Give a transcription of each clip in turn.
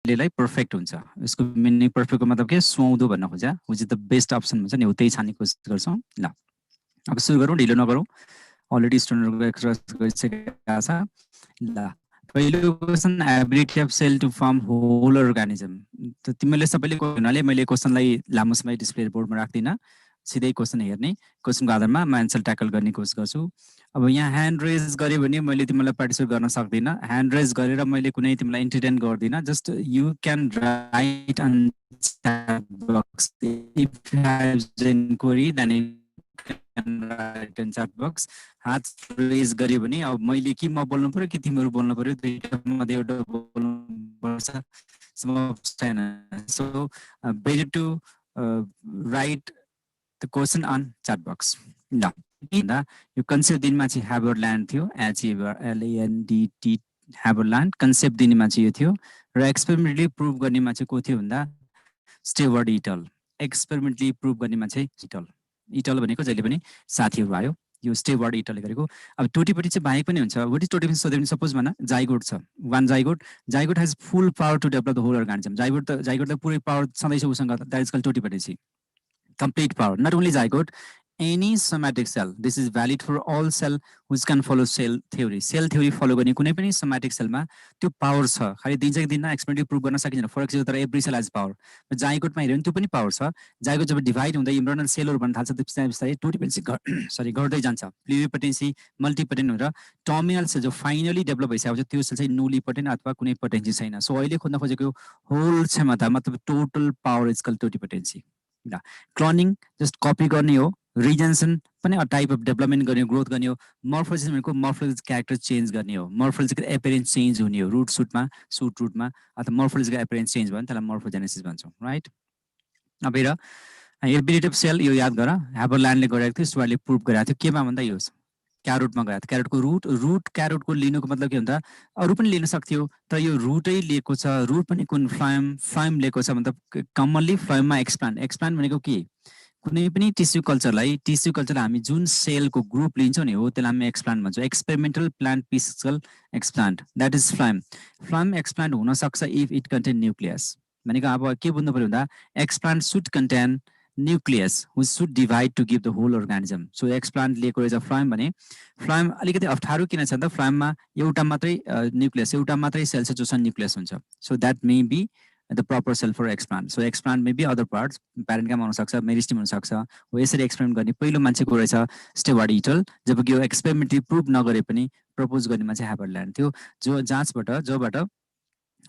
अहिलेलाई पर्फेक्ट हुन्छ। यसको मिनिङ पर्फेक्टको मतलब के सुहाउँदो भन्न खोजा, which is the best option हुन्छ नि, हो त्यही छान्ने कोसिस गर्छौँ। ल अब सुरु गरौँ, ढिलो नगरौँ, अलरेडी स्टुडेन्टहरूको एक्सर्साइज गरिसकेका छ। ल पहिलो question, ability of cell to form whole organism. त तिमीले सबैले हुनाले मैले क्वेसनलाई लामो समय डिस्प्ले बोर्डमा राख्दिनँ, सिधै क्वेसन हेर्ने, क्वेसनको आधारमा म एन्सर ट्याकल गर्ने कोसिस गर्छु। अब यहाँ ह्यान्ड रेज गऱ्यो भने मैले तिमीलाई पार्टिसिपेट गर्न सक्दिनँ। ह्यान्ड रेज गरेर मैले कुनै तिमीलाई इन्टरटेन गर्दिनँ। Just you can write on chat box if you have inquiry, then you can write in chat box. हात रेज गऱ्यो भने अब मैले कि म बोल्नु पर्यो कि तिमीहरू बोल्नु पर्यो, दुईटामध्ये एउटा बोल्नुपर्छ छैन। So better to write the question on chat box. ल यो कन्सेप्ट दिनमा चाहिँ ह्याबरल्यान्ड थियो, HABERLAND, ह्याबरल्यान्ड कन्सेप्ट दिनेमा चाहिँ यो थियो, र एक्सपेरिमेन्टली प्रुभ गर्नेमा चाहिँ को थियो भन्दा स्टेवर्ट इटल। एक्सपेरिमेन्टली प्रुभ गर्नेमा चाहिँ इटल भनेको जहिले पनि साथीहरू आयो, यो स्टेवर्ट इटलले गरेको। अब टोटीपट्टि चाहिँ बाहेक पनि हुन्छ। वाट इज टोटी सोध्यो भने सपोज भन जाइगोट छ, one zygote has full power to develop the whole organism. Zygote त पुरै पावर छँदैछ उसँग, that is called totipotency complete power. Not only zygote, any somatic cell. This is valid for all cell which can follow cell theory. Cell theory follow गर्ने कुनै पनि somatic cell मा त्यो power छ, खाली दिन्छ कि दिन्न एक्सपेरिमेन्टली प्रुभ गर्न सकिन्छ। फर एक्जाम्पल तर एभ्री सेल हेज पावर। जाइगोटमा हेऱ्यो भने त्यो पनि पावर छ। जाइगोट जब डिभाइड हुँदै इम्ब्रियोनल सेलहरू बन्न थाल्छ, बिस्तारै बिस्तारै टोटीपेटेन्सी घट्दै जान्छ, प्लुरिपोटेन्सी मल्टिपोटेन्ट हुन्छ। टर्मिनल सेल जो फाइनली डेभलप भइसकेको छ त्यो सेल चाहिँ नुलिपोटेन्ट अथवा कुनै पोटेन्सी छैन। सो अहिले खोज्न खोजेको होल क्षमता मतलब total power is called totipotency. Cloning just copy गर्ने हो, रिजेन्सन पनि टाइप अफ डेभलपमेन्ट गर्ने, ग्रोथ गर्ने हो। मर्फोलोजिस भनेको मर्फोलोजिक क्यारेक्टर चेन्ज गर्ने हो, मर्फोलोजिकल एपियरेन्स चेन्ज हुने हो, रुटमा अथवा मर्फोलोजिकल एपियरेन्स चेन्ज भयो भने त्यसलाई मर्फोजेनेसिस भन्छौँ, राइट। अब हेर एबिलिटी अफ सेल, यो याद गर, ह्याबरल्यान्डले गरेको थियो, स्टुअर्टले प्रुभ गरेको थियो। केमा भन्दा यो क्यारोटमा गएको थियो। क्यारोटको रुट क्यारोटको लिनुको मतलब के हुन्छ, अरू पनि लिन सक्थ्यो तर यो रुटै लिएको छ। रुट पनि कुन फ्लाइम लिएको छ, मतलब कमनली फ्लाइममा एक्सप्लान्ट भनेको के, कुनै पनि टिस्यु कल्चर हामी जुन सेलको ग्रुप लिन्छौँ नि हो त्यसलाई हामी एक्सप्लान्ट भन्छौँ। Experimental plant physical explant, that is phloem explant हुनसक्छ इफ इट कन्टेन न्युक्लियस। भनेको अब के बुझ्नु पऱ्यो भन्दा explant should contain nucleus which should divide to give the whole organism. So explant लिएको रहेछ फ्लाइम भने। फ्लाइम अलिकति अप्ठ्यारो किन छ त, फ्लाइममा एउटा मात्रै न्युक्लियस, एउटा मात्रै सेल छ जोसँग न्युक्लियस हुन्छ। So that may be the proper cell for explant. So explant may be other parts, प्यारेन्टकामा हुनसक्छ, मेरिस्टिम हुनसक्छ। हो यसरी एक्सपेरिमेन्ट गर्ने पहिलो मान्छेको रहेछ स्टेवर्ट इटल, जबकि यो एक्सपेरिमेन्टली प्रुभ नगरे पनि प्रपोज गर्ने मान्छे ह्याबरल्यान्ड थियो। जो जोबाट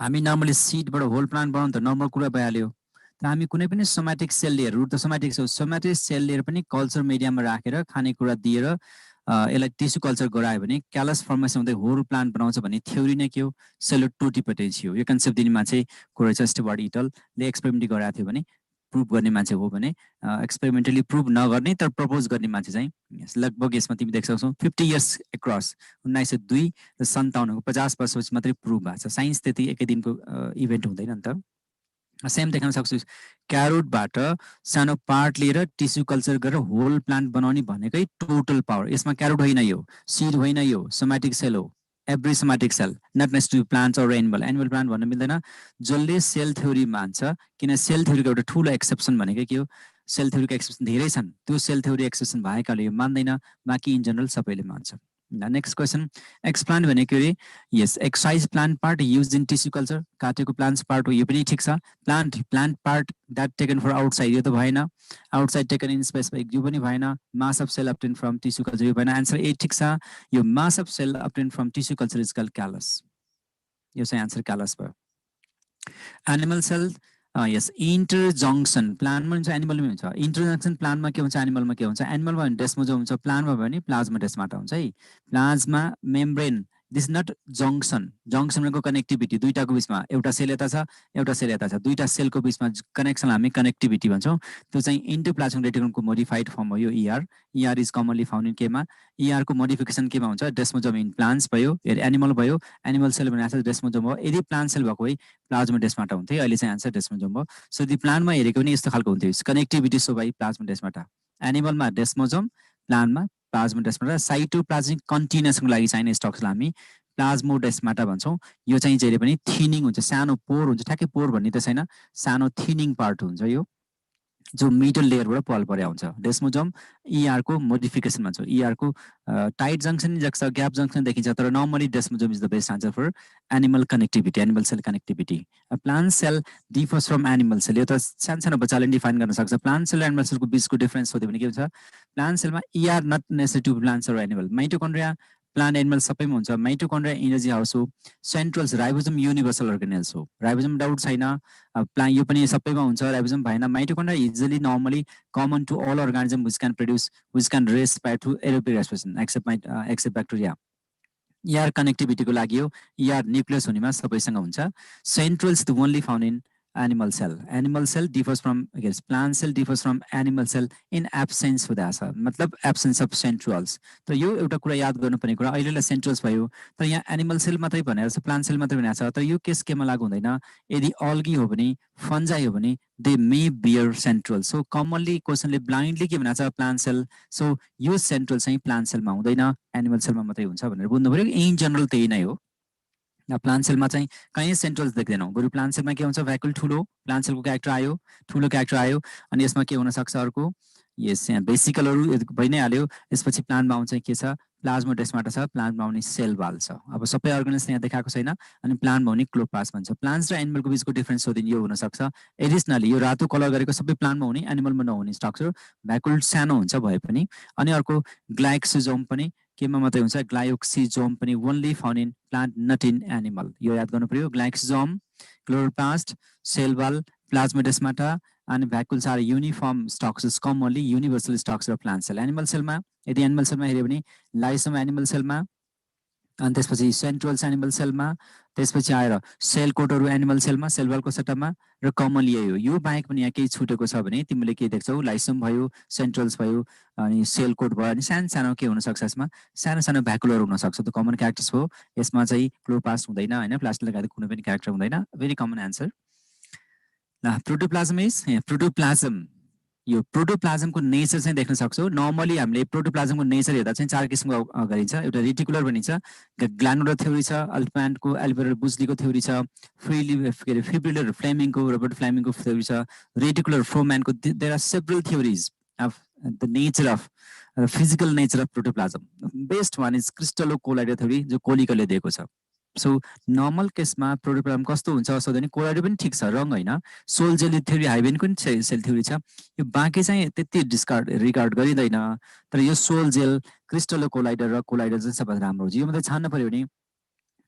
हामी नर्मली सिडबाट होल प्लान्ट बनाउनु त नर्मल कुरा भइहाल्यो। तर हामी कुनै पनि सोमेटिक सेल लिएर, रुट त सोमेटिक सेल लिएर पनि कल्चर मिडियामा राखेर खानेकुरा दिएर यसलाई टिस्यु कल्चर गरायो भने क्यालस फर्मेसन हुँदै होल प्लान्ट बनाउँछ भन्ने थ्योरी नै के हो, सेलुलर टोटीपोटेन्सी हो। यो कन्सेप्ट दिने मान्छे को रहेछ स्टेवर्ट इटलले एक्सपेरिमेन्ट गराएको थियो भने, प्रुभ गर्ने मान्छे हो भने। एक्सपेरिमेन्टली प्रुभ नगर्ने तर प्रपोज गर्ने मान्छे चाहिँ लगभग यसमा तिमी देख्न सक्छौ 50 इयर्स एक्रस 1902 र 57 50 वर्षपछि मात्रै प्रुभ भएको छ। साइन्स त्यति एकै दिनको इभेन्ट हुँदैन नि त। सेम देख्न सक्छु, क्यारोटबाट सानो पार्ट लिएर टिस्यु कल्चर गरेर होल प्लान्ट बनाउने भनेकै टोटल पावर। यसमा क्यारोट होइन, यो सिड होइन, यो सोमेटिक सेल हो। Every somatic cell, not necessary plants or animal plant भन्न मिल्दैन। जसले सेल थ्योरी मान्छ, किन सेल थ्योरीको एउटा ठुलो एक्सेप्सन भनेकै के हो, सेल थ्योरीको एक्सेप्सन धेरै छन्, त्यो सेल थ्योरी एक्सेप्सन भएकाले यो मान्दैन, बाँकी इन जनरल सबैले मान्छ। नेक्स्ट क्वेसन, एक्सप्लान्ट भनेको रे यस excised plant part used in tissue culture, काटेको प्लान्ट्स पार्ट हो, यो पनि ठिक छ। Plant part that taken for outside, यो त भएन। आउटसाइड टेकन इन स्पेसिफिक, यो पनि भएन। Mass of cell obtain from tissue culture, यो भएन। एन्सर ए ठिक छ। यो mass of cell obtain from tissue culture is called callus, यो चाहिँ एन्सर क्यालस भयो। एनिमल सेल यस इन्टरजङ्सन, प्लान्टमा हुन्छ एनिमलमा हुन्छ। इन्टरजङ्सन प्लान्टमा के हुन्छ, एनिमलमा के हुन्छ। एनिमलमा भने डेस्मोजोम हुन्छ, प्लान्टमा भयो भने प्लाज्मा डेस्माटा हुन्छ है। Plasma membrane, this not junction connectivity कनेक्टिभिटी, दुईटाको बिचमा एउटा सेल यता छ एउटा सेल यता छ, दुईटा सेलको बिचमा कनेक्सन हामी कनेक्टिभिटी भन्छौँ। त्यो चाहिँ इन्टोप्लाज्मिक रेटिकुलमको मोडिफाइड फर्म हो यो ER is commonly found in केमा, ER को मोडिफिकेसन केमा हुन्छ, डेस्मोजोम इन प्लान्ट्स भयो, एनिमल भयो। एनिमल सेल भने डेस्मोजोम हो। यदि प्लान्ट सेल भएको भए प्लाज्मा डेस्माटा हुन्थ्यो, अहिले चाहिँ एन्सर डेस्मोजोम भयो। सो यदि प्लान्टमा हेरेको पनि यस्तो खालको हुन्थ्यो, connectivity so by plasma desmata. एनिमलमा डेस्मोजोम, प्लान्टमा प्लाज्मा डेस्माटा। साइटोप्लाज्मिक कन्टिन्युसनको लागि चाहिने स्ट्रक्चर हामी प्लाज्मोडेस्माटा भन्छौँ। यो चाहिँ जहिले पनि थिनिङ हुन्छ, सानो पोर हुन्छ, ठ्याक्कै पोर भन्ने त छैन, सानो थिनिङ पार्ट हुन्छ यो, जो मिडल लेयरबाट पल परे आउँछ। डेस्मोजोम को मोडिफिकेसन भन्छौँ। को टाइट जङ्सन जग्छ, ग्याप जङ्सन देखिन्छ, तर normally desmosome is the best answer for animal connectivity, animal cell connectivity. Plant cell differs from animal cell, यो त सानो सानो बच्चाले डिफाइन गर्न सक्छ। प्लान्ट सेल र एनिमल सेलको बिचको डिफरेन्स सोध्यो भने के हुन्छ? प्लान्ट सेलमा नट नेसेसरी टु प्लान्ट्स र एनिमल। माइटोकन्ड्रिया प्लान्ट एनिमल सबैमा हुन्छ। माइटोकन्ड्रिया इनर्जी हाउस हो। सेन्ट्रल्स राइबोजोम युनिभर्सल अर्गेनेल्स हो। राइबोजोम डाउट छैन, यो पनि सबैमा हुन्छ, राइबोजोम भएन। Mitochondria easily normally common to all organism which can respirate through aerobic respiration except bacteria. कनेक्टिभिटीको लागि हो। न्युक्लियस हुनेमा सबैसँग हुन्छ। Centrioles the only found in animal cell. Animal cell differs from, yes, plant cell differs from animal cell in absence हुँदा छ, मतलब absence of centrioles। त यो एउटा कुरा याद गर्नुपर्ने कुरा। अहिलेलाई centrioles भयो, तर यहाँ animal cell मात्रै भनेको छ, plant cell मात्रै भनेको छ, तर यो केस केमा लागु हुँदैन? यदि algae हो भने, fungi हो भने, they may bear centrioles। So commonly क्वेशनले blindly के भनेको छ? plant cell। So यो centriole चाहिँ plant cell मा हुँदैन, animal cell मा मात्रै हुन्छ भनेर बुझ्नु पर्यो। इन जनरल त्यही नै हो। प्लान्ट सेलमा चाहिँ कहीँ सेन्ट्रल्स देख्दैनौँ, बरु प्लान्ट सेलमा के हुन्छ? भ्याकुल ठुलो, प्लान्ट सेलको क्यारेक्टर आयो, ठुलो क्यारेक्टर आयो, अनि यसमा के हुन सक्छ? अर्को यस यहाँ बेसिकलहरू भइ नै हाल्यो। यसपछि प्लान्टमा आउँछ के छ? प्लाज्मोडेस्माटा छ, प्लान्टमा आउने सेल वाल छ। अब सबै अर्गेनिजम यहाँ देखाएको छैन, अनि प्लान्टमा आउने क्लोरोप्लास्ट भन्छ। प्लान्ट्स र एनिमलको बिचको डिफरेन्स सोधिने यो हुन सक्छ। एडिसनली यो रातो कलर गरेको सबै प्लान्टमा हुने, एनिमलमा नहुने स्ट्रक्चर, भ्याकुल सानो हुन्छ भए पनि। अनि अर्को ग्लाइक्सोजोम पनि केमा मात्रै हुन्छ? ग्लायोक्सिजोम पनि only found in plant, not in animal. यो याद गर्नु पर्यो। Glyoxysome, chloroplast, cell wall, plasmodesmata, and vacuoles are uniform structures, commonly universal structure of plant cell. Animal cell मा यदि एनिमल सेलमा हेर्यो भने लाइसोम एनिमल सेलमा, अनि त्यसपछि सेन्ट्रोल्स एनिमल सेलमा, त्यसपछि आएर सेल कोटहरू एनिमल सेलमा, सेल वालको सट्टामा, र कमनली यही हो। यो बाहेक पनि यहाँ केही छुटेको छ भने तिमीले के देख्छौ? लाइसोम भयो, सेन्ट्रोल्स भयो, अनि सेल कोट भयो, अनि सानो सानो के हुनसक्छ? यसमा सानो सानो भ्याकुलर हुनसक्छ। त कमन क्यारेक्टर्स हो। यसमा चाहिँ क्लोरोप्लास्ट हुँदैन, होइन, प्लास्टिक लगाएको कुनै पनि क्यारेक्टर हुँदैन। Very common answer. Protoplasm is protoplasm. यो प्रोटोप्लाज्मको नेचर चाहिँ देख्न सक्छौ। नर्मली हामीले प्रोटोप्लाज्मको नेचर हेर्दा चाहिँ 4 किसिमको गरिन्छ। एउटा रेटिकुलर भनिन्छ, ग्ल्यान्डुलर थ्योरी छ, अल्फम्यानको एल्बर्ट बुस्लीको थ्योरी छ, फिब्रिलर फ्लेमिङको, रोबर्ट फ्लेमिङको थ्योरी छ, रेटिकुलर फ्रोम्यानको। There are several theories of the nature of physical nature of protoplasm. Best one is crystallo colloidal theory, जो कोलिकले दिएको छ। सो नर्मल केसमा प्रोटोप्लाज्म कस्तो हुन्छ सोध्यो भने कोलाइडो पनि ठिक छ, रङ होइन। सोल जेल थ्योरी, हाइभेनको पनि सेल थ्योरी छ। यो बाँकी चाहिँ त्यति रिगार्ड गरिँदैन, तर यो सोल जेल, क्रिस्टलो कोलाइडर र कोलाइडर चाहिँ सबभन्दा राम्रो हुन्छ। यो मात्रै छान्न पर्यो भने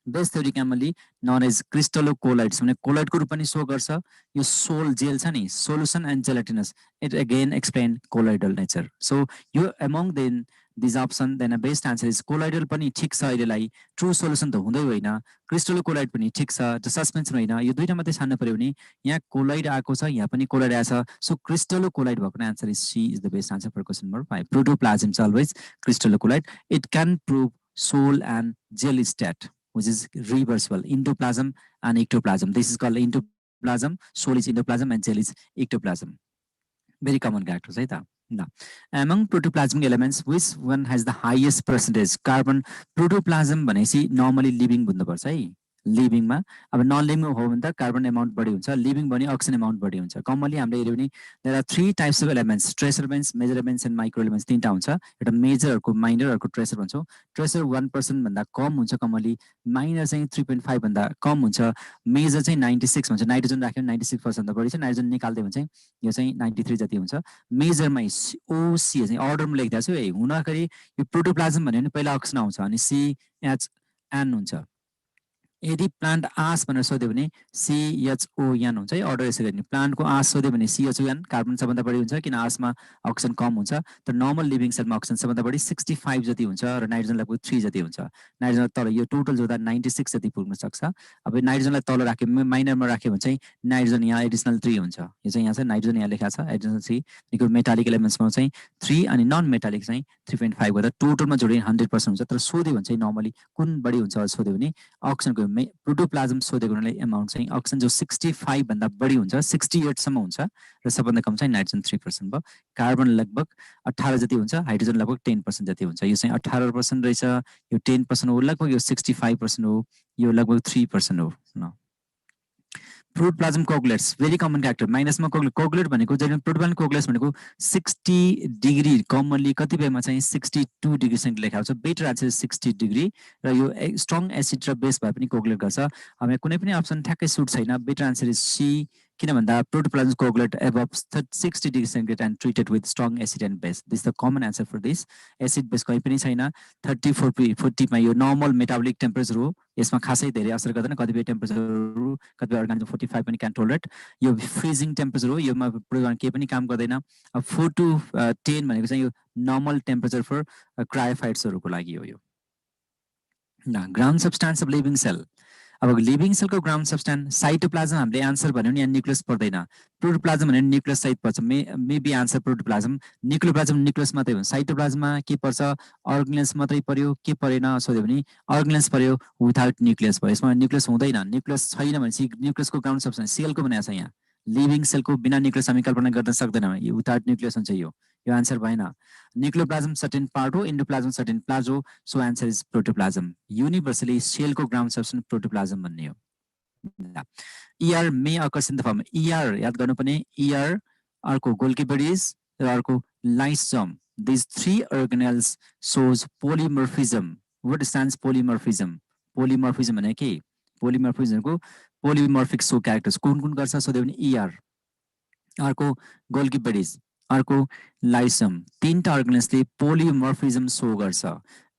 best theory commonly known as crystallo colloids, भने कोलाइडको रूप पनि सो गर्छ। यो सोल जेल छ नि, solution and gelatinous, it again explain colloidal nature. So यो among then this option, then a best answer is colloidal पनि ठिक छ अहिलेलाई। ट्रु सोलुसन त हुँदै होइन। क्रिस्टलो कोलाइड पनि ठिक छ, त्यो सस्पेन्सन होइन। यो दुईटा मात्रै छान्न पर्यो भने यहाँ कोलाइड आएको छ, यहाँ पनि कोलाइड आएको छ। सो क्रिस्टलो कोलाइड भएको answer is C is the best answer for question number 5। Protoplasm is always crystallo colloid. It can prove sol and gel state, which is reversible, endoplasm and ectoplasm. This is called endoplasm, soul is endoplasm and gel is ectoplasm. Very common characters, right? Now, among protoplasmic elements, which one has the highest percentage carbon? Protoplasm भनेपछि normally living भन्नुपर्छ है, लिभिङमा। अब non living हो भने त carbon amount बढी हुन्छ, living भने अक्सिजन एमाउन्ट बढी हुन्छ। कमनली हामीले हेऱ्यो भने there are 3 types of elements, trace elements, major elements and micro elements. 3टा हुन्छ, एउटा मेजर, अर्को माइनर, अर्को ट्रेसर भन्छौँ। ट्रेसर 1% भन्दा कम हुन्छ कमनली, माइनर चाहिँ 3.5 भन्दा कम हुन्छ, मेजर चाहिँ 96 हुन्छ। नाइट्रोजन राख्यो भने 96% भन्दा बढी छ, नाइट्रोजन निकाल्दै भने चाहिँ यो चाहिँ 93 जति हुन्छ। मेजरमा ओसी चाहिँ अर्डरमा लेखिदिएको छु है, हुँदाखेरि यो प्रोटोप्लाज्म भन्यो भने पहिला अक्सिजन आउँछ, अनि CHN हुन्छ। यदि प्लान्ट आँस भनेर सोध्यो भने CHON हुन्छ है, अर्डर यसरी गर्ने। प्लान्टको आँस सोध्यो भने CHON, कार्बन सबभन्दा बढी हुन्छ किन आँसमा अक्सिजन कम हुन्छ। तर नर्मल लिभिङ सेलमा अक्सिजन सबभन्दा बढी 65 जति हुन्छ, र नाइट्रोजनलाई लगभग 3 जति हुन्छ। नाइट्रोजन तल यो टोटल जोड्दा 96 जति पुग्न सक्छ। अब नाइट्रोजनलाई तल राख्यो, माइनरमा राख्यो भने चाहिँ नाइट्रोजन यहाँ एडिसनल 3 हुन्छ। यो चाहिँ यहाँ छ नाइट्रोजन, यहाँ लेखा छ एडिसनल 3। यो मेटालिक एलिमेन्ट्समा चाहिँ 3 अनि नन मेटालिक चाहिँ 3.5 गर्दा टोटलमा जोडिए 100% हुन्छ। तर सोध्यो भने चाहिँ नर्मली कुन बढी हुन्छ सोध्यो भने अक्सिजनको प्रोटोप्लाज्म सोधेको हुनाले एमाउन्ट चाहिँ अक्सिजन जो 65 भन्दा बढी हुन्छ 68 सम्म हुन्छ र सबभन्दा कम चाहिँ नाइट्रोजन 3% भयो कार्बन लगभग 18 जति हुन्छ हाइड्रोजन लगभग 10% जति हुन्छ यो चाहिँ 18% रहेछ यो 10% हो लगभग यो 65% हो यो लगभग 3% हो न protoplasm coagulates very common character माइनसमा कोगुलेट भनेको जहिले प्रोटोप्लाज्म कोगुलेट्स भनेको 60 डिग्री कमनली कतिपयमा चाहिँ 62 डिग्री सेन्टिग्रेड लेखा हुन्छ बेटर आन्सर 60 डिग्री र यो स्ट्रङ एसिड र बेस भए पनि कोगुलेट गर्छ हामी कुनै पनि अप्सन ठ्याक्कै सुट छैन बेटर आन्सर इज सी किन भन्दा protoplasm coagulate above 60 degree centigrade and treated with strong acid and base this the common answer for this acid base कहीँ पनि छैन 30-40 मा यो नर्मल मेटाबोलिक टेम्परेचर हो यसमा खासै धेरै असर गर्दैन कतिपय टेम्परेचरहरू कतिपय अर्गानिजम 45 पनि क्यान टोलरेट यो फ्रिजिङ टेम्परेचर हो योमा प्रयोग गर्न केही पनि काम गर्दैन अब 4 to 10 भनेको चाहिँ यो नर्मल टेम्परेचर फर क्रायोफाइट्सहरूको लागि हो यो ग्राउन्ड सब्स्टान्स अफ लिभिङ सेल अब लिभिङ सेलको ग्राउन्ड सब्स्टान्स साइटोप्लाज्म हामीले आन्सर भन्यो नि यहाँ न्युक्लियस पर्दैन प्रोटोप्लाज्म भने न्युक्लियस सहित पर्छ मेबी आन्सर प्रोटोप्लाज्म न्युक्लियस मात्रै हो साइटोप्लाज्ममा के पर्छ अर्गेनेल्स मात्रै पर्यो के परेन सोध्यो भने अर्गेनेल्स पर्यो विथआउट न्युक्लियस भयो यसमा न्युक्लियस हुँदैन न्युक्लियस छैन भनेपछि न्युक्लियसको ग्राउन्ड सब्स्टान्स सेलको भनेको छ यहाँ लिभिङ सेलको बिना न्युक्लियस हामी कल्पना गर्न सक्दैनौँ यो विथआउट न्युक्लियस हुन्छ यो आन्सर भएन न्युक्लियोप्लाज्म सर्टेन पार्ट हो एन्डोप्लाज्म सर्टेन प्लाज हो so answer is protoplasm universally सेलको ग्राउन्ड सब्स्टान्स प्रोटोप्लाज्म भन्ने हो ER may occurs in the form ER याद गर्नुपर्ने ER अर्को गोल्गी बडीज र अर्को lysosome this three organelles shows polymorphism what stands polymorphism भने के पोलिमर्फिजमको पोलिमर्फिक सो क्यारेक्टर्स कुन गर्छ सोध्यो भने ER अर्को गोल्गी बडीज अर्को लाइसोम तीनटा अर्गेनेल्सले पोलिमर्फिजम सो गर्छ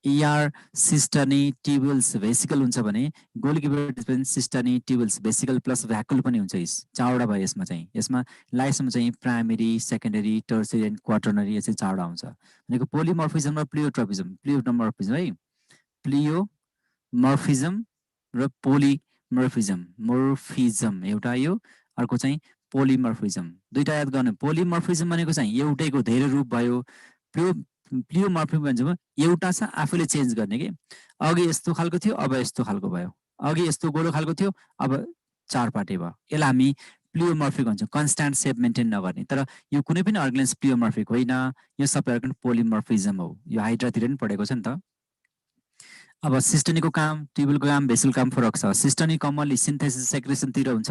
ER सिस्टनी ट्युबुल्स भेसिकल हुन्छ भने गोल्गी बडीज पनि सिस्टनी ट्युबुल्स भेसिकल प्लस भ्याकुल पनि हुन्छ चारवटा भयो यसमा लाइसोम चाहिँ primary secondary tertiary and quaternary यसरी चारवटा हुन्छ भनेको पोलिमर्फिजम र प्लियोमर्फिजम है प्लियोमर्फिजम र पोलिमर्फिजम एउटा यो अर्को चाहिँ पोलिमर्फिजम दुईटा याद गर्ने पोलिमर्फिजम भनेको चाहिँ एउटैको धेरै रूप भयो प्लियोमर्फिजम भन्छ एउटा छ आफूले चेन्ज गर्ने के अघि यस्तो खालको थियो अब यस्तो खालको भयो अघि यस्तो गोलो खालको थियो अब चार पाटे भयो यसलाई हामी प्लियोमर्फिक भन्छौँ कन्स्ट्यान्ट सेप मेन्टेन नगर्ने तर यो कुनै पनि अर्गेनेल्स प्लियोमर्फिक होइन यो सबै अर्गेन पोलिमर्फिजम हो यो हाइड्रातिर पनि पढेको छ नि त अब सिस्टनीको काम ट्युबुलको काम भेसलको काम फरक छ सिस्टनी कमनली सिन्थेसिस सेक्रेसनतिर हुन्छ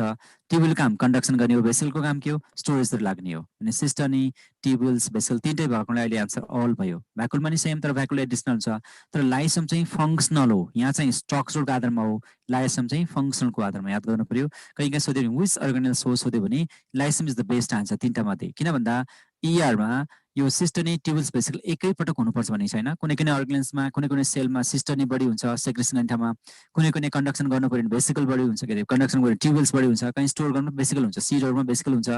ट्युबुल काम कन्डक्सन गर्ने हो भेसलको काम के हो स्टोरेजतिर लाग्ने हो अनि सिस्टनी ट्युबुल्स भेसल तीनटै भएकोले अहिले आन्सर अल भयो भ्याकुल पनि सेम तर भ्याकुल एडिसनल हुन्छ तर लाइसोम चाहिँ फङ्सनल हो यहाँ चाहिँ स्ट्रक्चरको आधारमा हो लाइसोम चाहिँ फङ्सनलको आधारमा याद गर्नु पर्यो कहीँ सोध्यो भने विच अर्गेनेल्स हो सोध्यो भने लाइसोम इज द बेस्ट आन्सर तीनटा मध्ये किन भन्दा ER मा यो सिस्टनी ट्युबुल्स भेसिकल एकैपटक हुनुपर्छ भन्ने छैन कुनै अर्गेनेल्समा कुनै सेलमा सिस्टनी बढी हुन्छ सेक्रेसन ठाउँमा कुनै कन्डक्सन गर्नु पर्यो भने भेसिकल बढी हुन्छ के अरे कन्डक्सन गर्नु ट्युबुल्स बढी हुन्छ कहीँ स्टोर गर्नु भेसिकल हुन्छ सिडहरूमा भेसिकल हुन्छ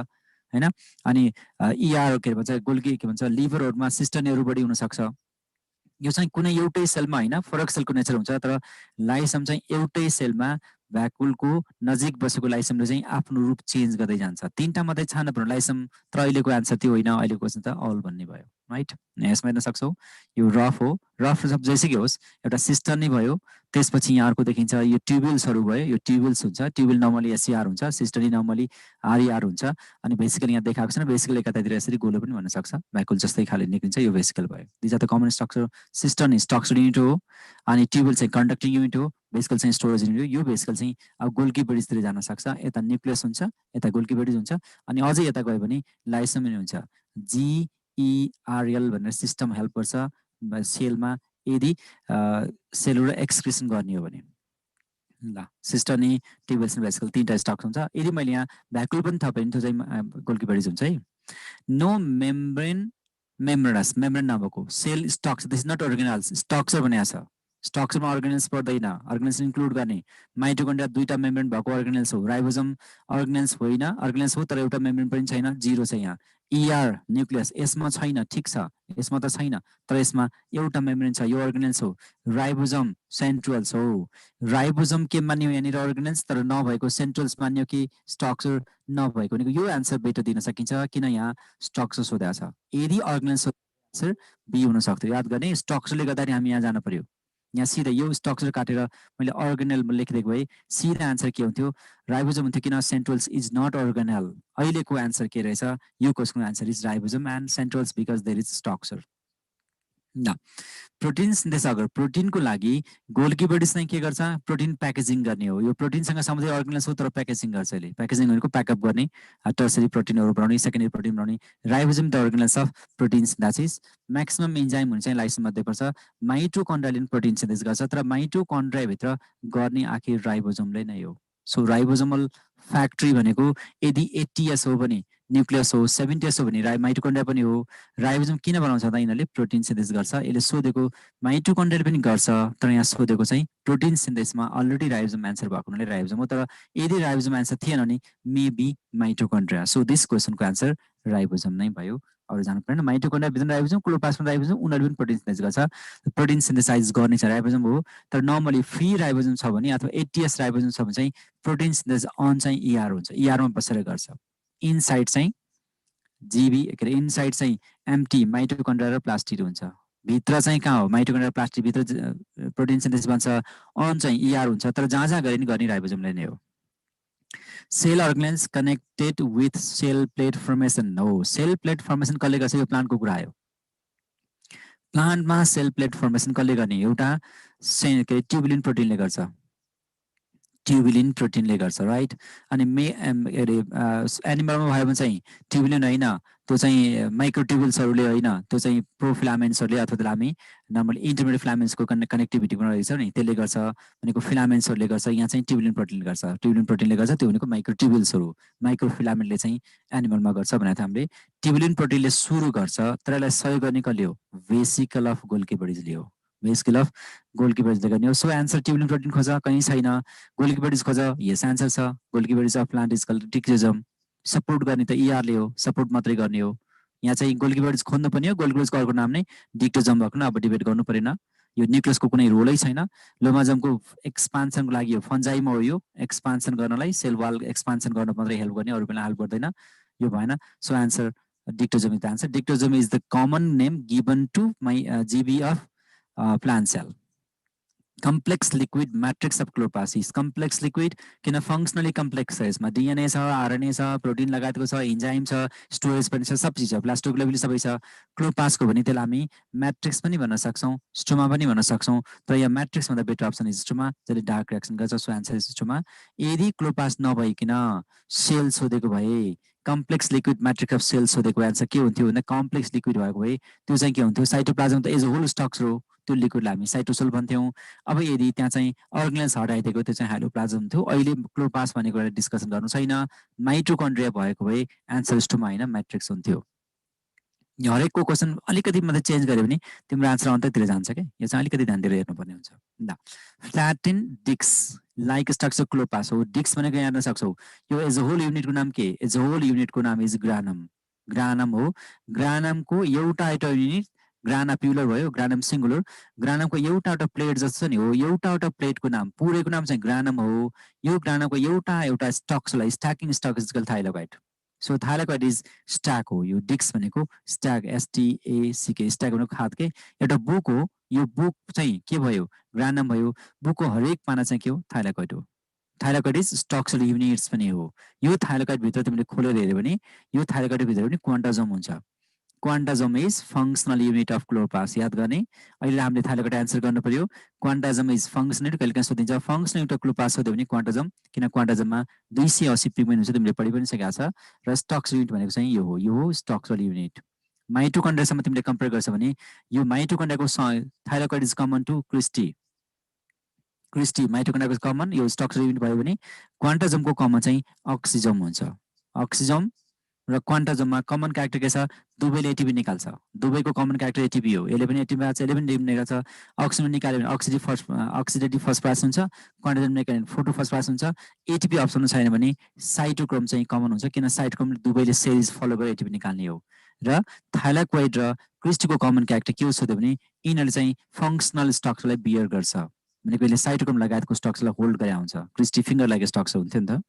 हैन अनि ER के भन्छ गोल्गी के भन्छ लिभरहरूमा सिस्टनीहरू बढी हुन सक्छ यो चाहिँ कुनै एउटै सेलमा हैन फरक सेलको नेचर हुन्छ तर लाइसोम चाहिँ एउटै सेलमा भ्याकुलको नजिक बसेको लाइसोमले चाहिँ आफ्नो रूप चेन्ज गर्दै जान्छ तीनटा मात्रै छान्न पर्यो लाइसोम तर अहिलेको आन्सर त्यो होइन अहिलेको क्वेसन त अल भन्ने भयो राइट यसमा हेर्न सक्छौ यो रफ हो रफ सब जैसे कि होस् एउटा सिस्टम नै भयो त्यसपछि यहाँ अर्को देखिन्छ यो ट्युबुल्सहरू भयो यो ट्युबुल्स हुन्छ ट्युबुल नर्मली SCR हुन्छ सिस्टनी नर्मली RER हुन्छ अनि भेसिकल यहाँ देखाएको छ भेसिकल एकातिर यसरी गोलो पनि भन्न सक्छ भ्याकुल जस्तै खाले निक्लिन्छ यो भेसिकल भयो these are the common structure cisternae structure unit हो अनि ट्युबुल चाहिँ कन्डक्टिङ युनिट हो भेसिकल चाहिँ स्टोरेज युनिट हो यो भेसिकल चाहिँ अब गोल्गी बडीजतिर जान सक्छ यता न्युक्लियस हुन्छ यता गोल्गी बडीज हुन्छ अनि अझै यता गयो भने लाइसोम हुन्छ GERL भनेर सिस्टम हेल्प गर्छ सेलमा यदि सेलुलर एक्सक्रिसन गर्ने हो भने ल सिस्टनी ट्युबुल्स र भेसिकल तीनटा स्ट्रक्चर हुन्छ यदि मैले यहाँ भ्याकुल पनि थपेँ भने त्यो चाहिँ गोल्गी बडीज हुन्छ है नो मेम्ब्रेन नभएको cell structure this not organelles structure भनेको छ स्ट्रक्चरमा अर्गेनेल्स पर्दैन अर्गेनेल्स इन्क्लुड गर्ने माइटोकन्ड्रिया दुईटा मेम्ब्रेन भएको अर्गेनेल्स हो राइबोसोम अर्गेनेल्स होइन अर्गेनेल्स हो तर एउटा मेम्ब्रेन पनि छैन जीरो छ यहाँ ER न्युक्लियस यसमा छैन ठीक छ यसमा त छैन तर यसमा एउटा मेम्ब्रेन छ यो अर्गेनेल्स हो राइबोसोम सेन्ट्रियोल्स हो राइबोसोम के मान्यो यहाँनिर अर्गेनेल्स तर नभएको सेन्ट्रियोल्स मान्यो कि स्ट्रक्चर नभएको भनेको यो आन्सर बेटर दिन सकिन्छ किन यहाँ स्ट्रक्चर सोधेको छ यदि अर्गेनेल्स आन्सर बी हुन सक्थ्यो याद गर्ने स्ट्रक्चरले गर्दाखेरि हामी यहाँ जान पर्यो यहाँ सिधा यो स्ट्रक्चर काटेर मैले अर्गेनल लेखिदिएको भए सिधा आन्सर के हुन्थ्यो राइबोजोम हुन्थ्यो किन सेन्ट्रोल्स इज नट अर्गेनल अहिलेको आन्सर के रहेछ यो क्वेसनको answer is ribosome and centrioles because there is structure ल प्रोटिन सिन्थेसिस अगर प्रोटिनको लागि गोल्गी बडीज चाहिँ के गर्छ प्रोटिन प्याकेजिङ गर्ने हो यो प्रोटिनसँग सबै अर्गेनल्स हो तर प्याकेजिङ गर्छ यसले प्याकेजिङ भनेको प्याकअप गर्ने टर्सरी प्रोटिनहरू बनाउने सेकेन्डरी प्रोटिन बनाउने ribosome the organelles of protein synthesis maximum enzyme हुन्छ लाइसिन मध्ये पर्छ माइटोकन्ड्रियल प्रोटिन सिन्थेसिस गर्छ तर माइटोकन्ड्रियाभित्र गर्ने आखिर राइबोजोमले नै हो सो राइबोजोमल फ्याक्ट्री भनेको यदि 80s हो भने न्युक्लियस हो 70s हो भने माइटोकन्ड्रिया पनि हो राइबोजोम किन बनाउँछ त यिनीहरूले प्रोटिन सिन्थेसिस गर्छ यसले सोधेको माइटोकन्ड्रिया पनि गर्छ तर यहाँ सोधेको चाहिँ प्रोटिन सिन्थेसिसमा अलरेडी राइबोजोम एन्सर भएको हुनाले राइबोजोम हो तर यदि राइबोजोम एन्सर थिएन भने मेबी माइटोकन्ड्रिया सो दिस क्वेसनको एन्सर राइबोजोम नै भयो अरू जानु पर्दैन माइटोकन्ड्रिया भित्र राइबोजोम क्लोरोप्लास्टमा राइबोजोम उनीहरूले पनि प्रोटिन सिन्थेसिस गर्छ प्रोटिन सिन्थेसाइज गर्ने चाहिँ राइबोजोम हो तर नर्मली फ्री राइबोजोम छ भने अथवा 80s राइबोजोम छ भने चाहिँ प्रोटिन सिन्थेसिस अन चाहिँ ER हुन्छ ER मा बसेर गर्छ इनसाइड चाहिँ जीबी के अरे इनसाइड चाहिँ एम्टी माइटोकन्ड्रिया र प्लास्टिड हुन्छ भित्र चाहिँ कहाँ हो माइटोकन्ड्रिया प्लास्टिड भित्र प्रोटिन सिन्थेसिस भन्छ अन चाहिँ ER हुन्छ तर जहाँ जहाँ गरे नि गर्ने राइबोजोमले नै हो cell organelles connected with cell plate formation हो सेल प्लेट फर्मेसन कसले गर्छ यो प्लान्टको कुरा आयो प्लान्टमा सेल प्लेट फर्मेसन कसले गर्ने एउटा ट्युबुलिन प्रोटिनले गर्छ ट्युबुलिन प्रोटिनले गर्छ राइट अनि एनिमलमा भयो भने चाहिँ ट्युबुलिन होइन त्यो चाहिँ माइक्रोट्युबुल्सहरूले होइन त्यो चाहिँ प्रोफिलामेन्ट्सहरूले अथवा त्यसलाई हामी नर्मली इन्टरमिडिएट फिलामेन्ट्सको कनेक्टिभिटी बनाइरहेछ नि त्यसले गर्छ भनेको फिलामेन्ट्सहरूले गर्छ यहाँ चाहिँ ट्युबुलिन प्रोटिनले गर्छ ट्युबुलिन प्रोटिनले गर्छ त्यो भनेको माइक्रोट्युबुल्सहरू माइक्रोफिलामेन्टले चाहिँ एनिमलमा गर्छ भनेर त हामीले ट्युबुलिन प्रोटिनले सुरु गर्छ तर यसलाई सहयोग गर्ने कसले हो भेसिकल अफ गोल्गी बडीजले हो भेसिकल अफ गोल्गी बडीजले गर्ने हो सो एन्सर ट्युबुलिन प्रोटिन खोज कहीँ छैन गोल्गी बडीज खोज यस एन्सर छ Golgi bodies of plant is called dictyosome support गर्ने त ERले हो सपोर्ट मात्रै गर्ने हो यहाँ चाहिँ गोल्गी बडीज खोज्नु पनि हो गोल्गी बडीजको अर्को नाम नै डिक्टोजम भएको अब डिबेट गर्नु परेन यो न्युक्लियसको कुनै रोलै छैन लोमाजमको एक्सपान्सनको लागि यो फन्जाइमा हो यो एक्सपान्सन गर्नलाई सेल वाल एक्सपान्सन गर्न मात्रै हेल्प गर्ने अरू बेला हेल्प गर्दैन यो भएन so answer dictyosome is the answer dictyosome is the common name given to my GB of plant cell. Complex liquid matrix of chloroplasts. Complex liquid किन functionally complex छ यसमा DNA छ RNA छ प्रोटिन लगाएको छ इन्जाइम छ storage पनि छ सब चिज छ प्लास्टोग्लोबुली सबै छ क्लोरोप्लास्टको भने त्यसलाई हामी म्याट्रिक्स पनि भन्न सक्छौं स्ट्रोमा पनि भन्न सक्छौं तर यहाँ म्याट्रिक्स भन्दा बेटर अप्सन इज स्ट्रोमा जसले डार्क रिएक्सन गर्छ सो एन्सर इज स्ट्रोमा यदि क्लोरोप्लास्ट नभइकिन सेल सोधेको भए complex liquid matrix of cell सोधेको एन्सर के हुन्थ्यो भन्दा कम्प्लेक्स लिक्विड भएको भए त्यो चाहिँ के हुन्थ्यो साइटोप्लाज्म त एज अ होल स्ट्रक्चर हो त्यो लिक्विडलाई हामी साइटोसेल भन्थ्यौं अब यदि त्यहाँ चाहिँ अर्गेनल्स हटाइदिएको त्यो चाहिँ हाइड्रोप्लाज्म थियो अहिले क्लोरोप्लास्ट भनेको कुरा डिस्कसन गर्नु छैन माइटोकन्ड्रिया भएको भए एन्सर स्टोमा हैन म्याट्रिक्स हुन्थ्यो हरेकको क्वेशन अलिकति मात्रै चेन्ज गर्यो भने तिम्रो आन्सर अन्ततिर जान्छ के यो चाहिँ अलिकति ध्यान दिएर हेर्नुपर्ने हुन्छ ल फ्ल्याटिन डिस्क लाइक स्ट्रक्चर क्लोरोप्लास्ट हो डिस्क भनेको यहाँ हेर्न सक्छौ यो एज अ होल युनिटको नाम के एज अ होल युनिटको नाम इज ग्रानम ग्रानम हो ग्रानमको एउटा युनिट ग्रानाप्युलर भयो ग्रानम सिंगुलर ग्रानमको एउटा प्लेट जस्तो नि हो एउटा प्लेटको नाम पुरैको नाम चाहिँ ग्रानम हो यो ग्रानमको एउटा स्टक्सलाई stacking stack is called thylakoid so thylakoid is stack हो यो डिस्क भनेको स्ट्याक STACK स्ट्याक भनेको खाद के एउटा बुक हो यो बुक चाहिँ के भयो ग्रानम भयो बुकको हरेक पाना चाहिँ के हो थाइलाकोइड हो थाइलाकोइड इज स्ट्रक्चरल युनिट्स पनि हो यो थाइलाकोइड भित्र तिमीले खोलेर हेर्यो भने यो थाइलाकोइड भित्र पनि क्वान्टाजोम हुन्छ quantasome is functional unit of chloroplast याद गर्ने अहिले हामीले थाइलाकोइड आन्सर गर्नु पर्यो क्वान्टाजोम इज फंक्शनल कहिलेकाहीँ सोधिन्छ फंक्शनल युनिट अफ क्लोरोप्लास्ट सोध्यो भने क्वान्टाजोम किन क्वान्टाजोममा 280 पिगमेन्ट हुन्छ तिमीले पढि पनि सकेका छ र स्ट्रक्चरल युनिट भनेको चाहिँ यो हो स्ट्रक्चरल युनिट माइटोकन्ड्रियासँग तिमीले कम्पेयर गर्छ भने यो माइटोकन्ड्रियाको thylakoid is common to cristae माइटोकन्ड्रियाको कमन यो स्ट्रक्चरल युनिट भयो भने क्वान्टाजोमको कमन चाहिँ अक्सिजोम हुन्छ अक्सिजोम र क्वान्टाजोममा कमन क्यारेक्टर के छ दुवैले एटिपी निकाल्छ दुवैको कमन क्यारेक्टर एटिपी हो यसले पनि एटिपी आछ यसले पनि एटिपी निकाल्छ अक्सिजन निकाल्यो भने अक्सिडेटिभ फस्फोरास हुन्छ क्वान्टाजोम निकाल्यो भने फोटोफस्फोरास हुन्छ एटिपी अप्सन छैन भने साइटोक्रोम चाहिँ कमन हुन्छ किन साइटोक्रोम दुवैले सिरिज फलो गरेर एटिपी निकाल्ने हो र थाइलाकोइड र क्रिस्टीको कमन क्यारेक्टर के हो सोध्यो भने यिनीहरूले चाहिँ फंक्शनल स्ट्रक्चरलाई बियर गर्छ भनेको यसले साइटोक्रोम लगायतको स्ट्रक्चरलाई होल्ड गरे हुन्छ क्रिस्टी फिङ्गर लाइक स्ट्रक्चर हुन्थ्यो नि त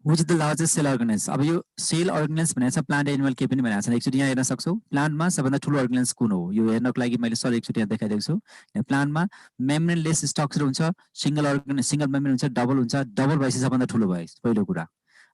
which is the largest cell organelles. अब यो सेल organelles भनेको छ प्लान्ट एनिमल के पनि भनेको छ एकचोटि यहाँ हेर्न सक्छौ प्लान्टमा सबभन्दा ठुलो organelles कुन हो यो हेर्नको लागि मैले सर एकचोटि यहाँ देखाइदिएको छु यहाँ प्लान्टमा मेम्ब्रेनलेस स्ट्रक्चर हुन्छ सिंगल मेम्ब्रेन हुन्छ डबल भएपछि सबभन्दा ठुलो भयो पहिलो कुरा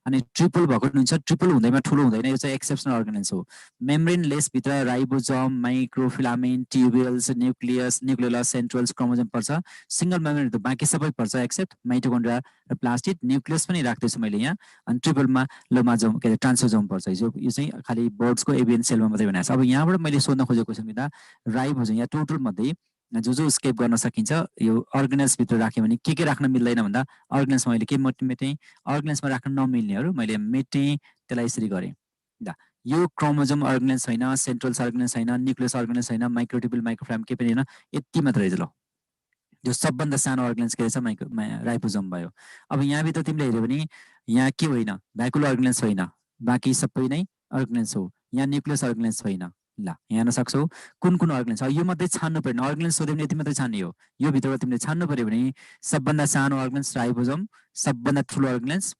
अनि ट्रिपल भएको हुन्छ ट्रिपल हुँदैमा ठुलो हुँदैन यो चाहिँ एक्सेप्सनल अर्गनेल्स हो मेम्ब्रेनलेस भित्र ribosome microfilament tubules nucleus nucleolus centrioles chromosome पर्छ सिंगल मेम्ब्रेन त बाँकी सबै पर्छ एक्सेप्ट माइटोकन्ड्रिया र प्लास्टिड न्यूक्लियस पनि राख्दैछु मैले यहाँ अनि ट्रिपलमा लोमाजोम के ट्रान्सोजोम पर्छ यो चाहिँ खाली बर्ड्सको एभियन सेलमा मात्रै बनाएको छ अब यहाँबाट मैले सोध्न खोजेको क्वेसन बिना राइबोसोम यहाँ टोटल मध्ये जो स्केप गर्न सकिन्छ यो अर्गनेल्स भित्र राख्यो भने के राख्न मिल्दैन भन्दा अर्गनेल्समा मैले के मेटेँ अर्गनेल्समा राख्न नमिल्नेहरू मैले मेटेँ त्यसलाई यसरी गरेँ ल यो क्रोमोजोम अर्गनेल्स छैन सेन्ट्रल्स अर्गनेल्स छैन न्यूक्लियस अर्गनेल्स छैन माइक्रोट्युब्युल माइक्रोफ्राम के पनि हैन यति मात्र रहेछ ल जो सबभन्दा सानो अर्गनेल्स के रहेछ राइबोसोम भयो अब यहाँभित्र तिमीले हेऱ्यो भने यहाँ के होइन भ्याकुलर अर्गनेल्स होइन बाँकी सबै नै अर्गनेल्स हो यहाँ न्यूक्लियस अर्गनेल्स छैन ल यहाँ हेर्न सक्छौ कुन कुन अर्गनेल्स यो मध्ये छान्नु पर्ने अर्गनेल्स सोध्यो भने यति मात्रै छान्ने हो यो भित्रबाट तिमीले छान्नु पर्यो भने सबभन्दा सानो अर्गनेल्स राइबोसोम सबभन्दा ठुलो अर्गनेल्स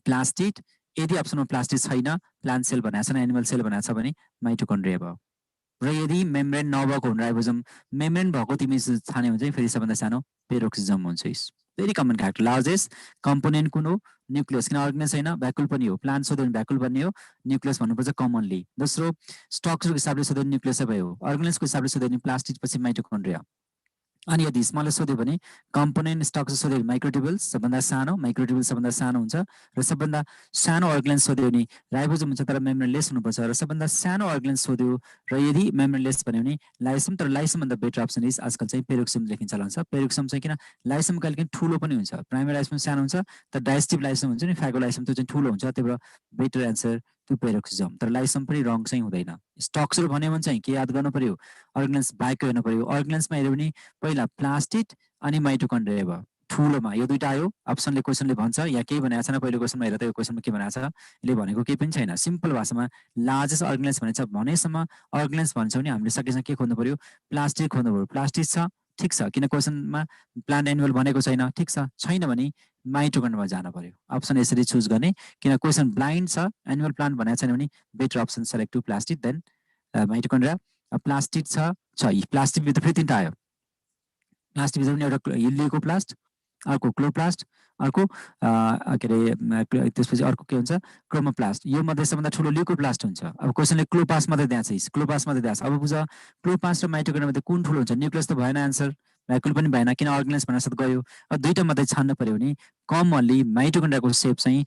प्लास्टिड यदि अप्सनमा प्लास्टिड छैन प्लान्ट सेल भनेको छ एनिमल सेल भनेको छ भने माइटोकन्ड्रिया भयो र यदि मेम्ब्रेन नभएको हुन राइबोसोम मेम्ब्रेन भएको तिमी छाने हुन्छ फेरि सबभन्दा सानो पेरोक्सिजम हुन्छ very common character largest component कुन हो न्यूक्लियस किन अर्गनेल्स छैन भ्याकुल पनि हो प्लान्ट सोध्यो भने भ्याकुल भन्ने हो न्यूक्लियस भन्नुपर्छ कमनली दोस्रो स्ट्रक्चरको हिसाबले सोध्यो भने न्यूक्लियसै भयो अर्गनेल्सको हिसाबले सोध्यो भने प्लास्टिड पछि माइटोकन्ड्रिया अनि यदि स्मलर सोध्यो भने कम्पोनेन्ट स्ट्रक्चर सोध्यो भने माइक्रोट्युब्युल्स सबभन्दा सानो माइक्रोट्युब्युल्स सबभन्दा सानो हुन्छ र सबभन्दा सानो अर्गनेल्स सोध्यो भने राइबोसोम हुन्छ तर मेम्ब्रेनलेस हुनुपर्छ र सबभन्दा सानो अर्गनेल्स सोध्यो र यदि मेम्ब्रेनलेस भन्यो भने लाइसोम तर लाइसोम भन्दा बेटर अप्सन इज आजकल चाहिँ पेरोक्सिम लेखिन चलन छ पेरोक्सिम चाहिँ किन लाइसोम कहिलेकाहीँ ठुलो पनि हुन्छ प्राइमेरी लाइसोम सानो हुन्छ तर डाइजेस्टिभ लाइसोम हुन्छ नि फाइगोलाइसोम त्यो चाहिँ ठुलो हुन्छ त्यही भएर बेटर एन्सर त्यो पेरोक्सिजम तर लाइसोम पनि रङ चाहिँ हुँदैन स्ट्रक्चर भन्यो भने चाहिँ के याद गर्नु पर्यो अर्गनेल्स बाहेक हेर्नु पर्यो अर्गनेल्समा हेऱ्यो भने पहिला प्लास्टिड अनि माइटोकन्ड्रिया भयो ठुलोमा यो दुईटा आयो अप्सनले क्वेसनले भन्छ यहाँ केही भनेको छैन पहिलो क्वेसनमा हेर त यो क्वेसनमा के भनेको छ यसले भनेको केही पनि छैन सिम्पल भाषामा लार्जेस्ट अर्गनेल्स भनेछ भनेसम्म अर्गनेल्स भन्छ भने हामीले सकेसम्म के खोज्नु पर्यो प्लास्टिड खोज्नु पर्यो प्लास्टिड छ ठिक छ किन क्वेसनमा प्लान्ट एनिमल भनेको छैन ठिक छ छैन भने माइटोकन्ड्रियामा जानु पर्यो अप्सन यसरी चुज गर्ने किन क्वेसन ब्लाइन्ड छ एनिमल प्लान्ट भनेको छैन भने better option select to plastid then mitochondria plastid छ प्लास्टिडभित्र फेरि तिनवटा आयो प्लास्टिडभित्र पनि एउटा ल्युकोप्लास्ट अर्को क्लोरोप्लास्ट अर्को के अरे त्यसपछि अर्को के हुन्छ क्रोमोप्लास्ट यो मध्ये सबभन्दा ठुलो ल्युकोप्लास्ट हुन्छ अब क्वेसनले क्लोपास्ट मात्रै दिएको छ क्लोपास्ट मात्रै दिएको छ अब बुझ क्लोपास्ट र माइटोकन्ड्रिया मध्ये कुन ठुलो हुन्छ न्यूक्लियस त भएन एन्सर भ्याकुल पनि भएन किन अर्गनेल्स भनेर साथ गयो अब दुईटा मात्रै छान्नु पर्यो भने कमनली माइटोकन्ड्रियाको सेप चाहिँ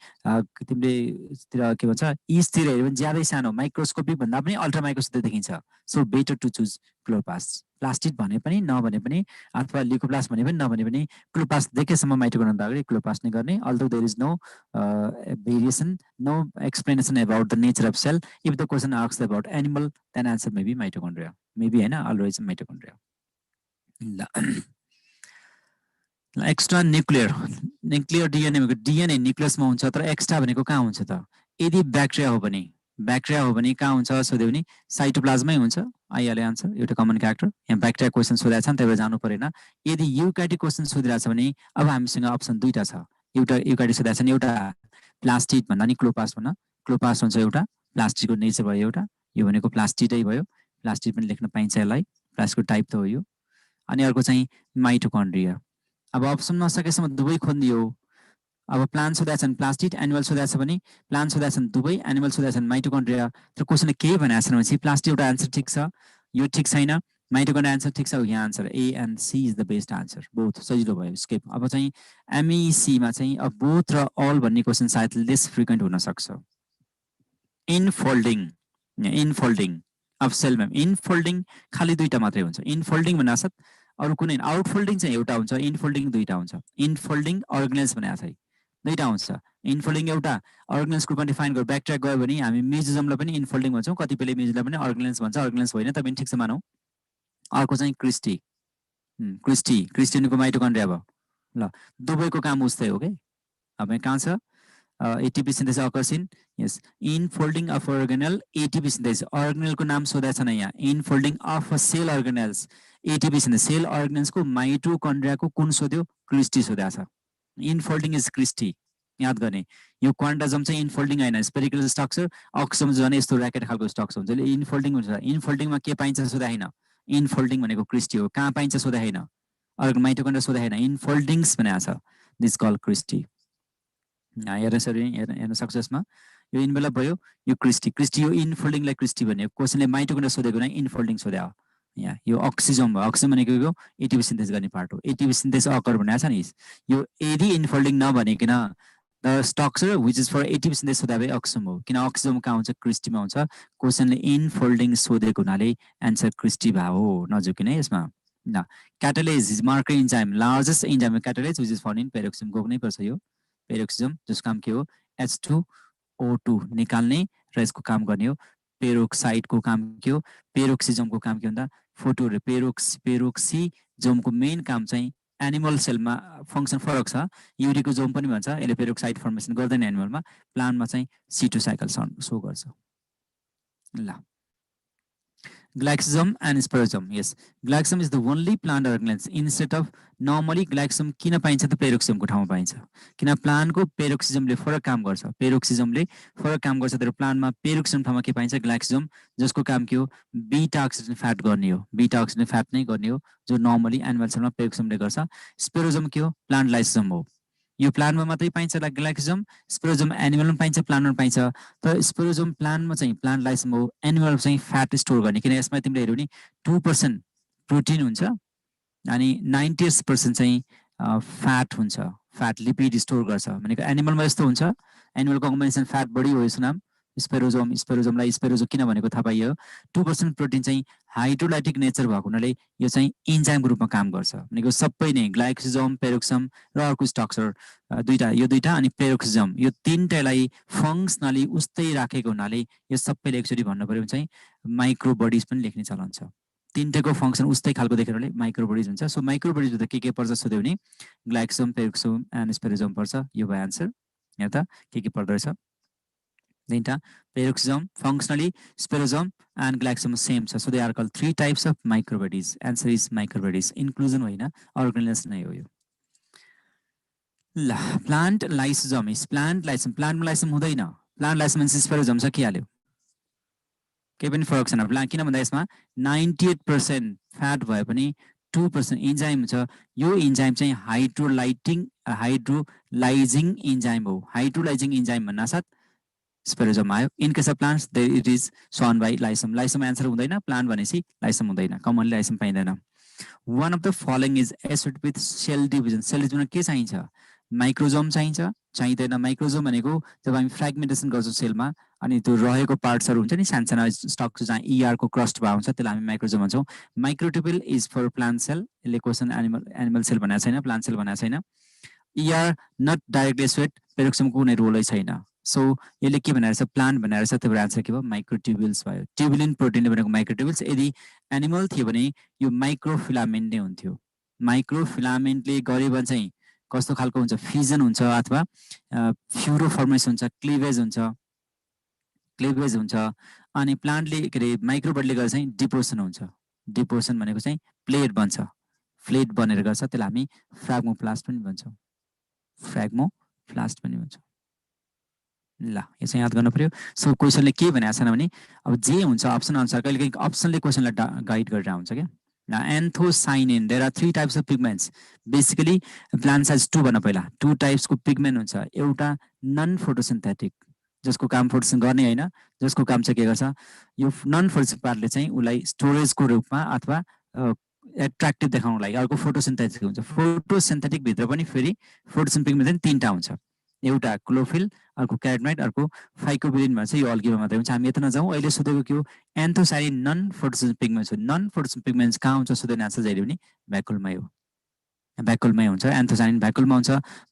तिमीले के भन्छ इजतिर हेऱ्यो भने ज्यादै सानो माइक्रोस्कोपिक भन्दा पनि अल्ट्रा माइक्रोस्कोपले देखिन्छ so better to choose chloroplast plastid भने पनि नभने पनि अथवा ल्युकोप्लास्ट भने पनि नभने पनि क्लोरोप्लास्ट देखेसम्म माइटोकन्ड्रिया अगाडि क्लोरोप्लास्ट नै गर्ने अल्दो there is no variation no explanation about the nature of cell if the question asks about animal then answer may be mitochondria may be हैन always mitochondria extra nuclear DNA न्युक्लियसमा हुन्छ तर extra भनेको कहाँ हुन्छ त यदि ब्याक्टेरिया हो भने कहाँ हुन्छ सोध्यो भने साइटोप्लाज्मै हुन्छ आइहाल्यो आन्सर एउटा कमन क्यारेक्टर यहाँ ब्याक्टेरिया क्वेसन सोधेको छ नि त्यही भएर जानु परेन यदि युक्यारियोटिक क्वेसन सोधिरहेको छ भने अब हामीसँग अप्सन दुईटा छ एउटा युक्यारियोटिक सोधेको छ नि एउटा प्लास्टिड भन्दा नि क्लोरोप्लास्ट भन्दा क्लोरोप्लास्ट हुन्छ एउटा प्लास्टिडको नेचर भयो एउटा यो भनेको प्लास्टिडै भयो प्लास्टिड पनि लेख्न पाइन्छ यसलाई प्लास्टिडको टाइप त हो यो अनि अर्को चाहिँ माइटोकन्ड्रिया अब अप्सन नसकेसम्म दुवै खोज्ने हो अब प्लान्ट सोधेको छन् प्लास्टिड एनिमल सोधेको छ भने प्लान्ट सोधेको छन् दुवै एनिमल सोधेको छन् माइटोकन्ड्रिया तर क्वेसनले केही भनेको छैन भनेपछि प्लास्टिड एउटा आन्सर ठिक छ यो ठिक छैन माइटोकन्ड्रिया आन्सर ठिक छ यहाँ answer A and C is the best answer both सजिलो भयो स्केप अब चाहिँ एमइसीमा चाहिँ अब बोथ र अल भन्ने क्वेसन सायद लेस फ्रिक्वेन्ट हुन सक्छ इनफोल्डिङ अफ सेल मेम इनफोल्डिङ खाली दुईटा मात्रै हुन्छ इनफोल्डिङ भन्ने साथ अरू कुनै आउटफोल्डिङ चाहिँ एउटा हुन्छ इनफोल्डिङ दुईटा हुन्छ इनफोल्डिङ अर्गनेल्स भनेको छ दुईटा हुन्छ इनफोल्डिङ एउटा अर्गनेल्स ग्रुपमा डिफाइन गरेर ब्याक्टेरिया गयो भने हामी मेजोजमलाई पनि इनफोल्डिङ भन्छौँ कतिपयले मेजोजमलाई पनि अर्गनेल्स भन्छ अर्गनेल्स होइन तपाईँ ठिक छ मानौ अर्को चाहिँ क्रिस्टियनको माइटोकन्ड्रिया भयो ल दुवैको काम उस्तै हो के अब कहाँ छ एटीपी सिन्थेसिस अकर्स इन यस infolding of organelle ATP synthesis अर्गेनेलको नाम सोधेको छ न यहाँ infolding of cell organelles ATP synthesis cell अर्गेनेल्सको माइटोकन्ड्रियाको कुन सोध्यो क्रिस्टी सोधेको छ इनफोल्डिङ इज क्रिस्टी याद गर्ने यो क्वान्टाजम चाहिँ इनफोल्डिङ हैन स्पेरिकल स्ट्रक्चर अक्सम झन् यस्तो र्याकेट खालको स्ट्रक्चर हुन्छ यसले इनफोल्डिङ हुन्छ इनफोल्डिङमा के पाइन्छ सोधा हैन इनफोल्डिङ भनेको क्रिस्टी हो कहाँ पाइन्छ सोधा हैन अर्को माइटोकन्ड्रिया सोधा हैन इनफोल्डिङ्स भनेको छ दिस कल क्रिस्टी हेर्न सक्छ यसमा यो इन्भेलप भयो यो क्रिस्टी यो इनफोल्डिङलाई क्रिस्टी भन्यो क्वेसनले माइटोकन्ड्रिया सोधेको नै इनफोल्डिङ सोध्यो यहाँ यो अक्सिजम भयो अक्सिजम भनेको एटिपी सिन्थेस गर्ने पार्ट हो एटिपी सिन्थेस अकर भनेको छ नि यो यदि इनफोल्डिङ नभनिकन the structure which is for ATP synthesis सोधा भए अक्सिजम हो किन अक्सिजम कहाँ हुन्छ क्रिस्टीमा हुन्छ क्वेसनले इनफोल्डिङ सोधेको हुनाले एन्सर क्रिस्टी भयो हो नजुकिन है यसमा ल catalase is marker enzyme largest enzyme catalase which is found in peroxisome गउनै पर्छ यो पेरोक्सिजम जसको काम के हो H2O2 निकाल्ने र यसको काम गर्ने हो पेरोक्साइडको काम के हो पेरोक्सिजमको काम के भन्दा फोटो पेरोक्सिजमको मेन काम चाहिँ एनिमल सेलमा फङ्सन फरक छ युरिकोजोम पनि भन्छ यसले पेरोक्साइड फर्मेसन गर्दैन एनिमलमा प्लान्टमा चाहिँ C2 साइकल सो गर्छ ल glycosome and sporosome yes glycosome is the only plant organelle instead of normally glycosome किन पाइन्छ त पेरोक्सिजमको ठाउँमा पाइन्छ किन प्लान्टको पेरोक्सिजमले फरक काम गर्छ पेरोक्सिजमले फरक काम गर्छ तर प्लान्टमा पेरोक्सिजम ठाउँमा के पाइन्छ ग्लाइकोजोम जसको काम के हो बीटा ऑक्सिडेंट फ्याट गर्ने हो बीटा ऑक्सिडेंट फ्याट नै गर्ने हो जो नर्मली एनिमल सेलमा पेरोक्सिजमले गर्छ स्पोरोजोम के हो प्लान्ट लाइसोजोम हो यो प्लान्टमा मात्रै पाइन्छ ग्लाइकोजोम स्पोरोजोम एनिमलमा पाइन्छ प्लान्टमा पाइन्छ तर स्पोरोजोम प्लान्टमा चाहिँ प्लान्ट लाइसोजोम हो एनिमल चाहिँ फ्याट स्टोर गर्ने किन यसमा तिमीले हेर्यौ नि 2% प्रोटिन हुन्छ अनि 90% चाहिँ फ्याट हुन्छ फ्याट लिपिड स्टोर गर्छ भनेको एनिमलमा यस्तो हुन्छ एनिमलको कम्बिनेसन फ्याट बढी हो यसको नाम स्पोरोजोमलाई स्पोरोजो किन भनेको थाहा पाइयो 2% प्रोटिन चाहिँ हाइड्रोलाइटिक नेचर भएको हुनाले यो चाहिँ इन्जाइमको रूपमा काम गर्छ भनेको सबै नै ग्लाइकोजोम पेरोक्सम र अर्को स्ट्रक्चर दुईटा अनि पेरोक्सिजम यो तीनटैलाई फङ्सनली उस्तै राखेको हुनाले यो सबैले एकचोटि भन्नु पर्यो चाहिँ माइक्रो बडीज पनि लेख्ने चलन छ तीनटैको फङ्सन उस्तै खालको देखेरले माइक्रो बडीज हुन्छ सो माइक्रो बडीज त के पर्छ सोध्यो भने ग्लाइकोजोम पेरोक्सम एन्ड स्पोरोजोम पर्छ यो भयो आन्सर यहाँ त के पर्दो रहेछ Dinta, peroxisome, functionally, sporosome, and glycosome same. So they are called 3 types of microbodies. Answer is microbodies. Inclusion hoina, organelles nahi hoyo. Plant lysosome is plant lysosome. Plant lysosome hudaina. Plant lysosome is sporosome sa ke halyo. के पनि फरक छैन plant किन भन्दा यसमा 98% fat भए पनि 2% enzyme छ यो इन्जाइम चाहिँ हाइड्रोलाइजिङ इन्जाइम हो हाइड्रोलाइजिङ इन्जाइम भन्नासाथ स्पोरोजोम आयो in case of plants it is shown by lysosome lysosome answer हुँदैन प्लान्ट भनेपछि लाइसोम हुँदैन कमनली लाइसोम पाइँदैन one of the following is associated with cell division के चाहिन्छ माइक्रोजोम चाहिँदैन माइक्रोजोम भनेको जब हामी फ्रेगमेन्टेसन गर्छौँ सेलमा अनि त्यो रहेको पार्ट्सहरू हुन्छ नि सानो स्ट्रक्चर जहाँ इआरको क्रस्ट भएको हुन्छ त्यसलाई हामी माइक्रोजोम भन्छौँ माइक्रोट्युबुल इज फर प्लान्ट सेल यसले क्वेसन एनिमल सेल भनेको छैन प्लान्ट सेल भनेको छैन इआर नट डाइरेक्टली एसोसिएटेड पेरोक्सिजमको कुनै रोलै छैन सो यसले के भनेर छ प्लान्ट भनेर छ त्यही आन्सर के भयो माइक्रोट्युबुल्स भयो ट्युबुलिन प्रोटिनले भनेको माइक्रोट्युबुल्स यदि एनिमल थियो भने यो माइक्रोफिलामेन्ट नै हुन्थ्यो माइक्रोफिलामेन्टले गर्यो भने चाहिँ कस्तो खालको हुन्छ फ्युजन हुन्छ अथवा फ्युरोफर्मेसन हुन्छ क्लिवेज हुन्छ अनि प्लान्टले के अरे माइक्रोबडले गर्दा चाहिँ डिपोर्सन हुन्छ डिपोर्सन भनेको चाहिँ प्लेट बन्छ फ्लेट बनेर गर्छ त्यसलाई हामी फ्र्याग्मोप्लास्ट पनि भन्छौँ फ्र्याग्मोप्लास्ट पनि भन्छौँ ल यो चाहिँ याद गर्नु पर्यो सो क्वेसनले के भनेको छैन भने अब जे हुन्छ अप्सन अनुसार कहिले कहिले अप्सनले क्वेसनलाई गाइड गरेर हुन्छ क्या anthocyanin there are 3 types of pigments basically plant size 2 भन्न पहिला 2 टाइप्सको पिगमेन्ट हुन्छ एउटा नन फोटोसिन्थेटिक जसको काम फोटोसिन्थेसिस गर्ने हैन जसको काम चाहिँ के गर्छ यो नन फोटोसिन्थेटिक पार्टले चाहिँ उलाई स्टोरेजको रूपमा अथवा एट्र्याक्टिभ देखाउनको लागि अर्को फोटोसिन्थेटिक हुन्छ फोटोसिन्थेटिक भित्र पनि फेरि फोटोसिन्थेटिक पिगमेन्ट चाहिँ 3टा हुन्छ एउटा क्लोरोफिल अर्को क्यारोटिनोइड अर्को फाइकोबिलिन भन्छ यो अल्गीमा मात्रै हुन्छ हामी यता नजाउँ अहिले सोधेको के हो एन्थोसाइनिन नन फोटोसिन्थेटिक पिगमेन्ट्स हो नन फोटोसिन्थेटिक पिगमेन्ट्स कहाँ हुन्छ सोध्ने आन्सर जहिले पनि भ्याकुलमै हो भ्याकुलमै हुन्छ एन्थोसाइनिन भ्याकुलमा हुन्छ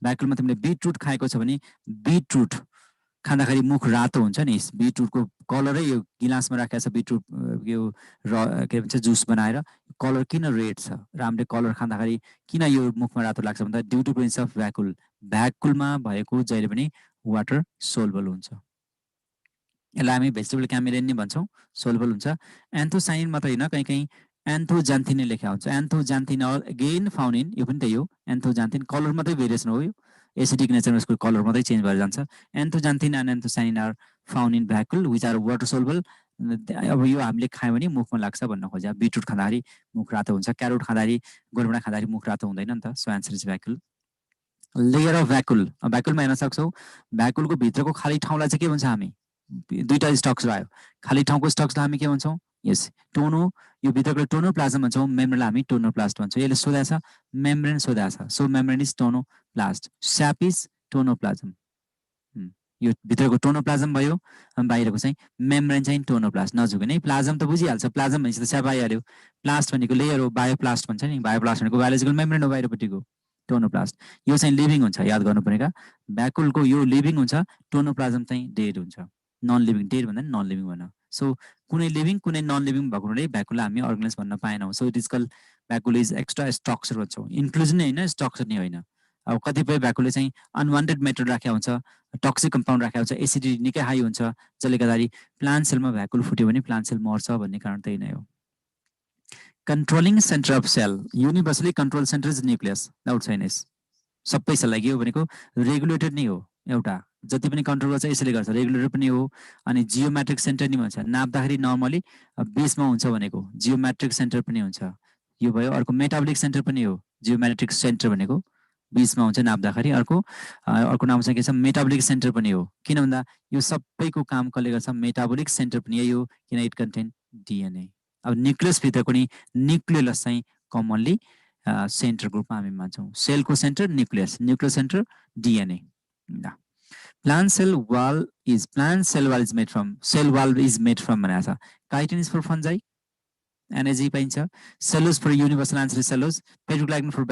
भ्याकुलमा तिमीले बिटरुट खाएको छ भने बिटरुट खाँदाखेरि मुख रातो हुन्छ नि बिटरुटको कलरै यो गिलासमा राखेको छ बिटरुट यो के भन्छ जुस बनाएर कलर किन रेड छ र हामीले कलर खाँदाखेरि किन यो मुखमा रातो लाग्छ भन्दा ड्यु टु प्रेजेन्स अफ भ्याकुलमा भएको जहिले पनि वाटर सोल्युबल हुन्छ यसलाई हामी भेजिटेबल क्यामेलिन नि भन्छौँ सोल्युबल हुन्छ एन्थोसाइनिन मात्र होइन कहीँ कहीँ एन्थोजान्थिन लेखेको हुन्छ एन्थोजान्थिन अगेन फाउन्ड इन यो पनि त्यही हो एन्थोजान्थिन कलर मात्रै भेरिएसन हो यो एसिडिक नेचरमा यसको कलर मात्रै चेन्ज भएर जान्छ anthoxanthin and anthocyanin are found in vacuole which are water soluble अब यो हामीले खायौँ भने मुखमा लाग्छ भन्न खोजे बिटरुट खाँदाखेरि मुख रातो हुन्छ क्यारोट खाँदाखेरि गोलभेडा खाँदाखेरि मुख रातो हुँदैन नि त so answer is vacuole layer of vacuole भ्याकुलमा हेर्न सक्छौँ भ्याकुलको भित्रको खाली ठाउँलाई चाहिँ के भन्छ हामी दुईटा स्ट्रक्चर आयो खाली ठाउँको स्ट्रक्चरलाई हामी के भन्छौँ यस टोनो यो भित्रको टोनोप्लाज्म भन्छौँ मेम्ब्रेनलाई हामी टोनोप्लास्ट भन्छौँ यसले सोधेको छ मेम्ब्रेन सोधेको छ so membrane is tonoplast sap is tonoplasm यो भित्रको टोनोप्लाज्म भयो अनि बाहिरको चाहिँ मेम्ब्रेन चाहिँ टोनोप्लास्ट नजुक नै प्लाज्म त बुझिहाल्छ प्लाज्म भनेपछि त स्याप आइहाल्यो प्लास्ट भनेको लेयर हो बायोप्लास्ट भन्छ नि बायोप्लास्ट भनेको बायोलोजिकल मेम्ब्रेन हो बाहिरपट्टिको टोनोप्लास्ट यो चाहिँ लिभिङ हुन्छ याद गर्नुपर्नेका भ्याकुलको यो लिभिङ हुन्छ टोनोप्लाज्म चाहिँ डेड हुन्छ नन लिभिङ डेड भन्दा नन लिभिङ भन्न सो कुनै लिभिङ कुनै नन लिभिङ भएको हुनाले भ्याकुललाई हामी अर्गनाइज भन्न पाएनौँ so it is call vacuole is extra structure भन्छौँ इन्क्लुजन नै होइन स्ट्रक्चर नै होइन अब कतिपय भ्याकुलले चाहिँ अनवान्टेड मेटर राखेको हुन्छ टक्सिक कम्पाउन्ड राखेको हुन्छ एसिडिटी निकै हाई हुन्छ जसले गर्दाखेरि प्लान्ट सेलमा भ्याकुल फुट्यो भने प्लान्ट सेल मर्छ भन्ने कारण त्यही नै हो controlling center of cell universally control center is nucleus doubt छैन सबै सेललाई के हो भनेको रेगुलेटेड नै हो एउटा जति पनि कन्ट्रोल गर्छ यसैले गर्छ रेगुलेटर पनि हो अनि जियोमेट्रिक सेन्टर नि भन्छ नाप्दाखेरि नर्मली बेसमा हुन्छ भनेको जियोमेट्रिक सेन्टर पनि हुन्छ यो भयो अर्को मेटाबोलिक सेन्टर पनि हो जियोमेट्रिक सेन्टर भनेको बीचमा हुन्छ नाप्दाखेरि अर्को नाम चाहिँ के छ मेटाबोलिक सेन्टर पनि हो किन भन्दा यो सबैको काम कसले गर्छ मेटाबोलिक सेन्टर पनि यही हो किन इट कन्टेन डिएनए अब न्युक्लियस भित्रको नि न्युक्लियस चाहिँ कमनली सेन्टर ग्रुपमा हामी मान्छौँ सेलको centre nucleus centre DNA plant cell wall is made from cell wall is made from भनेको छ chitin is for fungi energy पाइन्छ cellulose for universal answer is cellulose peptidoglycan for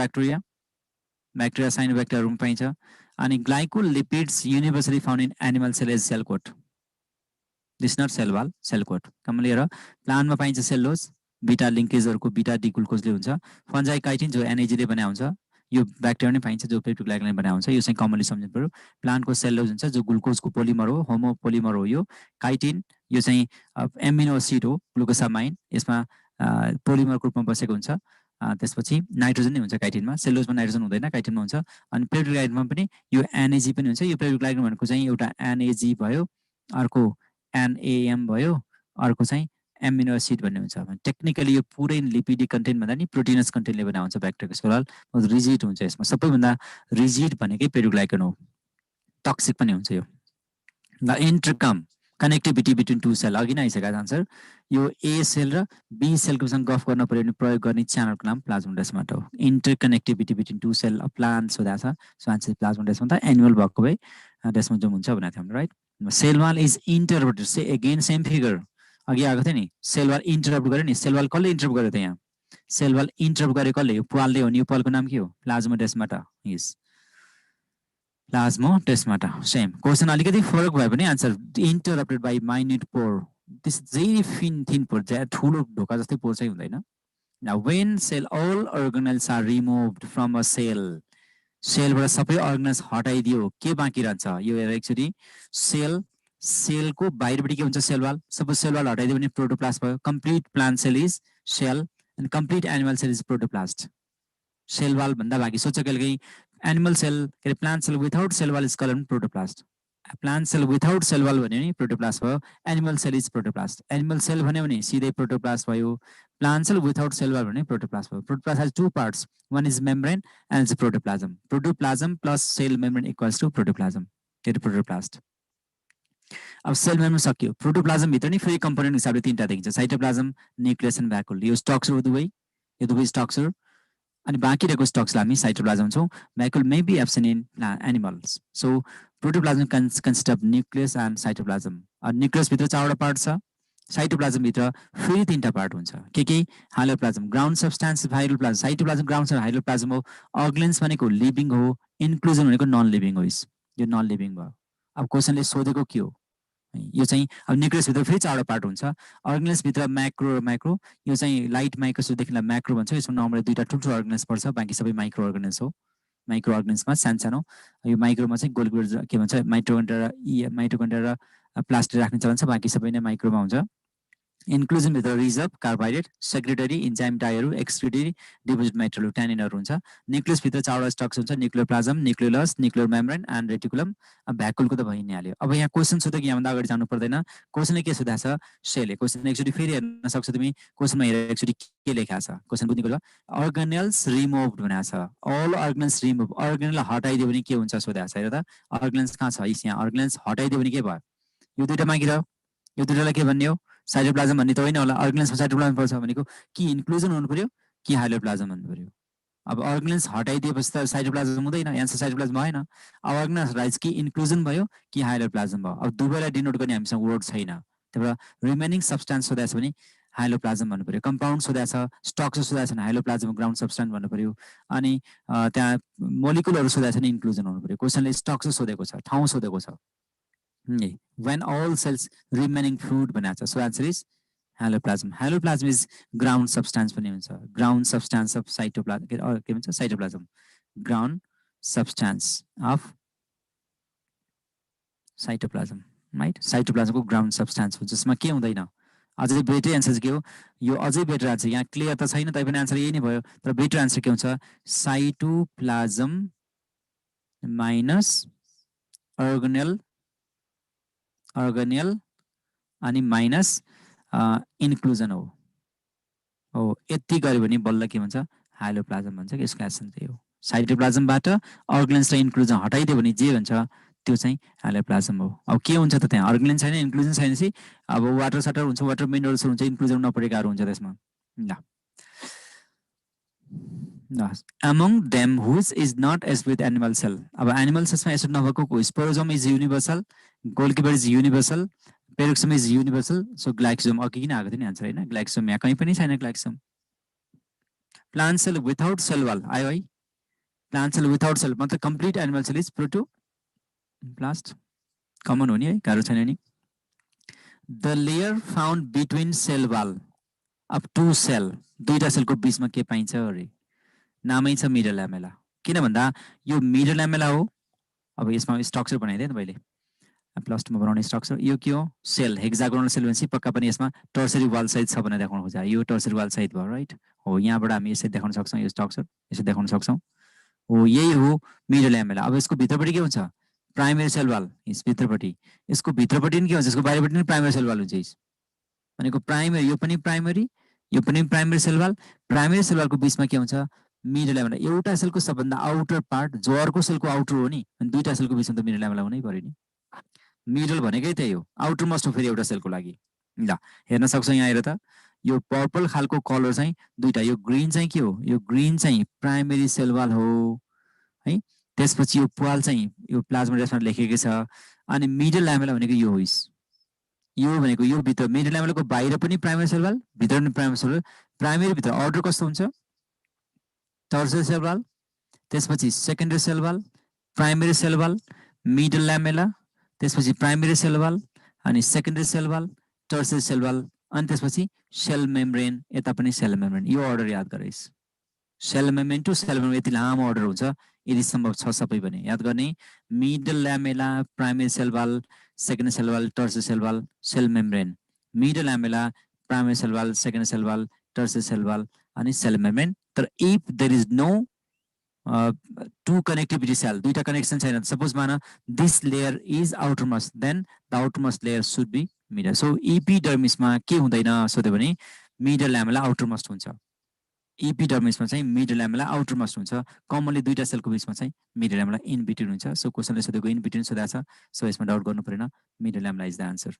bacteria साइनोब्याक्टेरियाहरू पाइन्छ अनि glycolipids universally found in animal cell as cell coat this not cell wall cell coat common लिएर प्लान्टमा पाइन्छ cellulose बिटा लिङ्केजहरूको बिटा डिग्लुकोजले हुन्छ फन्जाई chitin जो एनर्जीले बनाएको हुन्छ यो ब्याक्टेरिया नै पाइन्छ जो पेप्टिग्लाइकनले बनाएको हुन्छ यो चाहिँ कमनली सम्झिनु पर्यो प्लान्टको सेलुलोज हुन्छ जो ग्लुकोजको पोलिमर हो होमोपोलिमर हो यो काइटिन यो चाहिँ एमिनो एसिड हो ग्लुकोसामाइन यसमा पोलिमरको रूपमा बसेको हुन्छ त्यसपछि नाइट्रोजन नै हुन्छ काइटिनमा सेलुलोजमा नाइट्रोजन हुँदैन काइटिनमा हुन्छ अनि पेप्टिग्लाइकनमा पनि यो एनएजी पनि हुन्छ यो पेप्टिग्लाइकन भनेको चाहिँ एउटा एनएजी भयो अर्को एनएएम भयो अर्को चाहिँ एमिनो एसिड भन्ने हुन्छ टेक्निकली यो पुरै लिपिडिक कन्टेन्ट भन्दा नि प्रोटिनस कन्टेन्टले बनाएको हुन्छ ब्याक्टेरियाको सेल रिजिड हुन्छ यसमा सबैभन्दा रिजिड भनेकै पेप्टिग्लाइकन हो टक्सिक पनि हुन्छ यो the intercom connectivity between two cell अघि नै आइसकेको आन्सर यो ए सेल र बी सेलको सँग गफ गर्न पर्यो भने प्रयोग गर्ने च्यानलको नाम प्लाज्मोडेस्माटा हो interconnectivity between two cell of plant सोधा छ सो आन्सर प्लाज्मोडेस्माटा एनुअल भएको भए डेस्मोजोम हुन्छ भनेको थियो right cell wall is interpreted say again same figure अघि आएको थियो नि सेल वाल इन्टरप्ट गर्यो नि सेल वाल कसले इन्टरप्ट गर्यो त यहाँ सेल वाल इन्टरप्ट गरेको कसले यो पालले हो नि यो पालको नाम के हो प्लाज्मोडेस्माटा यस प्लाज्मोडेस्माटा सेम क्वेसन अलिकति फरक भए पनि answer interrupted by minute pore this very thin pore ठुलो ढोका जस्तै पोर चाहिँ हुँदैन now when cell all organelles are removed from a सेलबाट सबै अर्गेनेल्स हटाइदियो के बाँकी रहन्छ यो एक्चुअली सेलको बाहिरबाट के हुन्छ cell wall suppose cell wall हटाइदियो भने प्रोटोप्लास्ट भयो complete plant cell is cell and complete animal cell is protoplast cell wall भन्दा बाँकी सोच कहिलेकाहीँ एनिमल सेल के अरे plant cell without cell wall is called protoplast plant cell without cell wall भन्यो भने प्रोटोप्लास्ट भयो animal cell is protoplast animal cell भन्यो भने सिधै प्रोटोप्लास्ट भयो plant cell without cell wall भने प्रोटोप्लास्ट भयो protoplast has two parts one is membrane and it's protoplasm plus cell membrane equals to protoplasm protoplast अब sale membrane सक्यो protoplasm भित्र नि फेरि कम्पोनेन्ट हिसाबले तीनटा देखिन्छ साइटोप्लाज्म न्युक्लियस एन्ड भ्याकुल यो स्ट्रक्चर हो यो दुवै स्ट्रक्चर अनि बाँकी रहेको स्ट्रक्चरलाई हामी साइटोप्लाज्म भन्छौँ vacuole may be absent in animals so protoplasm consist of nucleus and cytoplasm nucleus भित्र 4वटा पार्ट छ साइटोप्लाज्म भित्र फेरि 3टा पार्ट हुन्छ के hyaloplasm ground substance hyaloplasm cytoplasm ground hyaloplasm हो अर्गेनेल्स भनेको लिभिङ हो इन्क्लुजन भनेको नन लिभिङ हो यो नन लिभिङ भयो अब क्वेसनले सोधेको के हो यो चाहिँ अब न्युक्लियस भित्र फेरि 4वटा पार्ट हुन्छ अर्गेनेल्स भित्र म्याक्रो र माइक्रो यो चाहिँ लाइट माइक्रोस्कोपदेखिलाई म्याक्रो भन्छ यसमा नर्मली 2टा ठुल्ठुलो अर्गेनेल्स पर्छ बाँकी सबै माइक्रो अर्गेनेल्स हो माइक्रो अर्गेनेल्समा सानो यो माइक्रोमा चाहिँ गोल्गी के भन्छ माइटोकन्ड्रिया र प्लास्टिड राख्ने चलन छ बाँकी सबै नै माइक्रोमा हुन्छ इन्क्लुजन भित्र रिजर्भ कार्बोहाइड्रेट, सेक्रेटरी इन्जाइम डाइहरू, एक्सक्रिटरी डिपोजिट मेटेरियल ट्यानिनहरू हुन्छ। न्युक्लियस भित्र चारवटा स्ट्रक्चर हुन्छ, nuclear plasm, nucleolus, nuclear membrane and reticulum. भ्याकुलको त भइ नै हाल्यो। अब यहाँ क्वेसन सोध्यो कि यहाँभन्दा अगाडि जानु पर्दैन। क्वेसनले के सोधेको छ? सेलले। क्वेसन एकचोटि फेरि हेर्न सक्छौ तिमी, क्वेसनमा हेरेर एकचोटि के लेखेको छ क्वेसन बुझ्ने कुरा। अर्गेनल्स रिमुभ्ड भनेको छ, अल अर्गेनल्स रिमुभ। अर्गेनल हटाइदियो भने के हुन्छ सोधेको छ। हेर त अर्गेनल्स कहाँ छ? यहाँ अर्गेनल्स हटाइदियो भने के भयो? यो दुईटा मागि रह्यो, यो दुईटालाई के भन्ने हो? साइटोप्लाजम भन्ने त होइन होला। अर्गेनल्समा साइटोप्लाजम पर्छ भनेको कि इन्क्लुजन हुनु पर्यो कि हाइलोप्लाजम भन्नु पर्यो। अब अर्गेनल्स हटाइदिएपछि त साइटोप्लाजम हुँदैन, यहाँ साइटोप्लाजम भएन। अब अर्गेनल्स हटाइस कि इन्क्लुजन भयो कि हाइलोप्लाजम भयो। अब दुवैलाई डिनोट गर्ने हामीसँग वर्ड छैन। त्यही भएर रिमेनिङ सब्सटेन्स सोधेको छ भने हाइलोप्लाजम भन्नु पर्यो। कम्पाउन्ड सोधेको छ, स्ट्रक्चर सोधेको छ भने हाइलोप्लाजम ग्राउन्ड सब्सटेन्स भन्नु पर्यो। अनि त्यहाँ मोलिकुलहरू सोधेको छ भने इन्क्लुजन हुनु पर्यो। क्वेसनले स्ट्रक्चर सोधेको छ, ठाउँ सोधेको छ। When all cells remaining fluid बनाएको छ, so answer is hyaloplasm. Hyaloplasm is ground substance पनि हुन्छ, ग्राउन्ड सब्सटेन्स अफ साइटोप्लाजम। के भन्छ? Cytoplasm, ground substance of cytoplasm, right? साइटोप्लाजमको ग्राउन्ड सब्सटेन्स हुन्छ, जसमा के हुँदैन। अझै बेटर एन्सर चाहिँ के हो? यो अझै बेटर आन्सर, यहाँ क्लियर त छैन तैपनि आन्सर यही नै भयो, तर बेटर आन्सर के हुन्छ? साइटोप्लाजम माइनस अर्गेनल अनि माइनस इन्क्लुजन हो। यति गर्यो भने बल्ल के भन्छ? हाइलोप्लाजम भन्छ कि यसको एन्सर त्यही हो। साइटोप्लाजमबाट अर्गेनल्स र इन्क्लुजन हटाइदियो भने जे भन्छ त्यो चाहिँ हाइलोप्लाजम हो। अब के हुन्छ त त्यहाँ? अर्गेनल छैन, इन्क्लुजन छैन चाहिँ अब वाटर साटर हुन्छ, वाटर मिनरल्स हुन्छ, इन्क्लुजन नपरेकाहरू हुन्छ त्यसमा। ल among them which is not as with animal cell। अब एनिमल सेल्समा यसो नभएको spherosome is universal, Golgi body is universal, peroxisome is universal, so glycosome अघि किन आएको थियो नि आन्सर होइन? ग्लाइकोसोम यहाँ कहीँ पनि छैन glycosome. Plant cell without cell wall आयो है। प्लान्ट सेल विथआउट सेल मतलब complete animal cell is protoplast. Common हो नि है, गाह्रो छैन नि। The layer found between cell wall of two cell, दुईटा सेलको बिचमा के पाइन्छ अरे? नामै छ मिडल ल्यामेला। किन भन्दा यो मिडल ल्यामेला हो। अब यसमा स्ट्रक्चर बनाइदिए नि मैले, प्लस टूमा बनाउने स्ट्रक्चर। यो के हो? सेल, हेक्सागोनल सेल भनेपछि पक्का पनि यसमा टर्सरी वाल सहित छ भनेर देखाउन खोजा। यो टर्सरी वाल सहित भयो, राइट? हो, यहाँबाट हामी यसरी देखाउन सक्छौँ, यो स्ट्रक्चर यसरी देखाउन सक्छौँ। हो, यही हो मिडल ल्यामेला। अब यसको भित्रपट्टि के हुन्छ? Primary cell wall. यस भित्रपट्टि, यसको भित्रपट्टि के हुन्छ? यसको बाहिरपट्टि पनि प्राइमेरी सेल वाल हुन्छ। भनेको प्राइमेरी, यो पनि प्राइमेरी, यो पनि primary cell wall. Primary cell वालको बिचमा के हुन्छ? Middle lamella. एउटा सेलको सबभन्दा आउटर पार्ट जो अर्को सेलको आउटर हो नि, अनि दुईटा सेलको बिचमा त मिडल ल्यामेला हुनै पर्यो नि। मिडल भनेकै त्यही हो, आउटर मोस्ट हो फेरि एउटा सेलको लागि। ल हेर्न सक्छौ यहाँ हेर त, यो पर्पल खालको कलर चाहिँ दुईटा, यो ग्रीन चाहिँ के हो? यो ग्रीन चाहिँ प्राइमेरी सेल वाल हो है। त्यसपछि यो पाल चाहिँ यो प्लाज्मोडेसमा लेखेको छ। अनि मिडल ल्यामेला भनेको यो हो, यो भनेको यो भित्र मिडल ल्यामेलाको बाहिर पनि प्राइमेरी सेल वाल, भित्र पनि प्राइमेरी सेल वाल। प्राइमेरी भित्र अर्डर कस्तो हुन्छ? टर्सरी सेल वाल, त्यसपछि secondary cell wall, primary cell wall, middle lamella, त्यसपछि प्राइमेरी सेल वाल, अनि secondary cell wall, tertiary cell wall, अनि त्यसपछि सेल मेम्ब्रेन, यता पनि सेल मेम्ब्रेन। यो अर्डर याद गराइस्। Cell membrane to cell membrane यति लामो अर्डर हुन्छ, यदि सम्भव छ सबै पनि याद गर्ने। Middle lamella, primary cell wall, secondary cell wall, tertiary cell wall, cell membrane. Middle lamella, primary cell wall, secondary cell wall, tertiary cell wall, अनि सेल मेम्ब्रेन। तर if there is no two connectivity cell, दुईटा connection छैन, suppose मान this layer is outermost, then the outermost layer should be middle. So इपिडर्मिसमा के हुँदैन सोध्यो भने मिडल ल्यामेला आउटरमोस्ट हुन्छ। इपिडर्मिसमा चाहिँ मिडल ल्यामेला आउटरमोस्ट हुन्छ। कमनली दुईटा सेलको बिचमा चाहिँ मिडल ल्यामेला इन बिट्विन हुन्छ। सो क्वेसनले सोधेको इन बिट्विन सोधेको छ, सो यसमा डाउट गर्नु परेन, middle lamella is the answer.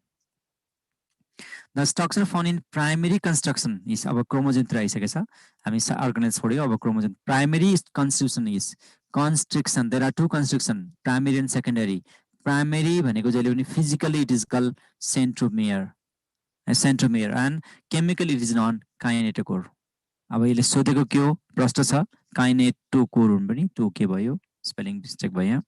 The structure found in primary construction is, अब क्रोमोजोमतिर आइसकेको छ, हामी अर्गेनल छोड्यो, अब chromosome. Primary constitution is constriction, there are two constriction, primary and secondary। Primary भनेको जहिले पनि physically it is called centromere, and chemically it is known kinetochore. अब यसले सोधेको के हो? प्रश्न छ काइनेटोकोर पनि, टो के भयो, स्पेलिङ मिस्टेक भयो।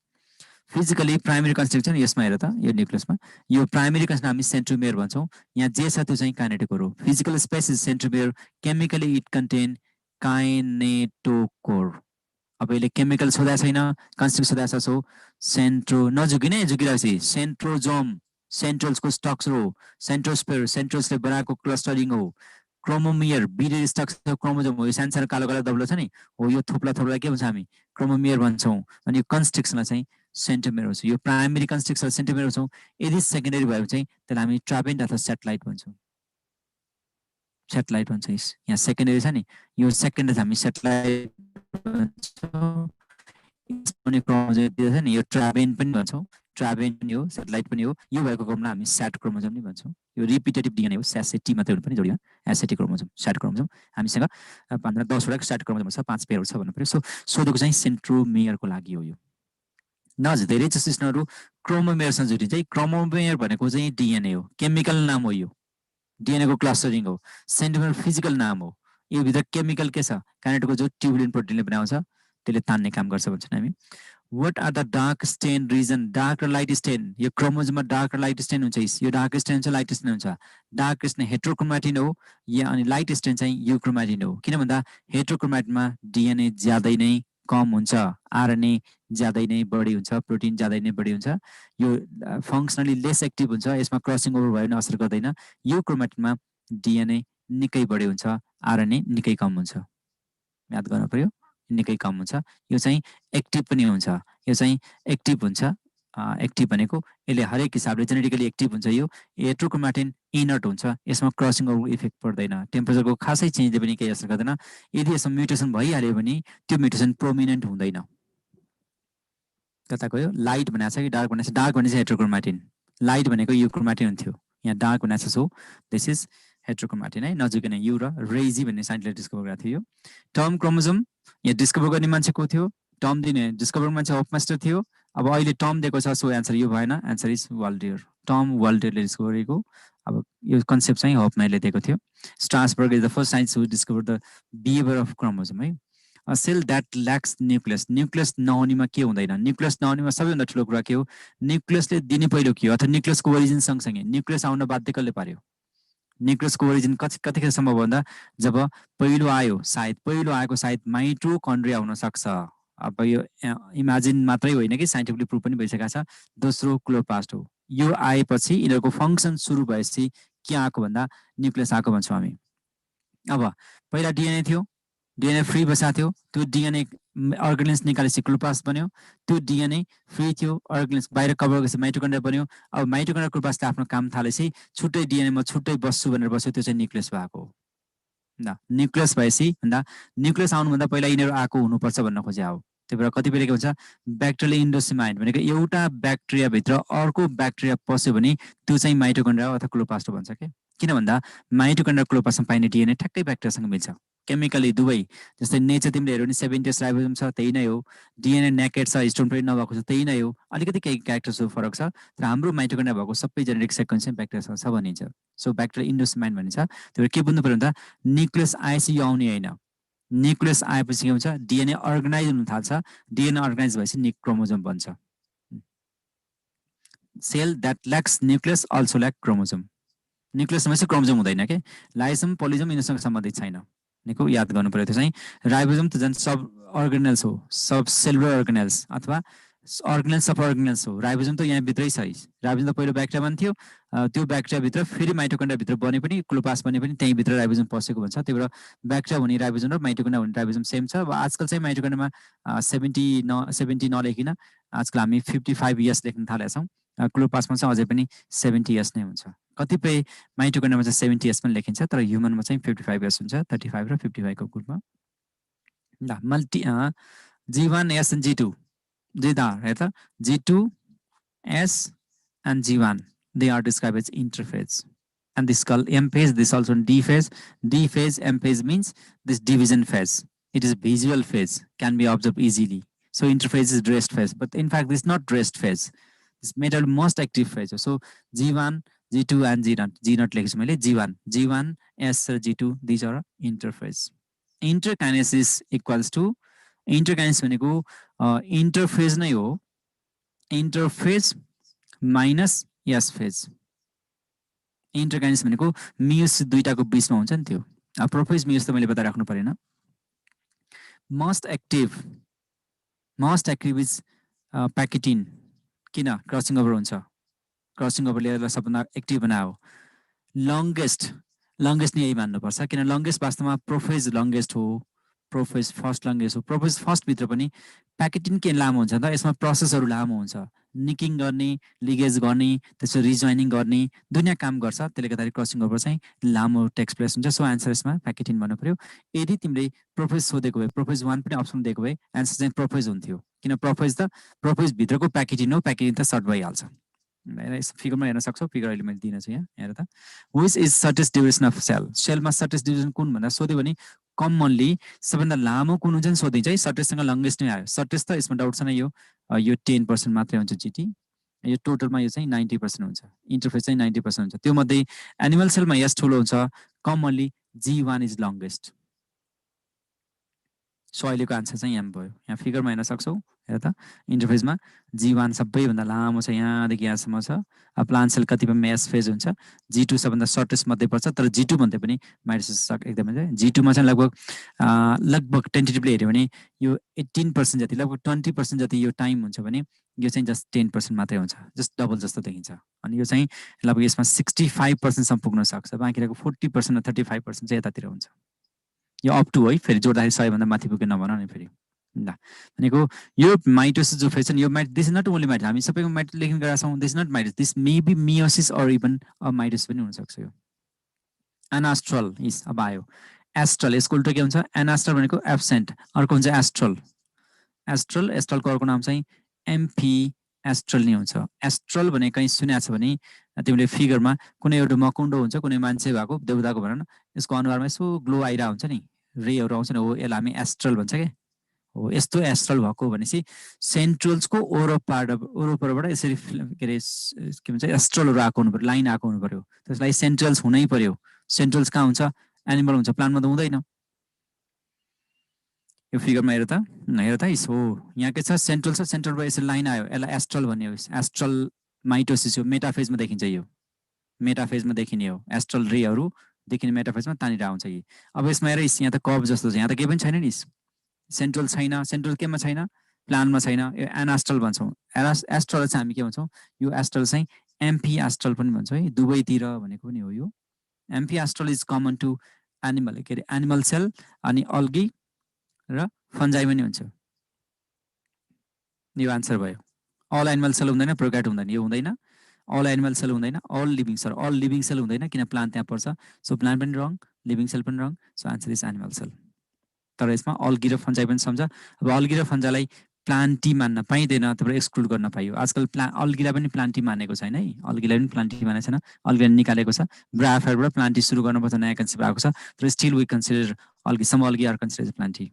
फिजिकली प्राइमरी कन्स्ट्रक्सन यसमा हेर त, यो न्युक्लियसमा यो प्राइमरी कन्स्ट्रक्सन हामी सेन्ट्रोमियर भन्छौँ। यहाँ जे छ त्यो चाहिँ काइनेटोकोर हो। Physical space is centromere, chemically it contain kinetochore. अब यसले केमिकल सोधा छैन, कन्स्ट्रक्सन सोधा छ, सो सेन्ट्रो नझुकिने, झुकिरहेपछि सेन्ट्रोजोम, सेन्ट्रोल्सको स्ट्रक्चर हो, सेन्ट्रोस्फेयर सेन्ट्रोल्सले बनाएको क्लस्टरिङ हो, क्रोमोमियर बिडेड स्ट्रक्चर क्रोमोजोम हो, यो सानो सानो कालो कालो दब्लो छ नि हो, यो थोप्ला थोप्ला के भन्छ हामी क्रोमोमियर भन्छौँ। अनि यो कन्स्ट्रिक्समा चाहिँ सेन्ट्रोमियर हुन्छ। यो प्राइमेरी कन्स्ट्रिक्सन सेन्ट्रोमियर भन्छौँ। यदि सेकेन्डरी भयो चाहिँ त्यसलाई हामी ट्रापेन्ट अथवा सेटेलाइट भन्छौँ। सेटेलाइट भन्छ यहाँ सेकेन्डरी छ नि, यो सेकेन्डरी हामी सेटेलाइट भन्छौँ। क्रोमोजोम छ नि यो ट्राबेन पनि भन्छौँ, ट्राबेन पनि हो, सेटेलाइट पनि हो। यो भएको क्रमलाई हामी स्याट क्रोमोजोम नै भन्छौँ। यो रिपिटेटिभ डिएनए हो, स्याट मात्रै पनि जोडियो एसएटी क्रोमोजोम, स्याट क्रोमोजोम। हामीसँग 10वटा स्याट क्रोमोजोम छ, 5 पेयरहरू छ भन्नु पर्यो। सोधेको चाहिँ सेन्ट्रोमियरको लागि हो। यो नज धेरै जस्तो स्टेसनहरू क्रोमोमियरसँग जोडिन्छ। क्रोमोमियर भनेको चाहिँ डिएनए हो, केमिकल नाम हो। यो डिएनए को क्लस्टरिङ हो। सेन्ट्रोमियर फिजिकल नाम हो। यो भित्र केमिकल के छ, काइनेटोको जो ट्युबुलिन प्रोटिनले बनाउँछ त्यसले तान्ने काम गर्छ भन्छौँ हामी। What are the dark stain region, dark र लाइट स्टेन। यो क्रोमोजोममा डार्क र लाइट स्टेन हुन्छ। यो डार्क स्टेन हुन्छ, लाइट स्टेन हुन्छ। डार्क स्टेन हेट्रोक्रोमेटिन हो या अनि लाइट स्टेन चाहिँ युक्रोमेटिन हो। किन भन्दा हेट्रोक्रोमेटिनमा डिएनए ज्यादै नै कम हुन्छ, आरएनए ज्यादै नै बढी हुन्छ, प्रोटिन ज्यादै नै बढी हुन्छ। यो फङ्सनली लेस एक्टिभ हुन्छ, यसमा क्रसिङ ओभर भयो भने असर गर्दैन। यो क्रोमेटिनमा डिएनए निकै बढी हुन्छ, आरएनए निकै कम हुन्छ। याद गर्नु पर्यो, निकै कम हुन्छ। यो चाहिँ एक्टिभ पनि हुन्छ। यो चाहिँ एक्टिभ हुन्छ। एक्टिभ भनेको यसले हरेक हिसाबले जेनेटिकली एक्टिभ हुन्छ। यो हेट्रोक्रोमेटिन इनर्ट हुन्छ, यसमा क्रसिङ ओभर इफेक्ट पर्दैन। टेम्परेचरको खासै चेन्जले पनि केही असर गर्दैन। यदि यसमा म्युटेसन भइहाल्यो भने त्यो म्युटेसन प्रोमिनेन्ट हुँदैन। कता गयो, लाइट भनेको छ कि डार्क भनेको छ। डार्क भनेको हेट्रोक्रोमेटिन, लाइट भनेको युक्रोमेटिन हुन्थ्यो। यहाँ डार्क भनेको छ। सो दिस इज हेट्रोक्रोमेटिन है, नजिकै यु र रेजी भन्ने साइन्टिस्टले डिस्कभर गरेको थियो। टर्म क्रोमोजोम यहाँ डिस्कभर गर्ने मान्छे को थियो, टर्म दिने डिस्कभर मान्छे हफमेस्टर थियो। अब अहिले टर्म दिएको छ, सो एन्सर यो भएन, एन्सर इज वाल्टियर। टर्म वाल्टियरले डिस्कभर गरेको। अब यो कन्सेप्ट चाहिँ हफमेयरले दिएको थियो। Strasburger is the first scientist who discover the behaviour of chromosome है। A cell that lacks nucleus, nucleus नहुनेमा के हुँदैन, न्युक्लियस नहुनेमा सबैभन्दा ठुलो कुरा के हो, न्युक्लियसले दिने पहिलो के हो, अथवा न्युक्लियसको ओरिजिन सँगसँगै न्युक्लियस आउन बाध्य कसले पार्यो। न्युक्लियसको ओरिजिन कतिखेर सम्भव भन्दा जब पहिलो आयो, सायद माइटोकन्ड्रिया हुन सक्छ। अब यो इमेजिन मात्रै होइन कि साइन्टिफिकली प्रुभ पनि भइसकेको छ। दोस्रो क्लोरोप्लास्ट हो। यो आएपछि यिनीहरूको फङ्सन सुरु भएपछि के आएको भन्दा न्युक्लियस आएको भन्छौँ हामी। अब पहिला डिएनए थियो, डिएनए फ्री बसाएको थियो, त्यो डिएनए अर्गेनेल्स निकालेपछि क्लोरोप्लास्ट बन्यो। त्यो डिएनए फ्री थियो, अर्गेनेल्स बाहिर कभर गरेपछि माइटोकन्ड्रिया बन्यो। अब माइटोकन्ड्रिया क्लोरोप्लास्टले आफ्नो काम थालेपछि छुट्टै डिएनएमा छुट्टै बस्छु भनेर बस्यो, त्यो चाहिँ न्युक्लियस भएको हो। न्युक्लियस भएपछि भन्दा न्युक्लियस आउनुभन्दा पहिला यिनीहरू आएको हुनुपर्छ भन्न खोजे हो। त्यही भएर कतिपय के भन्छ, ब्याक्टेरियल इन्डोसिमाइन भनेको एउटा ब्याक्टेरियाभित्र अर्को ब्याक्टेरिया पस्यो भने त्यो चाहिँ माइटोकन्ड्रिया अथवा क्लोरोप्लास्ट भन्छ के। किन भन्दा माइटोकन्ड्रिया क्लोरोप्लास्टमा पाइने डिएनए ठ्याक्कै ब्याक्टेरियासँग मिल्छ केमिकली दुवै। जस्तै नेचर तिमीले हेऱ्यो भने 70 राइबोसोम छ, त्यही नै हो। डिएनए नेकेड छ, हिस्टोन प्रोटिन नभएको छ, त्यही नै हो। अलिकति केही क्यारेक्टर्सको फरक छ, तर हाम्रो माइटोकन्ड्रिया भएको सबै जेनेटिक सिक्वेन्स चाहिँ ब्याक्टेरियासँग छ भनिन्छ। सो ब्याक्टेरियल इन्डोसिमाइन भनिन्छ। त्यही भएर के बुझ्नु पर्यो भन्दा न्युक्लियस आएपछि यो आउने होइन, न्युक्लियस आएपछि के हुन्छ, डिएनए अर्गनाइज हुन थाल्छ। डिएनए अर्गनाइज भएपछि क्रोमोजोम बन्छ। Cell that lacks nucleus also lack chromosome. Nucleus भएपछि क्रोमोजोम हुँदैन के, लाइसोम पोलिजोम यिनीसँग सम्बन्धित छैन। निको याद गर्नु पर्यो। त्यो चाहिँ राइबोसोम त झन् सब अर्गेनल्स हो, सब सेलुलर अर्गेनल्स अथवा अर्गेनल्स अफ अर्गेनल्स हो। राइबोसोम त यहाँभित्रै छ। राइबोसोम त पहिलो ब्याक्टेरिया बन्थ्यो, त्यो ब्याक्टेरियाभित्र फेरि माइटोकन्ड्रियाभित्र बने पनि, क्लोरोप्लास्ट बने पनि त्यहीँभित्र राइबोसोम पसेको भन्छ। त्यही भएर ब्याक्टेरिया हुने राइबोसोम र माइटोकन्ड्रिया हुने राइबोसोम सेम छ। अब आजकल चाहिँ माइटोकन्ड्रियामा 70 नलेखिन आजकल हामी 55 इयर्स लेख्न थालेका छौँ। क्लोरोप्लास्टमा चाहिँ अझै पनि 70 इयर्स नै हुन्छ। कतिपय माइटोकन्ड्रियामा चाहिँ 70 इयर्स पनि लेखिन्छ, तर ह्युमनमा चाहिँ 55 इयर्स हुन्छ, 35 र 55 को ग्रुपमा। ल multi G1, S and G2 G2, S and G1, they are described as interphase. And this is called M phase, this also D phase. D phase, M phase means this division phase. It is visual phase, can be observed easily. So interphase is rest phase, but in fact this is not rest phase. This metal most active phase. So G1, G2 and G0 G1, S or G2, these are interphase. Interkinesis equals to interkinesis भनेको interphase नै हो, interphase minus S phase. Interkinesis भनेको meiosis दुईटाको बीचमा हुन्छ नि त्यो। अब prophase meiosis त मैले बताइराख्नु परेन। Most active is pachytene. किन क्रसिङ ओभर हुन्छ, क्रसिङ ओभर लेयरलाई सबभन्दा एक्टिभ बनायो लङ्गेस्ट नै यही मान्नुपर्छ किन लङ्गेस्ट वास्तवमा प्रोफेज लङ्गेस्ट हो प्रोफेज फर्स्ट लङ्गेस्ट हो प्रोफेज फर्स्टभित्र पनि प्याकेटिङ के लामो हुन्छ त यसमा प्रोसेसहरू लामो हुन्छ निकिङ गर्ने लिगेज गर्ने त्यसपछि रिजोइनिङ गर्ने दुनियाँ काम गर्छ त्यसले गर्दाखेरि क्रसिङ ओभर चाहिँ लामो टेक्स्ट प्लेस हुन्छ सो एन्सर यसमा प्याकेटिङ भन्नु पर्यो यदि तिमीले प्रोफेज सोधेको भए प्रोफेज 1 पनि अप्सन दिएको भए एन्सर चाहिँ प्रोफेज हुन्थ्यो किन प्रोफेज भित्रको प्याकेटिङ हो प्याकेटिङ त सर्ट भइहाल्छ फिगरमा हेर्न सक्छौ फिगर अहिले मैले दिन छु यहाँ हेर त which is shortest duration of सेलमा सर्टेस्ट ड्युरेसन कुन भनेर सोध्यो भने कमनली सबभन्दा लामो कुन हुन्छ नि सोधिन्छ है सर्टेस्टसँग लङ्गेस्ट नै आयो सर्टेस्ट त यसमा डाउट छैन यो 10% मात्रै हुन्छ जिटी यो टोटलमा यो चाहिँ 90% हुन्छ इन्टरफेस चाहिँ 90% हुन्छ त्यो मध्ये एनिमल सेलमा यस ठुलो हुन्छ commonly G1 is longest so अहिलेको आन्सर चाहिँ यहाँ भयो यहाँ फिगरमा हेर्न सक्छौ हेर त इन्टरफेसमा G1 सबैभन्दा लामो छ यहाँदेखि यहाँसम्म छ प्लान्ट सेल कतिपयमा एस फेज हुन्छ G2 सबभन्दा सर्टेस्ट मध्ये पर्छ तर G2 भन्दै पनि माइटोसिस एकदमै चाहिँ G2 मा चाहिँ लगभग टेन्टेटिभली हेर्यो भने यो 18% जति लगभग 20% जति यो टाइम हुन्छ भने यो चाहिँ जस्ट 10% मात्रै हुन्छ जस्ट डबल जस्तो देखिन्छ अनि यो चाहिँ लगभग यसमा 65% सम्म पुग्न सक्छ बाँकीको 40% 35% चाहिँ यतातिर हुन्छ यो अप टु है फेरि जोड्दाखेरि 100 भन्दा माथि पुग्यो नभन नि फेरि ल भनेको यो माइटोसिस जो फेज छ यो this is not only mitosis हामी सबैको माइटोसिस लेख्न गएका छौँ this not mitosis this may be meiosis or even a mitosis पनि हुन सक्छ यो एनास्ट्रल इज अब आयो एस्ट्रल यसको उल्टो के हुन्छ एनास्ट्रल भनेको एब्सेन्ट अर्को हुन्छ एस्ट्रलको अर्को नाम चाहिँ एम्फी एस्ट्रल नै हुन्छ एस्ट्रल भने कहीँ सुनेको छ भने तिमीले फिगरमा कुनै एउटा मकुण्डो हुन्छ कुनै मान्छे भएको देवताको भन न यसको अनुहारमा यसो ग्लो आइरा हुन्छ नि रेहरू आउँछ नि हो यसलाई हामी एस्ट्रल भन्छ के हो यस्तो एस्ट्रल भएको भनेपछि सेन्ट्रल्सको ओरोपरबाट यसरी के अरे के भन्छ एस्ट्रलहरू आएको हुनु पर्यो लाइन आएको हुनु पर्यो त्यसलाई सेन्ट्रल्स हुनै पर्यो सेन्ट्रल्स कहाँ हुन्छ एनिमल हुन्छ प्लान्टमा त हुँदैन यो फिगरमा हेर त हो यहाँ के छ सेन्ट्रलबाट यसरी लाइन आयो यसलाई एस्ट्रल भन्ने हो एस्ट्रल माइटोसिस हो मेटाफेजमा देखिन्छ यो मेटाफेजमा देखिने हो एस्ट्रल रेहरू देखिने मेटाफेजमा तानेर आउँछ यी अब यसमा हेर यहाँ त कब जस्तो छ यहाँ त केही पनि छैन नि सेन्ट्रल छैन सेन्ट्रल केमा छैन प्लानमा छैन यो एनास्ट्रल भन्छौँ एस्ट्रल चाहिँ हामी के भन्छौँ यो एस्ट्रल चाहिँ एम्फी एस्ट्रल पनि भन्छौँ है दुवैतिर भनेको पनि हो यो amphiastral is common to animal के अरे एनिमल सेल अनि अल्गी र फन्जाई पनि हुन्छ यो आन्सर भयो अल एनिमल सेल हुँदैन प्रोक्याट हुँदैन यो हुँदैन अल एनिमल सेल हुँदैन अल लिभिङ सेल हुँदैन किन प्लान्ट त्यहाँ पर्छ सो प्लान्ट पनि रङ लिभिङ सेल पनि wrong so answer is animal cell तर यसमा अल्गी र फन्जाई पनि सम्झ अब अल्गी र फन्जाईलाई प्लान्टी मान्न पाइँदैन त्यहाँबाट एक्सक्लुड गर्न पाइयो आजकल अल्गीलाई पनि प्लान्टी मानेको छैन है अल्गीलाई पनि प्लान्टी मानेको छैन अल्गीलाई निकालेको छ ब्राफायरबाट प्लान्टी सुरु गर्नुपर्छ नयाँ कन्सेप्ट आएको छ तर still we consider algae some algae are consider plantae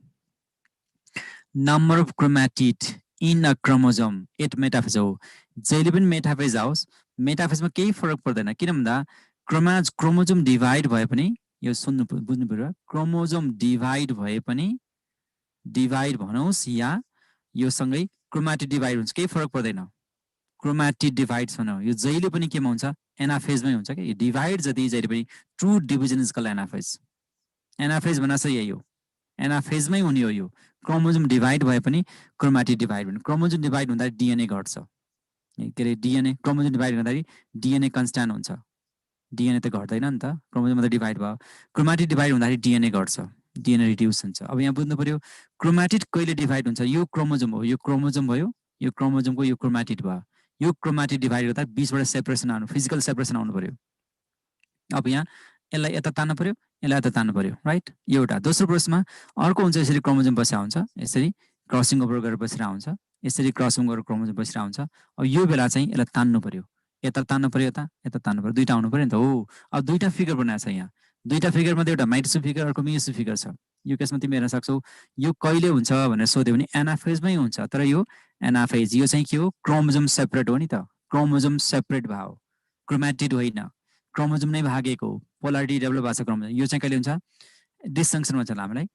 number of chromatid in a chromosome at metaphase हो जहिले पनि मेटाफेज आओस् मेटाफेजमा केही फरक पर्दैन किन भन्दा क्रोमोजोम डिभाइड भए पनि यो बुझ्नु पर्यो क्रोमोजोम डिभाइड भए पनि डिभाइड भनौस् या यो सँगै क्रोमेटिड डिभाइड हुन्छ केही फरक पर्दैन क्रोमेटिड डिभाइड भनौँ यो जहिले पनि केमा हुन्छ एनाफेजमै हुन्छ कि डिभाइड जति जहिले पनि true division is called anaphase भन्न चाहिँ यही हो एनाफेजमै हुने हो यो क्रोमोजोम डिभाइड भए पनि क्रोमेटिड डिभाइड भन्नु क्रोमोजोम डिभाइड हुँदा डिएनए घट्छ के अरे डिएनए क्रोमोजोम डिभाइड हुँदाखेरि डिएनए कन्स्ट्यान्ट हुन्छ डिएनए त घट्दैन नि त क्रोमोजोम त डिभाइड भयो क्रोमेटिड डिभाइड हुँदाखेरि डिएनए घट्छ डिएनए रिड्युस हुन्छ अब यहाँ बुझ्नु पर्यो क्रोमेटिड कहिले डिभाइड हुन्छ यो क्रोमोजोम हो यो क्रोमोजोम भयो यो क्रोमोजोमको यो क्रोमेटिड भयो यो क्रोमेटिड डिभाइड गर्दा बीचबाट सेपरेसन आउनु फिजिकल सेपरेसन आउनु पर्यो अब यहाँ यसलाई यता तान्नु पर्यो यसलाई यता तान्नु पर्यो राइट एउटा दोस्रो प्रोसेसमा अर्को हुन्छ यसरी क्रोमोजोम बसेर हुन्छ यसरी क्रसिङ ओभर गरेर बसेर आउँछ यसरी क्रसिङ गरेर क्रोमोजोम बसेर आउँछ अब यो बेला चाहिँ यसलाई तान्नु पर्यो यता तान्नु पर्यो यता तान्नु पर्यो दुईटा आउनु पर्यो नि त हो अब दुईटा फिगर बनाएको छ यहाँ दुईटा फिगरमध्ये एउटा माइटोसिस फिगर अर्को मियोसिस फिगर छ यो केसमा तिमी हेर्न सक्छौ यो कहिले हुन्छ भनेर सोध्यो भने एनाफेजमै हुन्छ तर यो एनाफेज यो चाहिँ के हो क्रोमोजोम सेपरेट हो नि त क्रोमोजोम सेपरेट भयो क्रोमेटिड होइन क्रोमोजोम नै भागेको हो पोलारिटी डेभलप भएको छ क्रोमोजोम यो चाहिँ कहिले हुन्छ डिस्जङ्सन भन्छ हामीलाई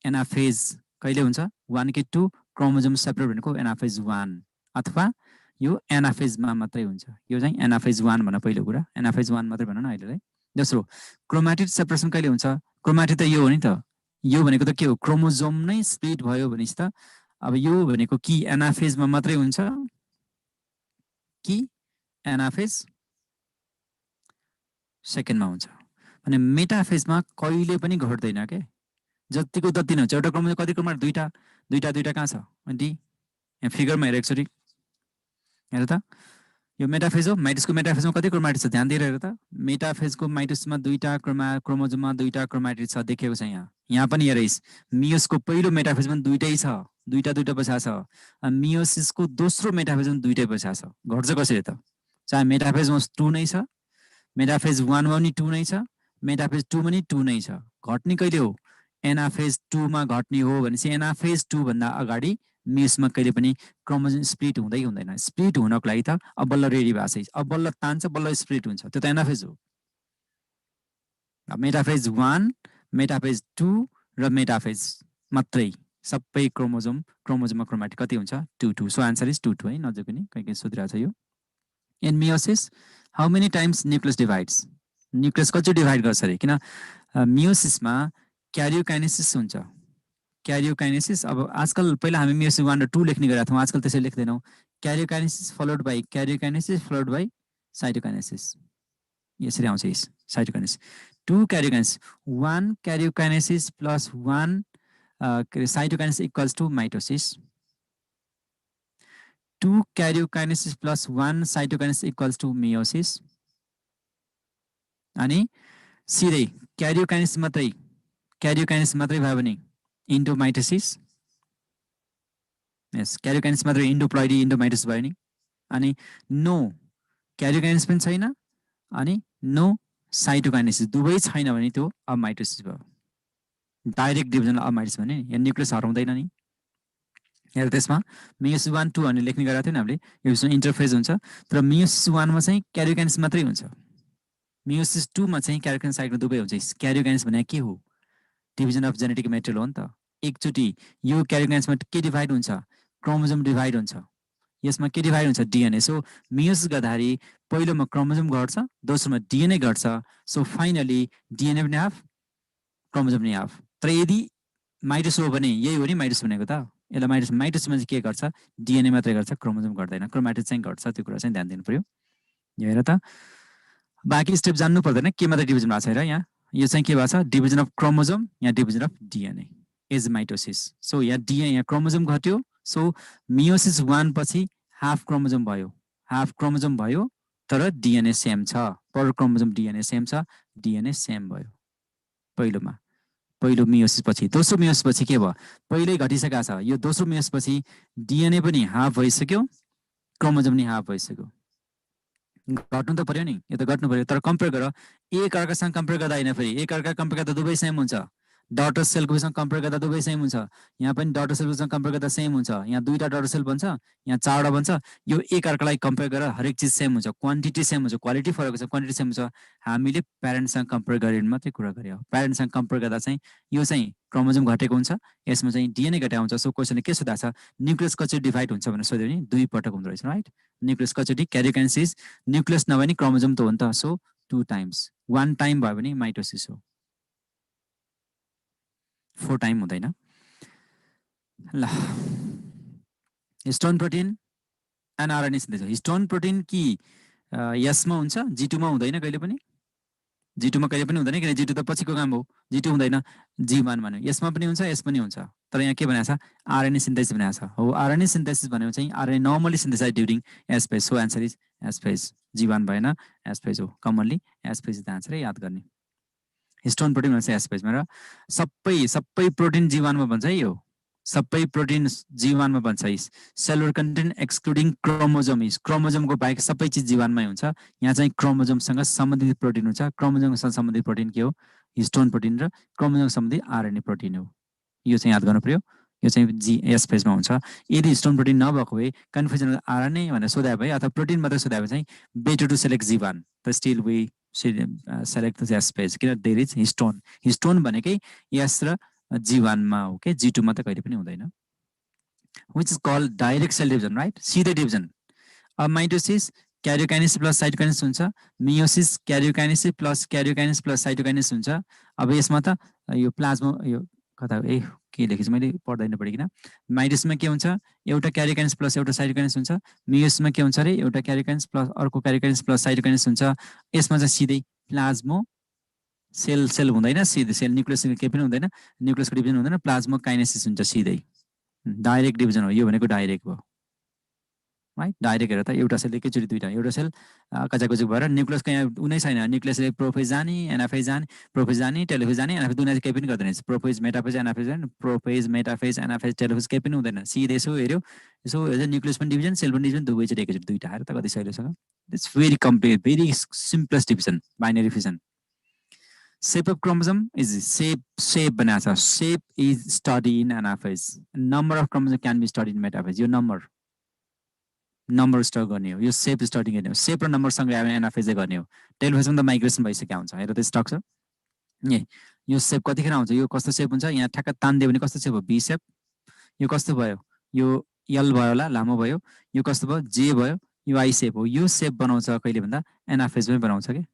एनाफेज कहिले हुन्छ 1 कि 2 क्रोमोजोम सेपरेट भनेको एनाफेज 1 अथवा यो एनाफेजमा मात्रै हुन्छ यो चाहिँ एनाफेज 1 भन्न पहिलो कुरा एनाफेज 1 मात्रै भन्न न अहिलेलाई दोस्रो क्रोमेटिड सेपरेसन कहिले हुन्छ क्रोमेटिड त यो हो नि त यो भनेको त के हो क्रोमोजोम नै स्प्लिट भयो भनेपछि त अब यो भनेको कि एनाफेजमा मात्रै हुन्छ कि एनाफेज सेकेन्डमा हुन्छ भने मेटाफेजमा कहिले पनि घट्दैन के, जतिको तति नै हुन्छ। एउटा क्रोमोजोम कति क्रोमाटिड, दुईटा कहाँ छ डी, यहाँ फिगरमा हेर एकचोटि हेर त, यो मेटाफेज हो। माइटोसको मेटाफेजमा कति क्रोमाटिड छ ध्यान दिएर हेर त। मेटाफेजको माइटोसमा दुईटा क्रोमोजोममा दुईटा क्रोमाटिड छ देखेको छ यहाँ पनि हेरिस। मियोसको पहिलो मेटाफेजमा दुईटै छ, दुईटा बसा छ। मियोसिसको दोस्रो मेटाफेजमा दुईटै बसा छ। घट्छ कसरी त, चाहे मेटाफेजमा 2 नै छ, मेटाफेज 1 मा पनि 2 नै छ, मेटाफेज 2 मा पनि 2 नै छ। घट्ने कहिले हो, एनाफेज 2 मा घट्ने हो भनेपछि एनाफेज 2 भन्दा अगाडि मियोसमा कहिले पनि क्रोमोजोम स्प्लिट हुँदैन। स्प्लिट हुनको लागि त अब बल्ल रेडी भएको छ, अब बल्ल तान्छ, बल्ल स्प्लिट हुन्छ, त्यो त एनाफेज हो। मेटाफेज 1, मेटाफेज 2 र मेटाफेज मात्रै सबै क्रोमोजोममा क्रोमाटिड कति हुन्छ 2 सो आन्सर इज 2 है, नजिक नि कहिले सोधिरहेको छ यो। In meiosis how many times nucleus divides, nucleus कति डिभाइड गर्छ अरे, किन मियोसिसमा क्यारियोकाइनेसिस हुन्छ। क्यारियोकाइनेसिस अब आजकल पहिला हामी मियोसिस 1 र 2 लेख्ने गरेका थियौँ, आजकल त्यसरी लेख्दैनौँ। Karyokinesis followed by karyokinesis followed by cytokinesis, यसरी आउँछ यस cytokinesis. 2 karyokinesis, 1 karyokinesis plus 1 cytokinesis equals to mitosis. 2 karyokinesis plus 1 cytokinesis equals to meiosis. अनि सिधै क्यारियोकाइनेसिस मात्रै भयो भने इन्डो माइटोसिस। यस, क्यारियोकाइनेसिस मात्रै इन्डोप्लोइडी इन्डोमाइटोसिस भयो नि। अनि नो क्यारियोकाइनेसिस पनि छैन अनि नो साइटोकाइनेसिस दुवै छैन भने त्यो अमाइटोसिस भयो। डाइरेक्ट डिभिजन अमाइटोसिस भने यहाँ न्युक्लियस हराउँदैन नि। हेर त्यसमा मियोसिस 1, 2 भनेर लेख्ने गरेको थियो नि हामीले, यो इन्टरफेज हुन्छ। तर मियोसिस 1 मा चाहिँ क्यारियोकाइनेसिस मात्रै हुन्छ, मियोसिस 2 मा चाहिँ क्यारियोकाइनेसिस साइटोकाइनेसिस दुवै हुन्छ। क्यारियोकाइनेसिस भने के हो, डिभिजन अफ जेनेटिक मेटेरियल हो नि त। एकचोटि यो क्यारियोकाइनेसिसमा के डिभाइड हुन्छ, क्रोमोजोम डिभाइड हुन्छ, यसमा के डिभाइड हुन्छ डिएनए। सो मियोसिस गर्दाखेरि पहिलोमा क्रोमोजोम घट्छ, दोस्रोमा डिएनए घट्छ। सो फाइनली डिएनए पनि हाफ, क्रोमोजोम पनि हाफ। तर यदि माइटोसिस हो भने यही हो नि माइटोसिस भनेको त, यसलाई माइटोसिसमा चाहिँ के गर्छ, डिएनए मात्रै गर्छ, क्रोमोजोम गर्दैन, क्रोमाटिड चाहिँ घट्छ। त्यो कुरा चाहिँ ध्यान दिनु पर्यो। यो हेर त, बाँकी स्टेप जान्नु पर्दैन, के मात्रै डिभिजन भएको छ हेर यहाँ, यो चाहिँ के भएको छ डिभिजन अफ क्रोमोजोम, यहाँ division of DNA is mitosis. So यहाँ डिएनए, यहाँ क्रोमोजोम घट्यो। सो मियोसिस 1 पछि हाफ क्रोमोजोम भयो, तर डिएनए सेम छ, पर क्रोमोजोम डिएनए सेम छ, डिएनए सेम भयो पहिलोमा, पहिलो मियोसिस पछि। दोस्रो मियोसिस पछि के भयो, पहिल्यै घटिसकेको छ, यो दोस्रो मियोसिस पछि डिएनए पनि हाफ भइसक्यो, क्रोमोजोम पनि हाफ भइसक्यो। घट्नु त पर्यो नि, यो त घट्नु पर्यो। तर कम्पेयर गर, एक अर्कासँग कम्पेयर गर्दा होइन, फेरि एक अर्का कम्पेयर गर्दा दुवै सेम हुन्छ। डटर सेलकोसँग कम्पेयर गर्दा दुवै सेम हुन्छ, यहाँ पनि डटर सेलकोसँग कम्पेयर गर्दा सेम हुन्छ। यहाँ दुईटा डटर सेल बन्छ, यहाँ 4वटा बन्छ। यो एक अर्कालाई कम्पेयर गरेर हरेक चिज सेम हुन्छ, क्वान्टिटी सेम हुन्छ, क्वालिटी फरक हुन्छ, क्वान्टिटी सेम हुन्छ। हामीले प्यारेन्ट्ससँग कम्पेयर गरेर मात्रै कुरा गऱ्यो। प्यारेन्ट्ससँग कम्पेयर गर्दा चाहिँ यो चाहिँ क्रोमोजोम घटेको हुन्छ, यसमा चाहिँ डिएनए घटेको हुन्छ। सो क्वेसनले के सोधाएको छ, न्युक्लियस कसरी डिभाइड हुन्छ भनेर सोध्यो भने 2 पटक हुँदो रहेछ, राइट। न्युक्लियस कसरी, क्यारियोकाइनेसिस, न्युक्लियस नभए नि क्रोमोजोम त हो नि त। सो 2 टाइम्स, 1 टाइम भयो भने माइटोसिस हो, 4 टाइम हुँदैन। ल, histone protein and RNA synthesis. Histone protein कि यसमा हुन्छ, G2 मा हुँदैन कहिले पनि, G2 मा कहिले पनि हुँदैन, किन G2 त पछिको काम हो, G2 हुँदैन, G1 भन्यो। यसमा पनि हुन्छ, यस पनि हुन्छ। तर यहाँ के भनेको छ, आरएनए सिन्थेसिस भनेको छ हो। आरएनए सिन्थेसिस भनेको चाहिँ RNA normally synthesise during S phase. So answer is S phase, G1 भएन, एस फेज हो। Commonly S phase is the answer है, याद गर्ने। हिस्टोन प्रोटिन भन्छ एस फेजमा, र सबै प्रोटिन G1 मा भन्छ है। यो सबै प्रोटिन G1 मा भन्छ। सेलुलर कन्टेन्ट एक्सक्लुडिङ क्रोमोजोम क्रोमोजोमको बाहेक सबै चिज G1 मै हुन्छ। यहाँ चाहिँ क्रोमोजोमसँग सम्बन्धित प्रोटिन हुन्छ। क्रोमोजोमसँग सम्बन्धित प्रोटिन के हो, हिस्टोन प्रोटिन, र क्रोमोजोम सम्बन्धित आरएनए प्रोटिन हो। यो चाहिँ याद गर्नु पर्यो। यो चाहिँ एस फेजमा हुन्छ। यदि हिस्टोन प्रोटिन नभएको भए कन्फ्युजन आरएनए भनेर सोधायो भए अथवा प्रोटिन मात्रै सोधायो भए चाहिँ बेटर टु सेलेक्ट G1, त still we select the S phase, किन देयर इज हिस्टोन भनेकै एस र G1 मा हो के, G2 मा त कहिले पनि हुँदैन। which is called direct cell division, right? सीधै डिभिजन। अब माइटोसिस क्यारियोकाइनेसिस प्लस साइटोकाइनेसिस हुन्छ, मियोसिस क्यारियोकाइनेसिस प्लस साइटोकाइनेसिस हुन्छ। अब यसमा त यो प्लाज्मा, यो कता के लेखेछु मैले, पढ्दैन पढिकिन। माइटोसिसमा के हुन्छ, एउटा क्यारियोकाइनेसिस प्लस एउटा साइटोकाइनेसिस हुन्छ। मियोसिसमा के हुन्छ अरे, एउटा क्यारियोकाइनेसिस प्लस अर्को क्यारियोकाइनेसिस प्लस साइटोकाइनेसिस हुन्छ। यसमा चाहिँ सिधै प्लाज्मो सेल हुँदैन, सिधै सेल न्युक्लियस केही पनि हुँदैन, न्युक्लियसको डिभिजन हुँदैन, प्लाज्मो काइनेसिस हुन्छ सिधै, डाइरेक्ट डिभिजन हो, यो भनेको डाइरेक्ट भयो, राइट। डाइरेक्ट हेर त एउटा सेल एकैचोटि दुईवटा, एउटा सेल कचाकचुक भएर न्युक्लियसको यहाँ उनै छैन, न्युक्लियसले प्रोफेज जाने एनाफेज जाने, प्रोफेज जाने टेलोफेज जाने, एनाफेज दुनियाँ केही पनि गर्दैन, प्रोफेज मेटाफेज एनाफेज जाने, प्रोफेज मेटाफेज एनाफेज टेलोफेज केही पनि हुँदैन, सिधै यसो हेऱ्यो, यसो न्युक्लियस पनि डिभिजन सेल पनि डिभिजन दुवैचोटि एकैचोटि दुईवटा, हेर त कति सजिलोसँग। It's very complete, very simplest division, binary fission. Shape of chromosome is shape बनाएको छ, shape is studied in anaphase, number of chromosome can be studied in metaphase, यो नम्बर स्टडी गर्ने हो, यो सेप स्टडी गर्ने हो, सेप र नम्बरसँग एनाफेज गर्ने हो, टेलोफेजमा त माइग्रेसन भइसकेको हुन्छ, हेर त स्ट्रक्चर यो सेप कतिखेर आउँछ, यो कस्तो सेप हुन्छ, यहाँ ठ्याक्क तान्दियो भने कस्तो सेप हो, बी सेप, यो कस्तो भयो, यो एल भयो होला, लामो भयो, यो कस्तो भयो, जे भयो, यो आई सेप हो, यो सेप बनाउँछ कहिले भन्दा एनाफेजमै बनाउँछ कि,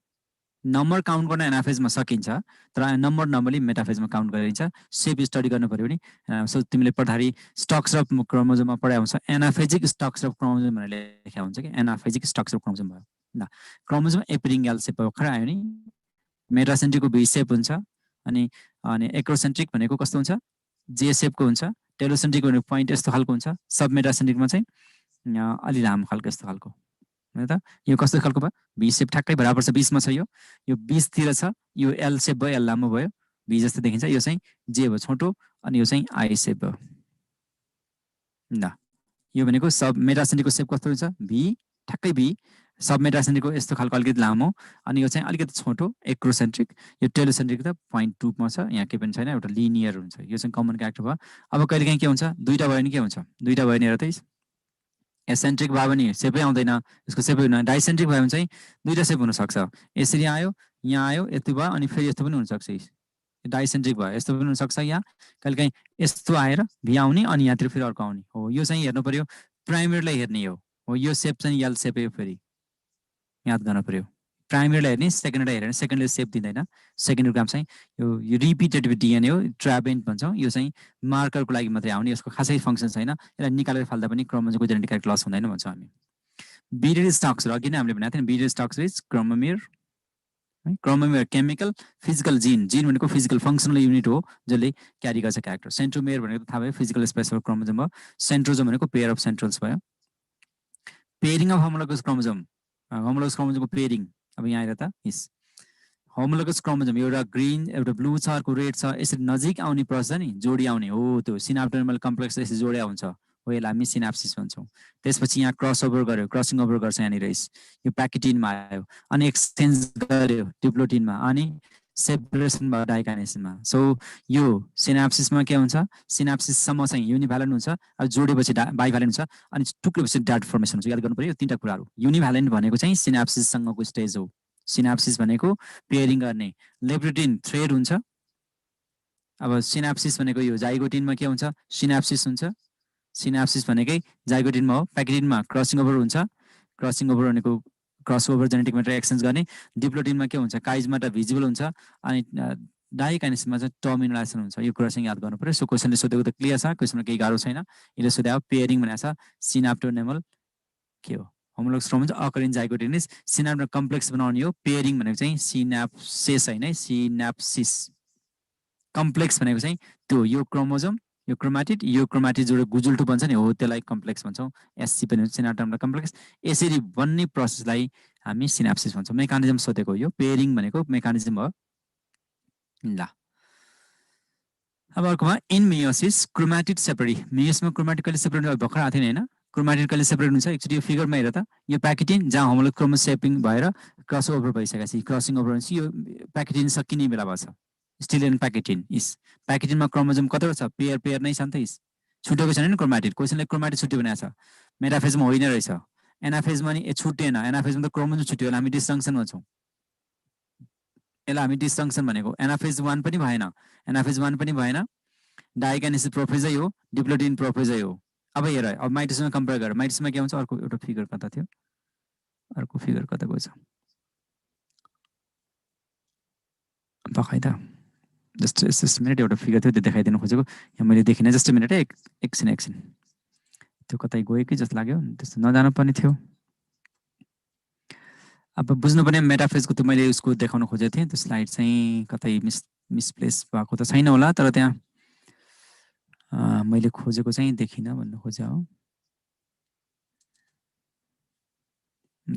नम्बर काउन्ट गर्न एनाफेजमा सकिन्छ, तर नम्बर नर्मली मेटाफेजमा काउन्ट गरिन्छ, सेप स्टडी गर्नु पर्यो भने सो तिमीले पढ्दाखेरि स्ट्रक्चर अफ क्रोमोजोममा पढाइ हुन्छ, एनाफेजिक स्ट्रक्चर अफ क्रोमोजोम भनेर लेखेको हुन्छ कि, एनाफेजिक स्ट्रक्चर अफ क्रोमोजोम भयो, ल क्रोमोजोम एपिरिङ एल सेप भर्खर आयो नि, मेटासेन्ट्रिकको बी सेप हुन्छ, अनि एक्रोसेन्ट्रिक भनेको कस्तो हुन्छ, जे सेपको हुन्छ, टेलोसेन्ट्रिक भनेको पोइन्ट यस्तो खालको हुन्छ, सब मेटासेन्ट्रिकमा चाहिँ अलि लामो खालको यस्तो खालको, होइन त, यो कस्तो खालको भयो, बी सेप ठ्याक्कै बराबर छ, 20 मा छ, यो 20 छ, यो एल सेप भयो, एल लामो भयो, बी जस्तो देखिन्छ, यो चाहिँ जे भयो छोटो, अनि यो चाहिँ आई सेप भयो, ल यो भनेको सब मेटासेन्ट्रिकको सेप कस्तो हुन्छ, बी ठ्याक्कै बी, सब मेटासेन्ट्रिकको यस्तो खालको अलिकति लामो, अनि यो चाहिँ अलिकति छोटो एक्रोसेन्ट्रिक, यो टेलोसेन्ट्रिक त 0.2 मा छ, यहाँ केही पनि छैन, एउटा लिनियर हुन्छ, यो चाहिँ कमन क्यारेक्टर भयो। अब कहिलेकाहीँ के हुन्छ, दुईवटा भयो भने के हुन्छ, दुईवटा भयो भने हेर त, एसेन्ट्रिक भयो भने सेपै आउँदैन, यसको सेपै हुन, डाइसेन्ट्रिक भयो भने चाहिँ दुईवटा सेप हुनसक्छ, यसरी आयो, यहाँ आयो, यति भयो, अनि फेरि यस्तो पनि हुनसक्छ, डाइसेन्ट्रिक भयो, यस्तो पनि हुनसक्छ, यहाँ कहिलेकाहीँ यस्तो आएर भी आउने, अनि यहाँतिर फेरि अर्को आउने हो, यो चाहिँ हेर्नु पर्यो, प्राइमेरीलाई हेर्ने हो, यो सेप चाहिँ एल सेपै फेरि याद गर्नु पर्यो, प्राइमेरीलाई हेर्ने, सेकेन्डरीलाई हेर्ने, सेकेन्डरी सेप दिँदैन, सेकेन्डरी काम चाहिँ यो रिपिटेड डिएनए हो, ट्राबेन्ट भन्छौँ, यो चाहिँ मार्करको लागि मात्रै आउने, यसको खासै फङ्सन छैन, यसलाई निकालेर फाल्दा पनि क्रोमोजोमको जेनेटिक क्यारेक्टर लस हुँदैन भन्छौँ हामी। बिडेड स्ट्रक्चर अघि नै हामीले भनेको थियौँ, बिडेड स्ट्रक्चर इज क्रोमोमेयर, है, क्रोमोमेयर केमिकल फिजिकल जिन, जिन भनेको फिजिकल फङ्सनल युनिट हो जसले क्यारी गर्छ क्यारेक्टर, सेन्ट्रोमेयर भनेको थाहा भयो फिजिकल स्पेस अफ क्रोमोजोम भयो, सेन्ट्रोजोम भनेको पेयर अफ सेन्ट्रल्स भयो, pairing of homologous chromosome, homologous क्रोमोजोमको पेयरिङ, अब यहाँ हेर त, यस होमोलोगस क्रोमोजोम एउटा ग्रीन एउटा ब्लू छ, अर्को रेड छ, यसरी नजिक आउने प्रोसेस नि, जोडी आउने हो, त्यो सिनाप्टोनमल कम्प्लेक्स यसरी जोड्या हुन्छ हो, यसलाई हामी सिनाप्सिस भन्छौँ। त्यसपछि यहाँ क्रस ओभर गर्यो, क्रसिङ ओभर गर्छ यहाँनिर, यो प्याकेटिनमा आयो, अनि एक्सचेन्ज गर्यो डिप्लोटिनमा, अनि सेपरेसन भयो डाइकाइनेसिसमा। सो यो सिनाप्सिसमा के हुन्छ, सिनाप्सिससम्म चाहिँ युनिभ्यालेन्ट हुन्छ, अब जोडेपछि बाइभ्यालेन्ट हुन्छ, अनि टुक्रेपछि डाट फर्मेसन हुन्छ, याद गर्नु पर्यो तीनवटा कुराहरू। युनिभ्यालेन्ट भनेको चाहिँ सिनाप्सिससँगको स्टेज हो, सिनाप्सिस भनेको पेयरिङ गर्ने, लेप्रोटिन थ्रेड हुन्छ, अब सिनाप्सिस भनेको यो जाइगोटिनमा के हुन्छ, सिनाप्सिस हुन्छ, सिनाप्सिस भनेकै जाइगोटिनमा हो, प्याकेटिनमा क्रसिङ ओभर हुन्छ, क्रसिङ ओभर भनेको cross over genetic matter exchange गर्ने, डिप्लोटिनमा के हुन्छ, काइजमा भिजिबल हुन्छ, अनि डाइकाइनेसिसमा चाहिँ टर्मिनलाइजेसन हुन्छ, यो कुरा चाहिँ याद गर्नु पर्यो। सो क्वेसनले सोधेको त क्लियर छ, क्वेसनमा केही गाह्रो छैन, यसले सोधेको पेयरिङ भनेको छ सिनाप्टोनेमल के हो, homologous chromosome occur in zygotene, synapto complex बनाउने हो, पेयरिङ भनेको चाहिँ सिनाप्सिस होइन, सिनाप्सिस, कम्प्लेक्स भनेको चाहिँ त्यो यो क्रोमोजोम यो क्रोमाटिड जोडेर गुजुल्टो बन्छ नि हो, त्यसलाई कम्प्लेक्स भन्छौँ, एससी पनि हुन्छ, सिनाप्टोनमल कम्प्लेक्स, यसरी बन्ने प्रोसेसलाई हामी सिनाप्सिस भन्छौँ। मेकानिजम सोधेको यो पेयरिङ भनेको मेकानिजम हो। ल अब अर्कोमा इन मेयोसिस क्रोमाटिड सेपरेट, मेयोसमा क्रोमाटिड कहिले सेपरेट भर्खर आएको थिएन होइन, क्रोमाटिड कहिले सेपरेट हुन्छ, एक्चुअली यो फिगरमा हेर त, यो प्याकेटिन जहाँ होमोलोगस क्रोमोजोम सेपिङ भएर क्रस ओभर भइसकेपछि, क्रसिङ ओभर भनेपछि यो प्याकेटिन सकिने बेला भएछ, स्टिल एन्ड प्याकेटिन इस, प्याकेटिनमा क्रोमोजोम कतिवटा छ, पेयर नै छ नि त, इस छुटेको छैन नि क्रोमाटिड, क्वेसनले क्रोमाटिड छुट्यो भनेको छ, मेटाफेजमा होइन रहेछ, एनाफेजमा नि छुटेन, एनाफेजमा त क्रोमोजोम छुट्यो, हामी डिस्जङ्सन भन्छौँ, यसलाई हामी डिस्जङ्सन भनेको, एनाफेज 1 पनि भएन, एनाफेज 1 पनि भएन, डाइकाइनेसिस प्रोफेजै हो, डिप्लोटिन प्रोफेजै हो। अब हेर, अब माइटोसिसमा कम्पेयर गर, माइटोसिसमा के हुन्छ, अर्को एउटा फिगर कता थियो, अर्को फिगर कता गएछ पखाइ त, जस्ट मिनट, एउटा फिगर थियो त्यो देखाइदिनु खोजेको, यहाँ मैले देखिनँ, जस्ट मिनट, एकछिन त्यो कतै गयो कि जस्तो लाग्यो, त्यस्तो नजानु पर्ने थियो। अब बुझ्नुपर्ने मेटाफेजको त्यो मैले उसको देखाउन खोजेको थिएँ, त्यो स्लाइड चाहिँ कतै मिसप्लेस भएको त छैन होला, तर त्यहाँ मैले खोजेको चाहिँ देखिनँ भन्नु खोजेँ हो।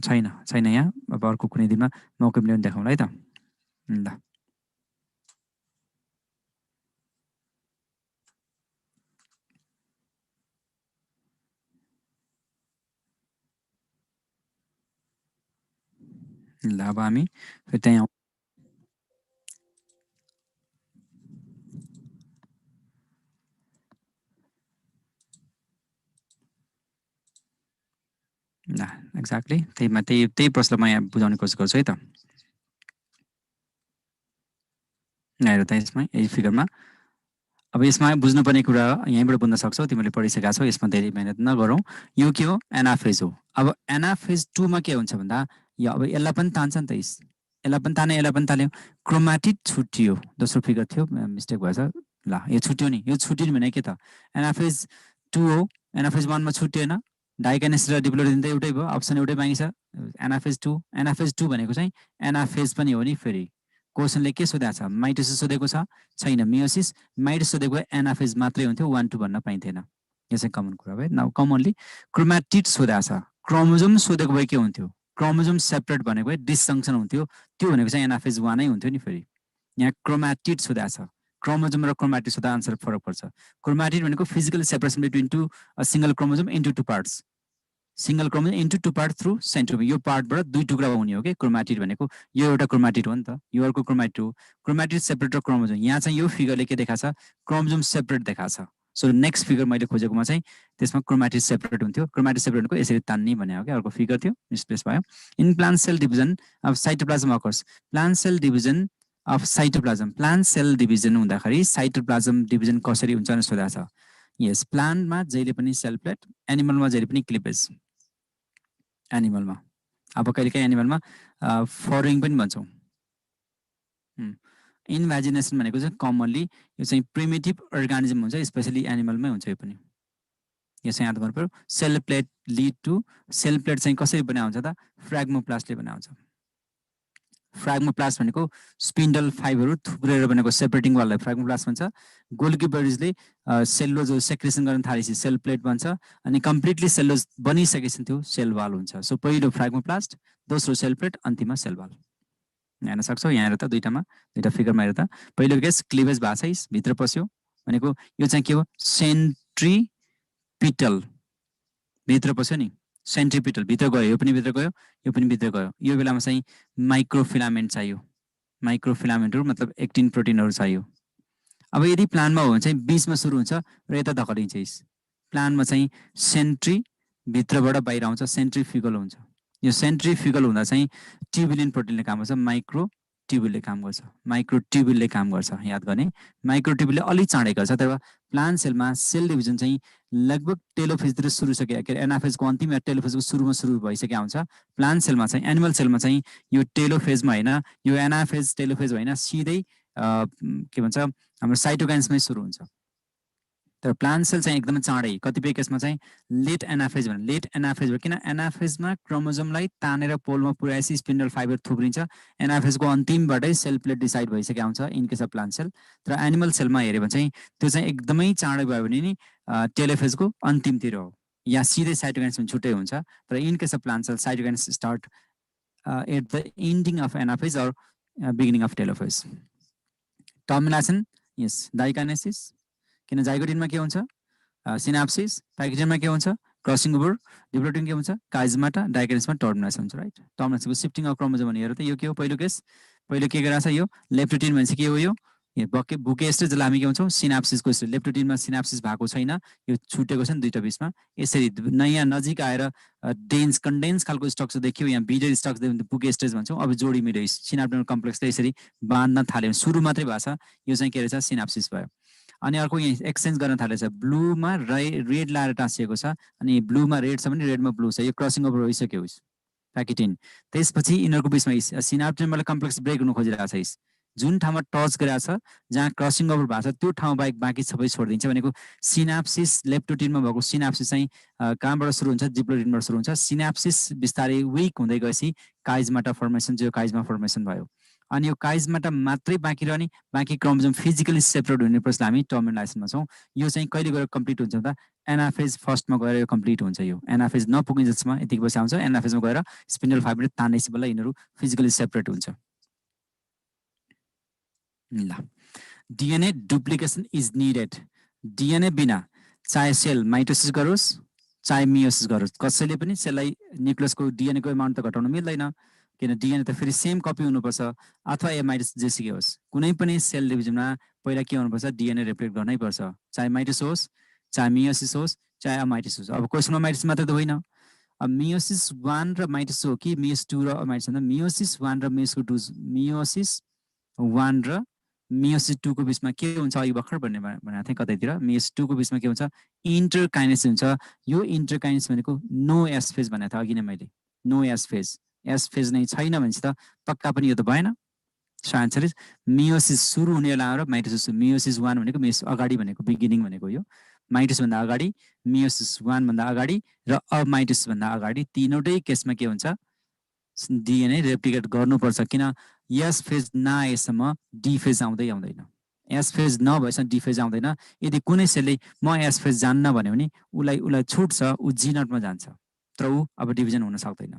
छैन यहाँ। अब अर्को कुनै दिनमा मौका मिल्यो भने देखाउँला है त। ल ल अब हामी फेरि त्यहाँ ल एक्ज्याक्टली त्यही प्रश्न म यहाँ बुझाउने कोसिस गर्छु है त। हेर त यसमा यही फिगरमा अब यसमा बुझ्नुपर्ने कुरा यहीँबाट बुझ्न सक्छौ, तिमीले पढिसकेका छौ, यसमा धेरै मेहनत नगरौँ। यो के हो? एनाफेज हो। अब एनाफेज 2 मा के हुन्छ भन्दा यो अब यसलाई पनि तान्छ नि त, यसलाई पनि ताने, यसलाई पनि तान्यो, क्रोमाटिड छुट्टियो। दोस्रो फिगर थियो, मिस्टेक भएछ। ल यो छुट्टियो नि, यो छुट्टियो भने के त? एनाफेज 2 हो। एनाफेज 1 मा छुट्टिएन, डाइकाइनेसिस र डिप्लोइडिन त एउटै भयो, अप्सन एउटै मागिन्छ। एनाफेज 2, एनाफेज 2 भनेको चाहिँ एनाफेज पनि हो नि। फेरि क्वेसनले के सोधेको छ? माइटोसिस सोधेको छ? छैन। मियोसिस, माइटोसिस सोधेको एनाफेज मात्रै हुन्थ्यो, 1 2 भन्न पाइन्थेन। यो चाहिँ कमन कुरा भयो। नाउ कमनली क्रोमाटिड सोधेको छ, क्रोमोजोम सोधेको भए के हुन्थ्यो? क्रोमोजोम सेपरेट भनेको भए डिसफङ्क्सन हुन्थ्यो, त्यो भनेको चाहिँ एनाफेज 1 नै हुन्थ्यो नि। फेरि यहाँ क्रोमाटिड सोधेको छ, क्रोमोजोम र क्रोमाटिड सोधा आन्सर फरक पर्छ। क्रोमाटिड भनेको physical separation between two a single chromosome into two parts, single chromosome into two part through centromere, यो पार्टबाट दुई टुक्रा हुने हो कि क्रोमाटिड भनेको। यो एउटा क्रोमाटिड हो नि त, यो अर्को क्रोमाटिड हो। क्रोमाटिड सेपरेट र क्रोमोजोम, यहाँ चाहिँ यो फिगरले के देखाएको छ? क्रोमोजोम सेपरेट देखाएको छ। सो नेक्स्ट फिगर मैले खोजेकोमा चाहिँ त्यसमा क्रोमाटिड सेपरेट हुन्थ्यो। क्रोमाटिड सेपरेट भनेको यसरी तान्ने भने हो कि, अर्को फिगर थियो, मिसप्लेस भयो। In plant cell division of cytoplasm occurs, plant cell division of cytoplasm, plant cell division हुँदाखेरि साइटोप्लाज्म डिभिजन कसरी हुन्छ भनेर सोधेको छ। यस, प्लान्टमा जहिले पनि सेल प्लेट, एनिमलमा जहिले पनि क्लिपेज। एनिमलमा अब कहिलेकाहीँ एनिमलमा फरिङ पनि भन्छौँ। इन्भ्याजिनेसन भनेको चाहिँ कमनली यो चाहिँ प्रिमिटिभ अर्गानिजम हुन्छ, स्पेसली एनिमलमै हुन्छ। यो पनि यो चाहिँ याद गर्नु पऱ्यो। Cell plate lead to, cell plate चाहिँ कसरी बनाउँछ त? फ्र्याग्मोप्लास्टले बनाउँछ। फ्र्याग्मोप्लास्ट भनेको स्पिन्डल फाइबरहरू थुप्रेर बनेको सेपरेटिङ वाललाई फ्र्याग्मोप्लास्ट भन्छ। गोल्गी बडिजले सेलुलोज सेक्रेसन गर्न थालेपछि सेल प्लेट बन्छ, अनि कम्प्लिटली सेलुलोज बनिसकेपछि त्यो सेल वाल हुन्छ। सो पहिलो फ्र्याग्मोप्लास्ट, दोस्रो सेल प्लेट, अन्तिममा सेल वाल। हेर्न सक्छौ यहाँ हेर त, दुईटा फिगरमा हेर त। पहिलो केस क्लिभेज भाषाइस भित्र पस्यो भनेको यो चाहिँ के हो? सेन्ट्रिपिटल भित्र पस्यो नि, सेन्ट्रिपिटल भित्र गयो, यो पनि भित्र गयो, यो पनि भित्र गयो। यो बेलामा चाहिँ माइक्रोफिलामेन्ट चाहियो। माइक्रोफिलामेन्टहरू मतलब एक्टिन प्रोटिनहरू चाहियो। अब यदि प्लान्टमा हो भने चाहिँ बिचमा सुरु हुन्छ र यता धकलिन्छ। प्लान्टमा चाहिँ सेन्ट्री भित्रबाट बाहिर आउँछ, सेन्ट्रिफ्युगल हुन्छ। यो सेन्ट्रिफ्युगल हुँदा चाहिँ ट्युबुलिन प्रोटिनले काम गर्छ, माइक्रोट्युबुलले काम गर्छ, माइक्रोट्युबुलले काम गर्छ। याद गर्ने, माइक्रोट्युबुलले अलिक चाँडै गर्छ। तर प्लान्ट सेलमा सेल डिभिजन चाहिँ लगभग टेलोफेजतिर सुरु सके, के अरे एनाफेजको अन्तिम या टेलोफेजको सुरुमा सुरु भइसकेको हुन्छ। प्लान्ट सेलमा चाहिँ, एनिमल सेलमा चाहिँ यो टेलोफेजमा होइन, यो एनाफेज टेलोफेज होइन, सिधै के भन्छ हाम्रो साइटोकाइन्समै सुरु हुन्छ। तर प्लान्ट सेल चाहिँ एकदमै चाँडै, कतिपय केसमा चाहिँ लेट एनाफेज भने, लेट एनाफेज भयो किन? एनाफेजमा क्रोमोजोमलाई तानेर पोलमा पुर्याएपछि स्पिन्डल फाइबर थुप्रिन्छ, एनाफेजको अन्तिमबाटै सेल प्लेट डिसाइड भइसकेको हुन्छ in case of plant cell. तर एनिमल सेलमा हेऱ्यो भने चाहिँ त्यो चाहिँ एकदमै चाँडै भयो भने नि टेलोफेजको अन्तिमतिर हो, या सिधै साइटोकाइन्स पनि छुट्टै हुन्छ। तर in case of plant cell cytokines start at the ending of anaphase or beginning of telophase. Termination, yes, diakinesis, किन जाइगोटिनमा के हुन्छ? सिनाप्सिस, प्याकेटिनमा के हुन्छ? क्रसिङ ओभर, डिप्लोइडिनमा के हुन्छ? काइजमाटा, डाइकाइनेसिसमा टर्मिनेसन हुन्छ, राइट? टर्मिनेसनको सिफ्टिङ अफ क्रोमोजोम भने हेर त, यो के हो? पहिलो केस, पहिलो के गरिरहेको छ? यो लेप्टोटिन भनेपछि के हो? यो बुके स्टेज, जसलाई हामी के भन्छौँ? सिनाप्सिसको स्टेज। लेप्टोटिनमा सिनाप्सिस भएको छैन, यो छुटेको छ नि दुईटा बिचमा। यसरी नयाँ नजिक आएर कन्डेन्स खालको स्ट्रक्चर देखियो, यहाँ बिडर स्ट्रक्चर बुके स्टेज भन्छौँ। अब जोडी मिल्यो, सिनाप्टोनल कम्प्लेक्स त यसरी बाँध्न थाल्यो, सुरु मात्रै भएको छ, यो चाहिँ के रहेछ? सिनाप्सिस भयो। अनि अर्को यहाँ एक्सचेन्ज गर्न थालेछ, ब्लूमा रेड लाएर टाँसिएको छ, अनि ब्लूमा रेड छ भने रेडमा ब्लू छ, यो क्रसिङ ओभर भइसक्यो प्याकेटिन। त्यसपछि यिनीहरूको बिचमा सिनाप्टोनल कम्प्लेक्स ब्रेक हुन खोजिरहेको छ, जुन ठाउँमा टच गरेको छ जहाँ क्रसिङ ओभर भएको छ त्यो ठाउँ बाहेक बाँकी सबै छोडिदिन्छ भनेको सिनाप्सिस लेप्टोटिनमा भएको सिनाप्सिस चाहिँ कहाँबाट सुरु हुन्छ डिप्लोटिनबाट सुरु हुन्छ सिनाप्सिस बिस्तारै विक हुँदै गएपछि काइजमाटा फर्मेसन जो काइजमा फर्मेसन भयो अनि यो काइजमाटा मात्रै बाँकी रहने बाँकी क्रोमोजोम फिजिकली सेपरेट हुने प्रोसेस हामी टर्मिनलाइजेसनमा छौँ यो चाहिँ कहिले गएर कम्प्लिट हुन्छ भन्दा एनाफेज फर्स्टमा गएर यो कम्प्लिट हुन्छ यो एनाफेज नपुग्ने जसमा यतिको पछि आउँछ एनाफेजमा गएर स्पिन्डल फाइबर तान्नेपछि बल्ल यिनीहरू फिजिकली सेपरेट हुन्छ ल DNA duplication is needed DNA बिना चाहे सेल माइटोसिस गरोस् चाहे मियोसिस गरोस् कसैले पनि सेललाई न्युक्लियसको डिएनएको अमाउन्ट त घटाउन मिल्दैन किन डिएनए त फेरि सेम कपी हुनुपर्छ अथवा माइटोसिस जेसुकै होस् कुनै पनि सेल डिभिजनमा पहिला के हुनुपर्छ डिएनए रेप्लिकेट गर्नै पर्छ चाहे माइटोसिस होस् चाहे मियोसिस होस् चाहे अमाइटोसिस होस् अब क्वेसनमा माइटोसिस मात्रै त होइन अब मियोसिस 1 र माइटोसिस हो कि मियोसिस 2 र अमाइटोसिस भन्दा मियोसिस 1 र मियोसिस 1 र मियोसिस 2 को बिचमा के हुन्छ अघि भर्खर भनेको थिएँ कतैतिर मियोसिस 2 को बिचमा के हुन्छ इन्टरकाइनेसिस हुन्छ यो इन्टरकाइनेसिस भनेको नो एस फेज भनेको थिएँ अघि नै मैले नो एस फेज नै छैन भनेपछि त पक्का पनि यो त भएन सो आन्सर इज मियोसिस सुरु हुने बेला र माइटोसिस मियोसिस 1 भनेको मियोसिस अगाडि भनेको बिगिनिङ भनेको यो माइटोसिस भन्दा अगाडि मियोसिस 1 भन्दा अगाडि र अमाइटोसिस भन्दा अगाडि तीनवटै केसमा के हुन्छ डिएनए रेप्लिकेट गर्नुपर्छ किन एस फेज नआएसम्म डी फेज आउँदैन एस फेज नभएसम्म डी फेज आउँदैन यदि कुनै सेलले म एस फेज जान्न भन्यो भने उसलाई छुट्छ ऊ जी नटमा जान्छ तर ऊ अब डिभिजन हुन सक्दैन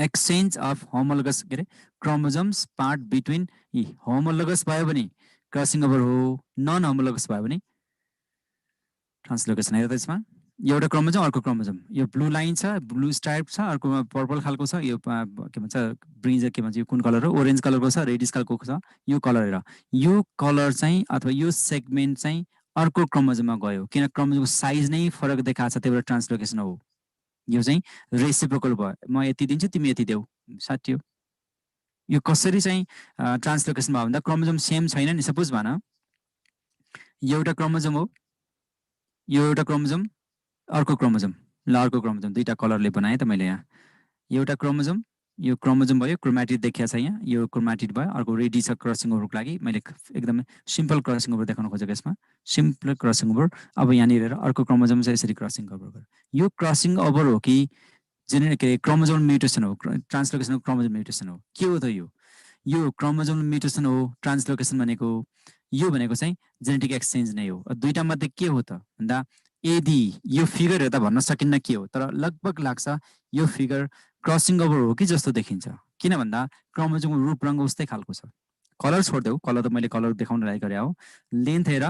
एक्सचेन्ज अफ होमोलोगस के अरे क्रोमोजोम्स पार्ट बिट्विन होमोलोगस भयो भने क्रसिङ ओभर हो नन होमोलोगस भयो भने ट्रान्सलोकेसन हेर्दा त्यसमा एउटा क्रोमोजोम अर्को क्रोमोजोम यो ब्लू लाइन छ ब्लू स्ट्राइप छ अर्कोमा पर्पल खालको छ यो के भन्छ ब्रिन्ज के भन्छ यो कुन कलर हो ओरेन्ज कलरको छ रेडिस कलरको छ यो कलर हेर यो कलर चाहिँ अथवा यो सेगमेन्ट चाहिँ अर्को क्रोमोजोममा गयो किन क्रोमोजोमको साइज नै फरक देखाएको छ त्यही भएर ट्रान्सलोकेसन हो यो चाहिँ रेसिप्रोकल भयो म यति दिन्छु तिमी यति देऊ साथी हो यो कसरी चाहिँ ट्रान्सलोकेसन भयो भन्दा क्रोमोजोम सेम छैन नि सपोज भन एउटा क्रोमोजोम हो यो एउटा क्रोमोजोम अर्को क्रोमोजोम ल अर्को क्रोमोजोम दुईटा कलरले बनाएँ त मैले यहाँ एउटा क्रोमोजोम यो क्रोमोजोम भयो क्रोमाटिड देखिएको छ यहाँ यो क्रोमाटिड भयो अर्को रेडी छ क्रसिङ ओभरको लागि मैले एकदमै सिम्पल क्रसिङ ओभर देखाउन खोजेको यसमा सिम्पल क्रसिङ ओभर अब यहाँनिर हेरेर अर्को क्रोमोजोम चाहिँ यसरी क्रसिङ ओभर गर्यो यो क्रसिङ ओभर हो कि जेनेटिक के क्रोमोजोम म्युटेसन हो ट्रान्सलोकेसन क्रोमोजोम म्युटेसन हो के हो त यो क्रोमोजोम म्युटेसन हो ट्रान्सलोकेसन भनेको यो भनेको चाहिँ जेनेटिक एक्सचेन्ज नै हो दुईटा मध्ये के हो त भन्दा यदि यो फिगर हेर्दा भन्न सकिन्न के हो तर लगभग लाग्छ यो फिगर क्रसिङ ओभर हो कि जस्तो देखिन्छ किन भन्दा क्रोमोजोमको रूप रङ्ग उस्तै खालको छ कलर छोड्देऊ कलर त मैले कलर देखाउन लागि गरे हो लेन्थ हेर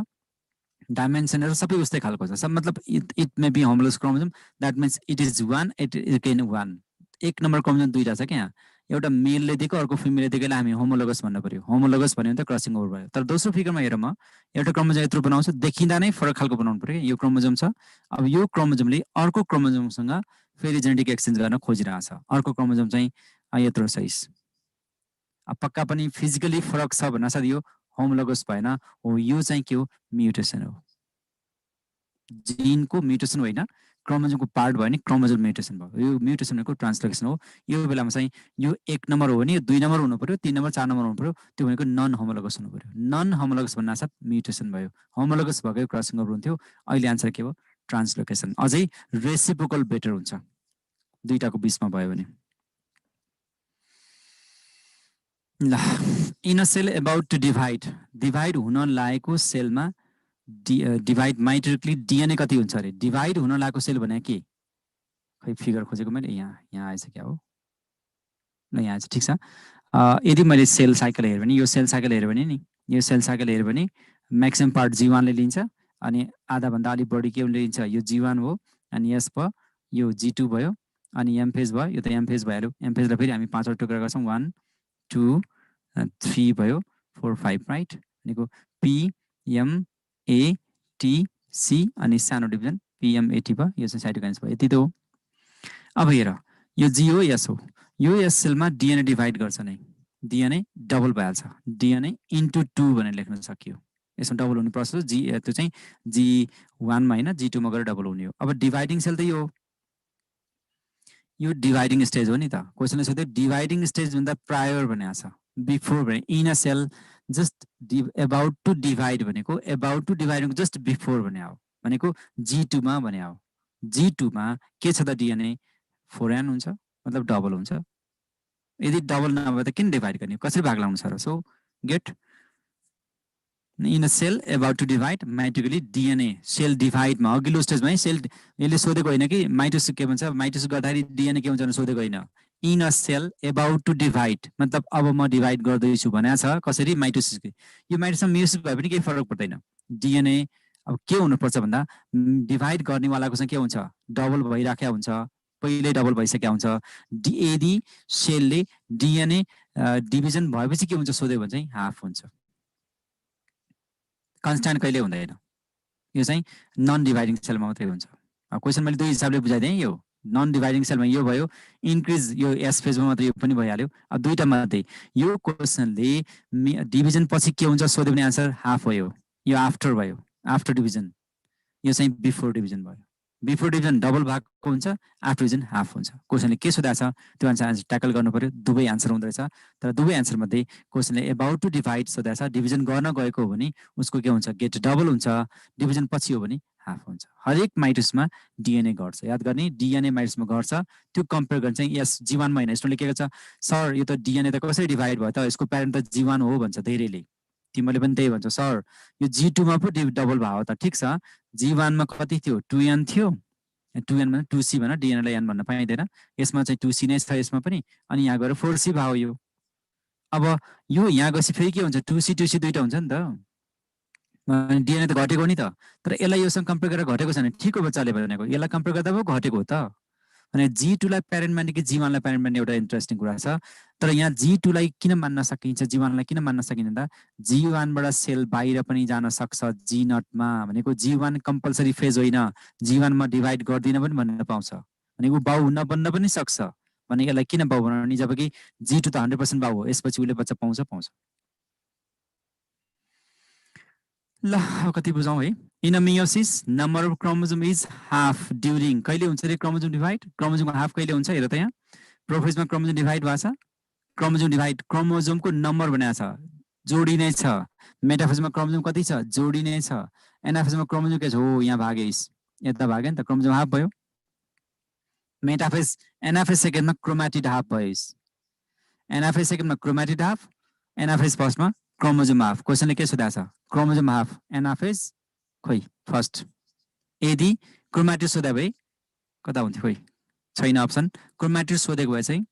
डाइमेन्सन हेर सबै उस्तै खालको छ सब मतलब it may be homologous chromosome that means it is 1 it can 1 एक नम्बर क्रोमोजोम दुईटा छ क्या एउटा मेलले दिएको अर्को फिमेलले दिएकोलाई हामी होमोलोगस भन्न पर्यो होमोलोगस भन्यो भने त क्रसिङ ओभर भयो तर दोस्रो फिगरमा हेर म एउटा क्रोमोजोम यत्रो बनाउँछु देखिँदा नै फरक खालको बनाउनु पर्यो यो क्रोमोजोम छ अब यो क्रोमोजोमले अर्को क्रोमोजोमसँग फेरि जेनेटिक एक्सचेन्ज गर्न खोजिरहेछ अर्को क्रोमोजोम चाहिँ यत्रो साइज अब पक्का पनि फिजिकली फरक छ भन्न साथ यो होमोलोगस भएन हो यो चाहिँ के हो म्युटेसन हो जिनको म्युटेसन होइन क्रोमोजोमको पार्ट भयो नि क्रोमोजोम म्युटेसन भयो यो म्युटेसन भनेको ट्रान्सलोकेसन हो यो बेलामा चाहिँ यो 1 नम्बर हो भने यो 2 नम्बर हुनु पर्यो 3 नम्बर 4 नम्बर हुनु पर्यो त्यो भनेको नन होमोलोगस हुनु पर्यो नन होमोलोगस भन्नासाथ म्युटेसन भयो होमोलोगस भएको क्रसिङ ओभर हुन्थ्यो अहिले आन्सर के हो ट्रान्सलोकेसन अझै रेसिप्रोकल बेटर हुन्छ दुईटाको बिचमा भयो भने ल in a cell about to divide हुन लागेको सेलमा डिभाइड माइटोटिकली डिएनए कति हुन्छ अरे डिभाइड हुन लागेको सेल भने के खै फिगर खोजेको मैले यहाँ आएछ क्या हो ल यहाँ आएछ ठिक छ यदि मैले सेल साइकल हेर्यो भने यो सेल साइकल हेर्यो भने नि यो सेल साइकल हेर्यो भने म्याक्सिमम पार्ट जी1ले लिन्छ अनि आधाभन्दा अलिक बढी के लिन्छ यो जी1 हो अनि यस भयो यो जी2 भयो अनि एम फेज भयो यो त एम फेज भइहाल्यो एम फेजलाई फेरि हामी 5 वटा टुक्रा गर्छौँ 1 2 3 भयो 4 5 राइट भनेको P M A T C अनि सानो डिभिजन पिएमएटी भयो यो चाहिँ साइटोकाइन्स भयो यति त हो अब हेर यो जी हो एस हो यो एस सेलमा डिएनए डिभाइड गर्छ नै डिएनए डबल भइहाल्छ डिएनए इन्टु 2 भनेर लेख्न सकियो यसमा डबल हुने प्रोसेस जी त्यो चाहिँ जी1 मा हैन जी2 मा गएर डबल हुने हो अब डिभाइडिङ सेल त यो डिभाइडिङ स्टेज हो नि त क्वेशनले सोध्यो डिभाइडिङ स्टेज भन्दा प्रायर भनेको छ बिफोर भने in a cell just about to divide भनेको about to divide just before भने हो भनेको G2 मा भने हो G2 मा के छ त DNA 4n हुन्छ मतलब डबल हुन्छ यदि डबल नभए त किन डिभाइड गर्ने कसरी भाग लाउनु छ र so get in a cell about to divide mitotically DNA cell डिभाइडमा अघिल्लो स्टेजमा सेल यसले सोधेको होइन कि माइटोसिस के भन्छ माइटोसिस गर्दाखेरि DNA के हुन्छ भनेर सोधेको होइन in a cell about to divide मतलब अब म डिभाइड गर्दैछु भनेको छ कसरी माइटोसिस यो माइटोसिसमा मेयोसिस भए पनि केही फरक पर्दैन DNA अब के हुनुपर्छ भन्दा डिभाइड गर्नेवालाको चाहिँ के हुन्छ डबल भइराखेको हुन्छ पहिल्यै डबल भइसकेको हुन्छ यदि सेलले DNA डिभिजन भएपछि के हुन्छ सोध्यो भने चाहिँ हाफ हुन्छ कन्स्ट्यान्ट कहिले हुँदैन यो चाहिँ नन डिभाइडिङ सेलमा मात्रै हुन्छ क्वेसन मैले दुई हिसाबले बुझाइदिएँ यो नन डिभाइडिङ सेलमा यो भयो इन्क्रिज यो एस फेजमा मात्रै यो पनि भइहाल्यो अब दुईटा मध्ये यो क्वेसनले डिभिजन पछि के हुन्छ सोध्यो भने आन्सर हाफ भयो यो आफ्टर भयो आफ्टर डिभिजन यो चाहिँ बिफोर डिभिजन भयो बिफोर डिभिजन डबल भएको हुन्छ आफ्टर डिभिजन हाफ हुन्छ क्वेसनले के सोधेको छ त्यो आन्सर ट्याकल गर्नु पर्यो दुवै आन्सर हुँदैछ तर दुवै आन्सर मध्ये क्वेसनले एबाउट टु डिभाइड सोधेको छ डिभिजन गर्न गएको हो भने उसको के हुन्छ गेट डबल हुन्छ डिभिजन पछि हो भने हाफ हुन्छ हरेक माइटोसिसमा DNA घट्छ याद गर्ने DNA माइटोसिसमा घट्छ त्यो कम्पेयर गर्न चाहिँ यस G1 मा हैन स्टुडेन्टले के गर्छ सर यो त DNA त कसरी डिभाइड भयो त यसको प्यारेन्ट त G1 हो भन्छ धेरैले तिमीले पनि त्यही भन्छौ सर यो G2 मा पो डबल भयो त ठीक छ G1 मा कति थियो 2n थियो 2n भने 2c भन DNA लाई n भन्न पाइदैन यसमा चाहिँ 2c नै छ यसमा पनि अनि यहाँ गएर 4c भयो यो अब यो यहाँ गएपछि फेरि के हुन्छ 2c दुईटा हुन्छ नि त DNA त घटेको नि त तर यसलाई योसँग कम्पेयर गरेर घटेको छैन ठिक हो बच्चाले भनेको यसलाई कम्पेयर गर्दा पो घटेको हो त अनि G2 लाई प्यारेन्ट मान्ने कि G1 लाई प्यारेन्ट मान्ने एउटा इन्ट्रेस्टिङ कुरा छ तर यहाँ G2 लाई किन मान्न सकिन्छ G1 लाई किन मान्न सकिन्छ त G1 बाट सेल बाहिर पनि जान सक्छ G0 मा भनेको G1 कम्पल्सरी फेज होइन G1 मा डिभाइड गर्दिन पनि भन्न पाउँछ अनि उ बाउ नबन्न पनि सक्छ भने यसलाई किन बाउ बनाउने जबकि G2 त 100% बाउ हो यसपछि उले बच्चा पाउँछ ल कति बुझाउँ है in a meiosis number of chromosome is half during कहिले हुन्छ रे क्रोमोसोम डिभाइड क्रोमोसोमको हाफ कहिले हुन्छ हेर त यहाँ प्रोफेजमा क्रोमोसोम डिभाइड भएको छ क्रोमोसोम डिभाइड क्रोमोसोमको नम्बर भनेको छ जोडी नै छ मेटाफेजमा क्रोमोसोम कति छ जोडी नै छ एनाफेजमा क्रोमोसोम के छ हो यहाँ भागेस यता भागे नि त क्रोमोसोम हाफ भयो मेटाफेज एनाफेज सेकेन्डमा क्रोमाटिड हाफ भयो एनाफेज सेकेन्डमा क्रोमाटिड हाफ एनाफेज फर्स्टमा क्रोमोसोम हाफ क्वेसनले के सोधेको छ क्रोमोसोम हाफ एनाफेज खोइ फर्स्ट यदि क्रोमाटिड सोधे भए कता हुन्थ्यो खोइ छैन अप्सन क्रोमाटिड सोधेको भए चाहिँ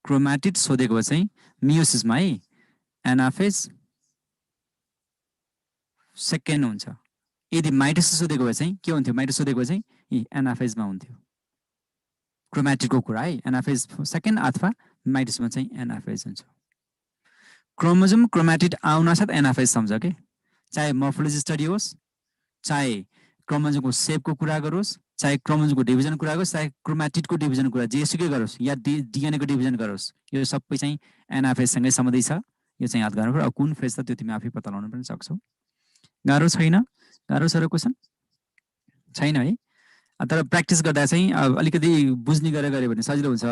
क्रोमाटिड सोधेको भए चाहिँ मियोसिसमा है एनाफेज सेकेन्ड हुन्छ यदि माइटोसिस सोधेको भए चाहिँ के हुन्थ्यो माइटोसिस सोधेको भए चाहिँ एनाफेजमा हुन्थ्यो क्रोमाटिडको कुरा है एनाफेज सेकेन्ड अथवा माइटोसिसमा चाहिँ एनाफेज हुन्छ क्रोमोसोम क्रोमाटिड आउन साथ एनाफेज सम्झ के चाहे मोर्फोलोजी स्टडी होस् चाहे क्रोमोसोमको सेपको कुरा गरोस् चाहे क्रोमोसोमको डिभिजन कुरा गरोस् चाहे क्रोमाटिडको डिभिजन कुरा जेसुकै गरोस् या DNA को डिभिजन गरोस् यो सबै चाहिँ एनाफेजसँगै सम्बन्धित छ यो चाहिँ याद गर्नु पर्यो अब कुन फेज त त्यो तिमी आफै पत्ता लगाउन पनि सक्छौ गाह्रो छैन गाह्रो छ र क्वेसन छैन है तर प्र्याक्टिस गर्दा चाहिँ अलिकति बुझ्ने गरेर गऱ्यो भने सजिलो हुन्छ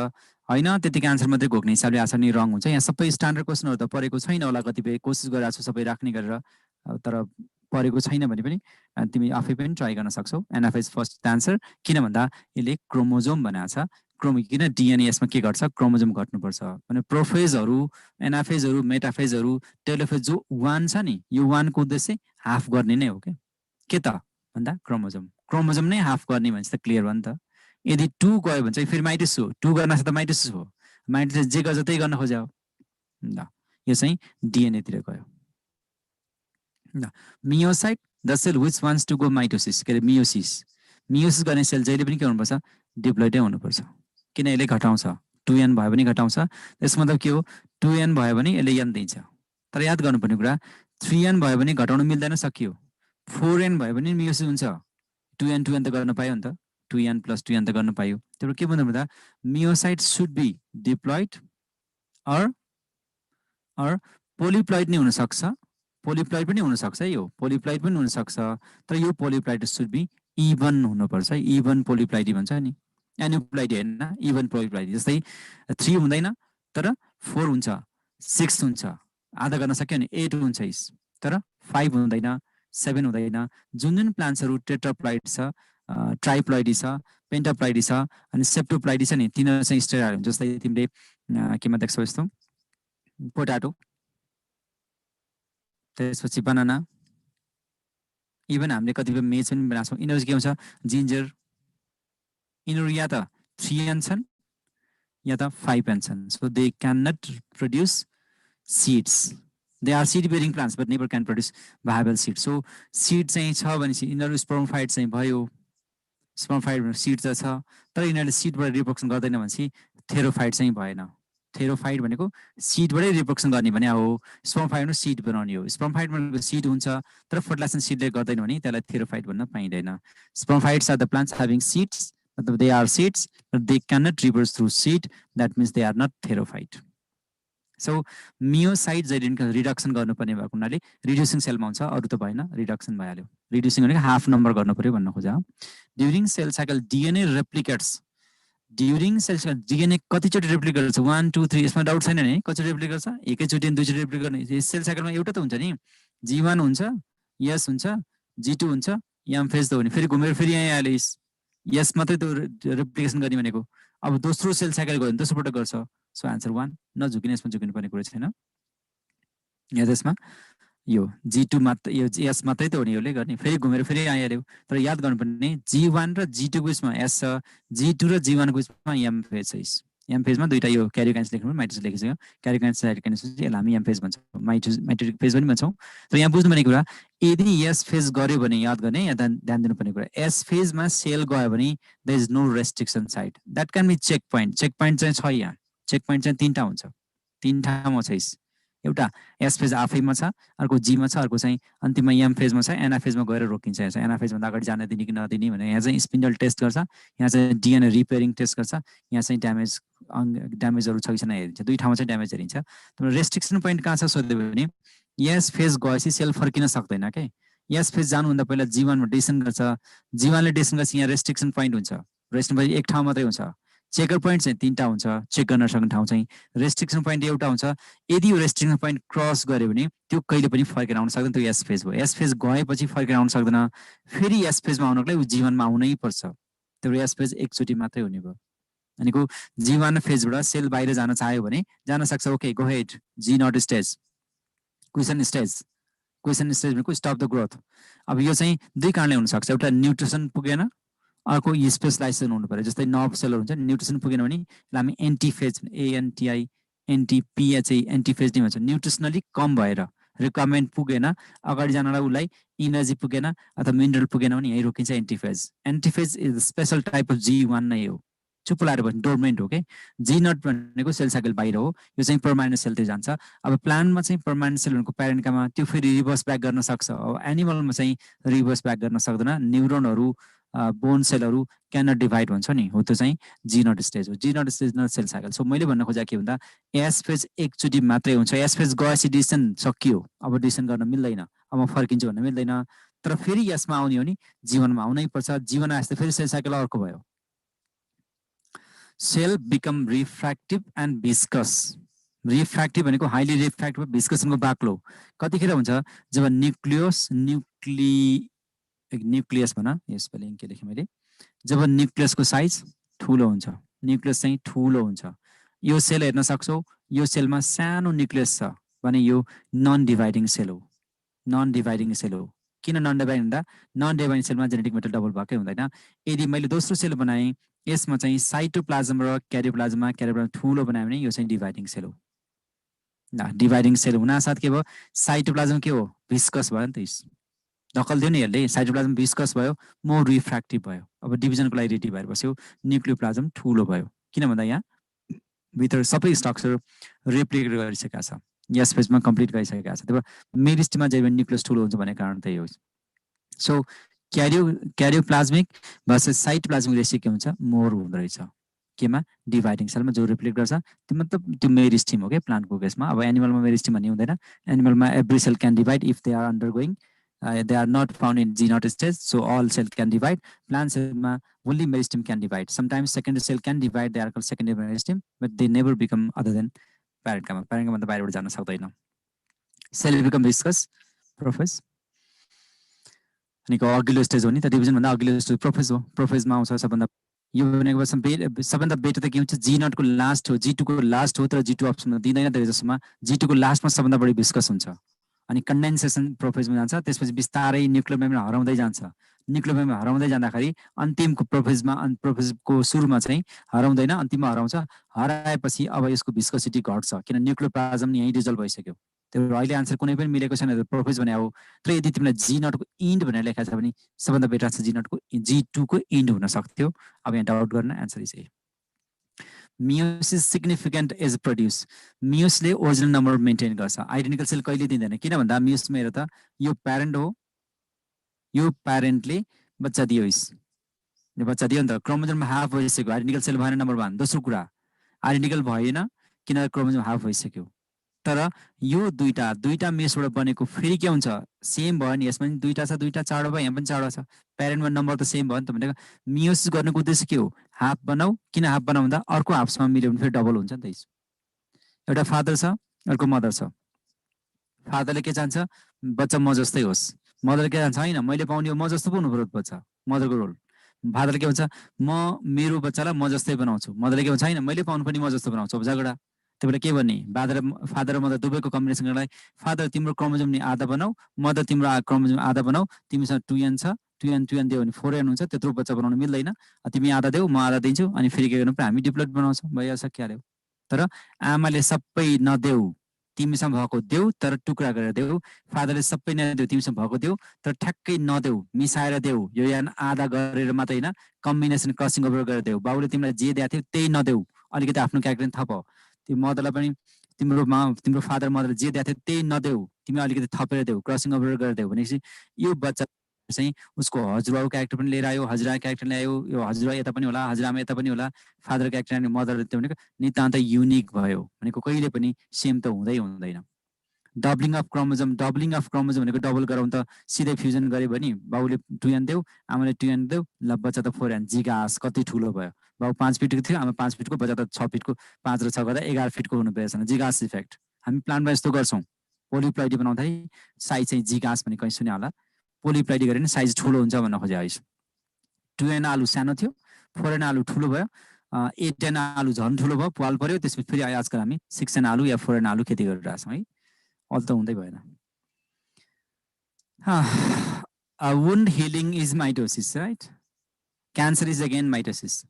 हैन त्यतिकै आन्सर मात्रै घोक्ने हिसाबले आन्सर नि रङ हुन्छ यहाँ सबै स्ट्यान्डर्ड क्वेसनहरु त परेको छैन होला कतिपय कोसिस गरिरहेको छु सबै राख्ने गरेर तर परेको छैन भने पनि तिमी आफै पनि ट्राई गर्न सक्छौ एनाफेज फर्स्ट आन्सर किन भन्दा यसले क्रोमोसोम बनाएको छ किन DNA यसमा के गर्छ क्रोमोसोम घट्नुपर्छ भने प्रोफेजहरु एनाफेजहरु मेटाफेजहरु टेलोफेज जो 1 छ नि यो 1 को उद्देश्य हाफ गर्ने नै हो के त भन्दा क्रोमोसोम नै हाफ गर्ने भन्छ त क्लियर भयो नि त यदि 2 गयो भने चाहिँ फेरि माइटोसिस हो 2 गर्न त माइटोसिस हो माइटोसिस जे गर्छ त्यही गर्न खोज्यो ल यो चाहिँ DNA तिर गयो ल meiocyte the cell which wants to go mitosis के मियोसिस गर्ने सेल जहिले पनि के हुनुपर्छ डिप्लोइडै हुनुपर्छ किन यसले घटाउँछ 2n भयो भने घटाउँछ त्यसको मतलब के हो 2n भयो भने यसले n दिन्छ तर याद गर्नुपर्ने कुरा 3n भयो भने घटाउन मिल्दैन सकियो 4n भयो भने मियोसिस हुन्छ 2n त गर्न पायो नि त 2n + 2n त गर्न पायो त्यसले के भन्नु भन्दा meiocyte should be diploid or polyploid नै हुन सक्छ पोलिप्लोइड पनि हुन सक्छ है यो पोलिप्लोइड पनि हुन सक्छ तर यो पोलिप्लोइड शुड बी इभन हुनुपर्छ इभन पोलिप्लोइड भन्छ नि एन्युप्लोइड हैन इभन पोलिप्लोइड जस्तै 3 हुँदैन तर 4 हुन्छ, 6 हुन्छ, आधा गर्न सक्यो भने 8 हुन्छ तर 5 हुँदैन, 7 हुँदैन। जुन प्लान्ट्सहरू टेट्राप्लाइड छ, ट्राइप्लाइडी छ, पेन्टाप्लाइडी छ अनि सेप्टोप्लाइडी छ नि, तिनीहरू चाहिँ स्टेराइड हुन्छ। जस्तै तिमीले केमा देख्छौ यस्तो पोटाटो, त्यसपछि बनाना, इभन हामीले कतिपय मेज पनि बनाएको छौँ। यिनीहरू के हुन्छ, जिन्जर, यिनीहरू या त 3N छन् या त 5N छन्। So they can not produce seeds. They are seed bearing plants but never can produce viable seed. So seed चाहिँ छ भनेपछि यिनीहरू स्पर्मोफाइट चाहिँ भयो, स्पर्मोफाइट सीड त छ तर यिनीहरूले सीडबाट रिप्रोडक्सन गर्दैन भनेपछि थेरोफाइट चाहिँ भएन। थेरोफाइट भनेको सीडबाटै रिप्रोडक्सन गर्ने भने हो, स्पर्मोफाइटमा सीड बनाउने हो। स्पर्मोफाइट भनेको सीड हुन्छ तर फर्टिलाइजेसन सीडले गर्दैन भने त्यसलाई थेरोफाइट भन्न पाइँदैन। Spermophytes are the plants having seeds, मतलब they are seeds but they cannot reproduce through seed, that means they are not therophyte. So meiocyte जहिले रिडक्सन गर्नुपर्ने भएको हुनाले रिड्युसिङ सेलमा हुन्छ, अरू त भएन, रिडक्सन भइहाल्यो। रिड्युसिङ भनेको हाफ नम्बर गर्नु पर्यो भन्न खोजा। During cell cycle DNA replicates, during cell cycle DNA कतिचोटि रेप्लिकेट गर्छ? 1 2 3, यसमा डाउट छैन नि, कतिचोटि रेप्लिकेट गर्छ? एकैचोटि अनि दुईचोटि रेप्लिकेट गर्ने। सेल साइकलमा एउटा त हुन्छ नि, G1 हुन्छ, S हुन्छ, G2 हुन्छ, M फेज त हो नि, फेरि घुमेर फेरि यहाँ आइहाल्यो S मात्रै त रेप्लिकेसन गर्ने भनेको। अब दोस्रो सेल साइकल गयो भने दोस्रो पटक गर्छ। सो आन्सर 1, नझुकिने, यसमा झुकिनु पर्ने कुरा छैन। यहाँ त्यसमा यो G2 मात्र, यो S मात्रै त हो नि यसले गर्ने, फेरि घुमेर फेरि आइहाल्यो। तर याद गर्नुपर्ने G1 र G2 को बिचमा S छ, G2 र G1 को बिचमा M फेज छ। M फेजमा दुईटा यो क्यारियोकाइनेसिस लेख्नु, माइटोसिस लेखिसक्यो। क्यारियोकाइनेसिस साइटोकाइनेसिस यसलाई हामी M फेज भन्छौँ, माइटोटिक फेज पनि भन्छौँ। तर यहाँ बुझ्नुपर्ने कुरा, यदि S फेज गर्यो भने याद गर्ने, यहाँ ध्यान दिनुपर्ने कुरा, S फेजमा सेल गयो भने there is no restriction site, that can be check point. Check point चाहिँ छ, यहाँ चेक पोइन्ट चाहिँ 3टा हुन्छ, 3 ठाउँमा छ। एउटा S फेज आफैमा छ, अर्को G मा छ, अर्को चाहिँ अन्तिममा M फेजमा छ। एना फेजमा गएर रोकिन्छ। यहाँ चाहिँ एना फेजभन्दा अगाडि जान दिने कि नदिने भने यहाँ चाहिँ स्पिन्डल टेस्ट गर्छ, यहाँ चाहिँ डिएनए रिपेयरिङ टेस्ट गर्छ, यहाँ चाहिँ ड्यामेजहरू छ कि छैन हेरिन्छ। दुई ठाउँमा चाहिँ ड्यामेज हेरिन्छ। तर रेस्ट्रिक्सन पोइन्ट कहाँ छ सोध्यो भने S फेज गएपछि सेल फर्किन सक्दैन के। S फेज जानुभन्दा पहिला G1 मा डिसन गर्छ, G1 ले डिसन गर्छ, यहाँ रेस्ट्रिक्सन पोइन्ट हुन्छ। रेस्ट्रिक्सन पोइन्ट एक ठाउँ मात्रै हुन्छ, चेकर पोइन्ट चाहिँ 3टा हुन्छ, चेक गर्न सक्ने ठाउँ चाहिँ। रेस्ट्रिक्सन पोइन्ट एउटा हुन्छ, यदि यो रेस्ट्रिक्सन पोइन्ट क्रस गर्यो भने त्यो कहिले पनि फर्केर आउन सक्दैन, त्यो S फेज हो। S फेज गएपछि फर्केर आउन सक्दैन, फेरि S फेजमा आउनको लागि G1 मा आउनै पर्छ। त्यो S फेज एकचोटि मात्रै हुने भयो। भनेको G1 फेजबाट सेल बाहिर जान चाह्यो भने जान सक्छ। Okay, go head. G0 stage, question stage, question stage भनेको स्टप द ग्रोथ। अब यो चाहिँ दुई कारणले हुन सक्छ, एउटा न्युट्रिसन पुगेन, अर्को स्पेशलाइजेसन हुनु पर्यो। जस्तै नर्भ सेलहरू हुन्छ, न्युट्रिसन पुगेन भने हामी anti phase, ANTI anti PHA anti phase नै भन्छ। न्युट्रिसनली कम भएर रिक्वायरमेन्ट पुगेन, अगाडि जानलाई उसलाई इनर्जी पुगेन अथवा मिनरल पुगेन भने यही रोकिन्छ anti phase. Anti phase is special type of G1 नै हो, चुप लाएर भने डोर्मेन्ट हो के। G0 भनेको सेल साइकल बाहिर हो, यो चाहिँ पर्मानेन्ट सेलतिर जान्छ। अब प्लान्टमा चाहिँ पर्मानेन्ट सेल भनेको प्यारेन्टकामा त्यो फेरि रिभर्स ब्याक गर्न सक्छ। अब एनिमलमा चाहिँ रिभर्स ब्याक गर्न सक्दैन। न्युरोनहरू, बोन सेलहरू क्यानट डिभाइड भन्छ नि, हो त्यो चाहिँ G0 स्टेज हो। G0 स्टेज न सेल साइकल। सो मैले भन्न खोजेको के भन्दा S फेज एकचोटि मात्रै हुन्छ। S फेज गएपछि डिसिसन सकियो, अब डिसिसन गर्न मिल्दैन, अब म फर्किन्छु भन्न मिल्दैन। तर फेरि यसमा आउने हो नि G1 मा आउनै पर्छ। G1 आएपछि फेरि सेल साइकल अर्को भयो। Cell become refractive and viscous. Refractive भनेको हाइली रिफ्र्याक्टिभ, भिस्कसनको बाक्लो कतिखेर हुन्छ? जब न्युक्लियस भन, यो स्पेलिङ के लेखेँ मैले, जब न्युक्लियसको साइज ठुलो हुन्छ, न्युक्लियस चाहिँ ठुलो हुन्छ। यो सेल हेर्न सक्छौ, यो सेलमा सानो न्युक्लियस छ भने यो नन डिभाइडिङ सेल हो। नन डिभाइडिङ सेल हो। किन नन डिभाइडिङ भन्दा नन डिभाइडिङ सेलमा जेनेटिक मेटेरियल डबल भएकै हुँदैन। यदि मैले दोस्रो सेल बनाएँ, यसमा चाहिँ साइटोप्लाज्म र क्यारियोप्लाज्म ठुलो बनायो भने यो चाहिँ डिभाइडिङ सेल हो। डिभाइडिङ सेल हुनासाथ के भयो? साइटोप्लाज्म के हो? भिस्कस भयो नि त, धकल दियो नि यसले, साइटोप्लाज्म भिस्कस भयो, मोर रिफ्र्याक्टिभ भयो। अब डिभिजनको लागि रेडी भएर बस्यो, न्युक्लियोप्लाज्म ठुलो भयो। किन भन्दा यहाँ भित्र सबै स्ट्रक्चर रेप्लिकेट गरिसकेका छ, यस फेजमा कम्प्लिट गरिसकेका छ। त्यही भएर मेरिस्टिममा जहिले न्युक्लियस ठुलो हुन्छ भन्ने कारण त्यही हो। सो क्यारियोप्लाज्मिक भर्सेस साइटोप्लाज्मिक रेसियो के हुन्छ? मोर हुँदो रहेछ केमा? डिभाइडिङ सेलमा जो रेप्लिकेट गर्छ त्यो मतलब त्यो मेरिस्टिम हो क्या प्लान्टको केसमा। अब एनिमलमा मेरिस्टिम भन्ने हुँदैन। एनिमलमा every cell can divide if they are undergoing they are not found in G0 stage, so all cell can divide. Plant cell only meristem can divide. Sometimes secondary cell can divide, they are called secondary meristem, but they never become other than parenchyma. Parenchyma त बाहिरबाट जान सक्दैन. Cell become viscous, prophase. अनि अघिल्लो stage हो नि त, division भन्दा अघिल्लो स्टेज प्रोफेज हो. प्रोफेजमा आउँछ सबभन्दा, यो भनेको सबभन्दा बेटर त के हुन्छ, G0 को लास्ट हो, G2 को लास्ट हो, तर G2 अप्सनमा दिँदैन धेरै जसोमा. G2 को लास्टमा सबभन्दा बढी विस्कस हुन्छ अनि कन्डेन्सेसन प्रोफेजमा जान्छ. त्यसपछि बिस्तारै न्युक्लियर मेम्ब्रेन हराउँदै जान्छ. न्युक्लियर मेम्ब्रेन हराउँदै जाँदाखेरि अन्तिमको प्रोफेजको सुरुमा चाहिँ हराउँदैन, अन्तिममा हराउँछ. हराएपछि अब यसको भिस्कोसिटी घट्छ किन न्युक्लियर प्लाज्म यही डिजल्भ भइसक्यो. त्यो अहिले आन्सर कुनै पनि मिलेको छैन प्रोफेज भने हो. तर यदि तिमीलाई G0 को इन्ड भनेर लेखेको छ भने सबभन्दा बेटर छ G2 को इन्ड हुन सक्थ्यो. अब यहाँ डाउट गर्न answer is A. Meiosis significant as produce. मियोसले ओरिजिनल नम्बर मेन्टेन गर्छ. आइडेन्टिकल सेल कहिले दिँदैन, किन भन्दा मियोसमा हेर त, यो प्यारेन्ट हो, यो प्यारेन्टले बच्चा दियो, यो बच्चा दियो नि त. क्रोमोजोममा हाफ भइसक्यो, आइडेन्टिकल सेल भएन नम्बर 1. दोस्रो कुरा आइडेन्टिकल भएन किन क्रोमोजोम हाफ भइसक्यो. तर यो दुईटा मेसबाट बनेको फेरि के हुन्छ, सेम भयो नि. यसमा पनि दुईटा चाँडो भयो, यहाँ पनि चाँडो छ. प्यारेन्टमा नम्बर त सेम भयो नि त. भनेको मियोसिस गर्नुको उद्देश्य के हो, हाफ बनाऊ. किन हाफ बनाऊ भन्दा अर्को हाफसँग मिल्यो भने फेरि डबल हुन्छ नि त. एउटा फादर छ, अर्को मदर छ. फादरले के चाहन्छ, बच्चा म जस्तै होस्. मदरले के चाहन्छ, होइन मैले पाउने म जस्तो पो हुनु पर्यो बच्चा, मदरको रोल. फादरले के भन्छ, म मेरो बच्चालाई म जस्तै बनाउँछु. मदरले के भन्छ, होइन मैले पाउनु पनि म जस्तो बनाउँछु. अब झगडा. त्यो बेला के भन्ने, फादर र मदर दुवैको कम्बिनेसनलाई, फादर तिम्रो क्रोमोजोम नि आधा बनाऊ, मदर तिम्रो क्रोमोजोम आधा बनाऊ. तिमीसँग 2n छ, 2n दियो भने 4n हुन्छ. त्यत्रो बच्चा बनाउनु मिल्दैन. तिमी आधा देऊ, म आधा दिन्छु, अनि फेरि के गर्नु पर्यो, हामी डिप्लोइड बनाउँछौँ, भइहाल्छ, क्याऱ्यो. तर आमाले सबै नदेऊ, तिमीसँग भएको देऊ तर टुक्रा गरेर देऊ. फादरले सबै नदेऊ, तिमीसँग भएको देऊ तर ठ्याक्कै नदेऊ, मिसाएर देऊ. यो यहाँ आधा गरेर मात्रै होइन, कम्बिनेसन क्रसिङ ओभर गरेर देऊ. बाबुले तिमीलाई जे दिएको थियो त्यही नदेऊ, अलिकति आफ्नो क्यारेक्टर थप. त्यो मदरलाई पनि तिम्रो फादर मदरले जे दिएको थियो त्यही नदेऊ, तिमी अलिकति थपेर देऊ, क्रसिङ ओभर गरेर देऊ. भनेपछि यो बच्चा चाहिँ उसको हजुरबाउ क्यारेक्टर पनि लिएर आयो, हजुरआ क्यारेक्टर ल्यायो. यो हजुरआ यता पनि होला, हजुरआमा यता पनि होला, फादर क्यारेक्टर अनि मदर त्यो भनेको नितान्त युनिक भयो. भनेको कहिले पनि सेम त हुँदैन. डबलिङ अफ क्रोमोजोम भनेको डबल गराउँ त सिधै फ्युजन गऱ्यो भने बाउले 2n देऊ, आमाले 2n देऊ, ल बच्चा त 4n. जिगास कति ठुलो भयो. बाउ 5 फिटको थियो, आमा 5 फिटको, बच्चा त 6 फिटको. 5 र 6 गर्दा 11 फिटको हुनु पर्छ. जिगास इफेक्ट हामी प्लान्टमा यस्तो गर्छौँ. पोलिप्लोइडी बनाउँदाखेरि साइज चाहिँ जिगास भन्ने कहीँ सुने होला. पोलिप्लोइडी गरे भने साइज ठुलो हुन्छ भन्न खोजे आइस. 2n आलु सानो थियो, 4n आलु ठुलो भयो, 8n आलु झन् ठुलो भयो, पाल पर्यो. त्यसपछि फेरि आजकल हामी 6n आलु या 4n आलु खेती गरिरहेको छौँ है. अल त हुँदै भएन. Wound healing is mitosis, right? Cancer is again mitosis.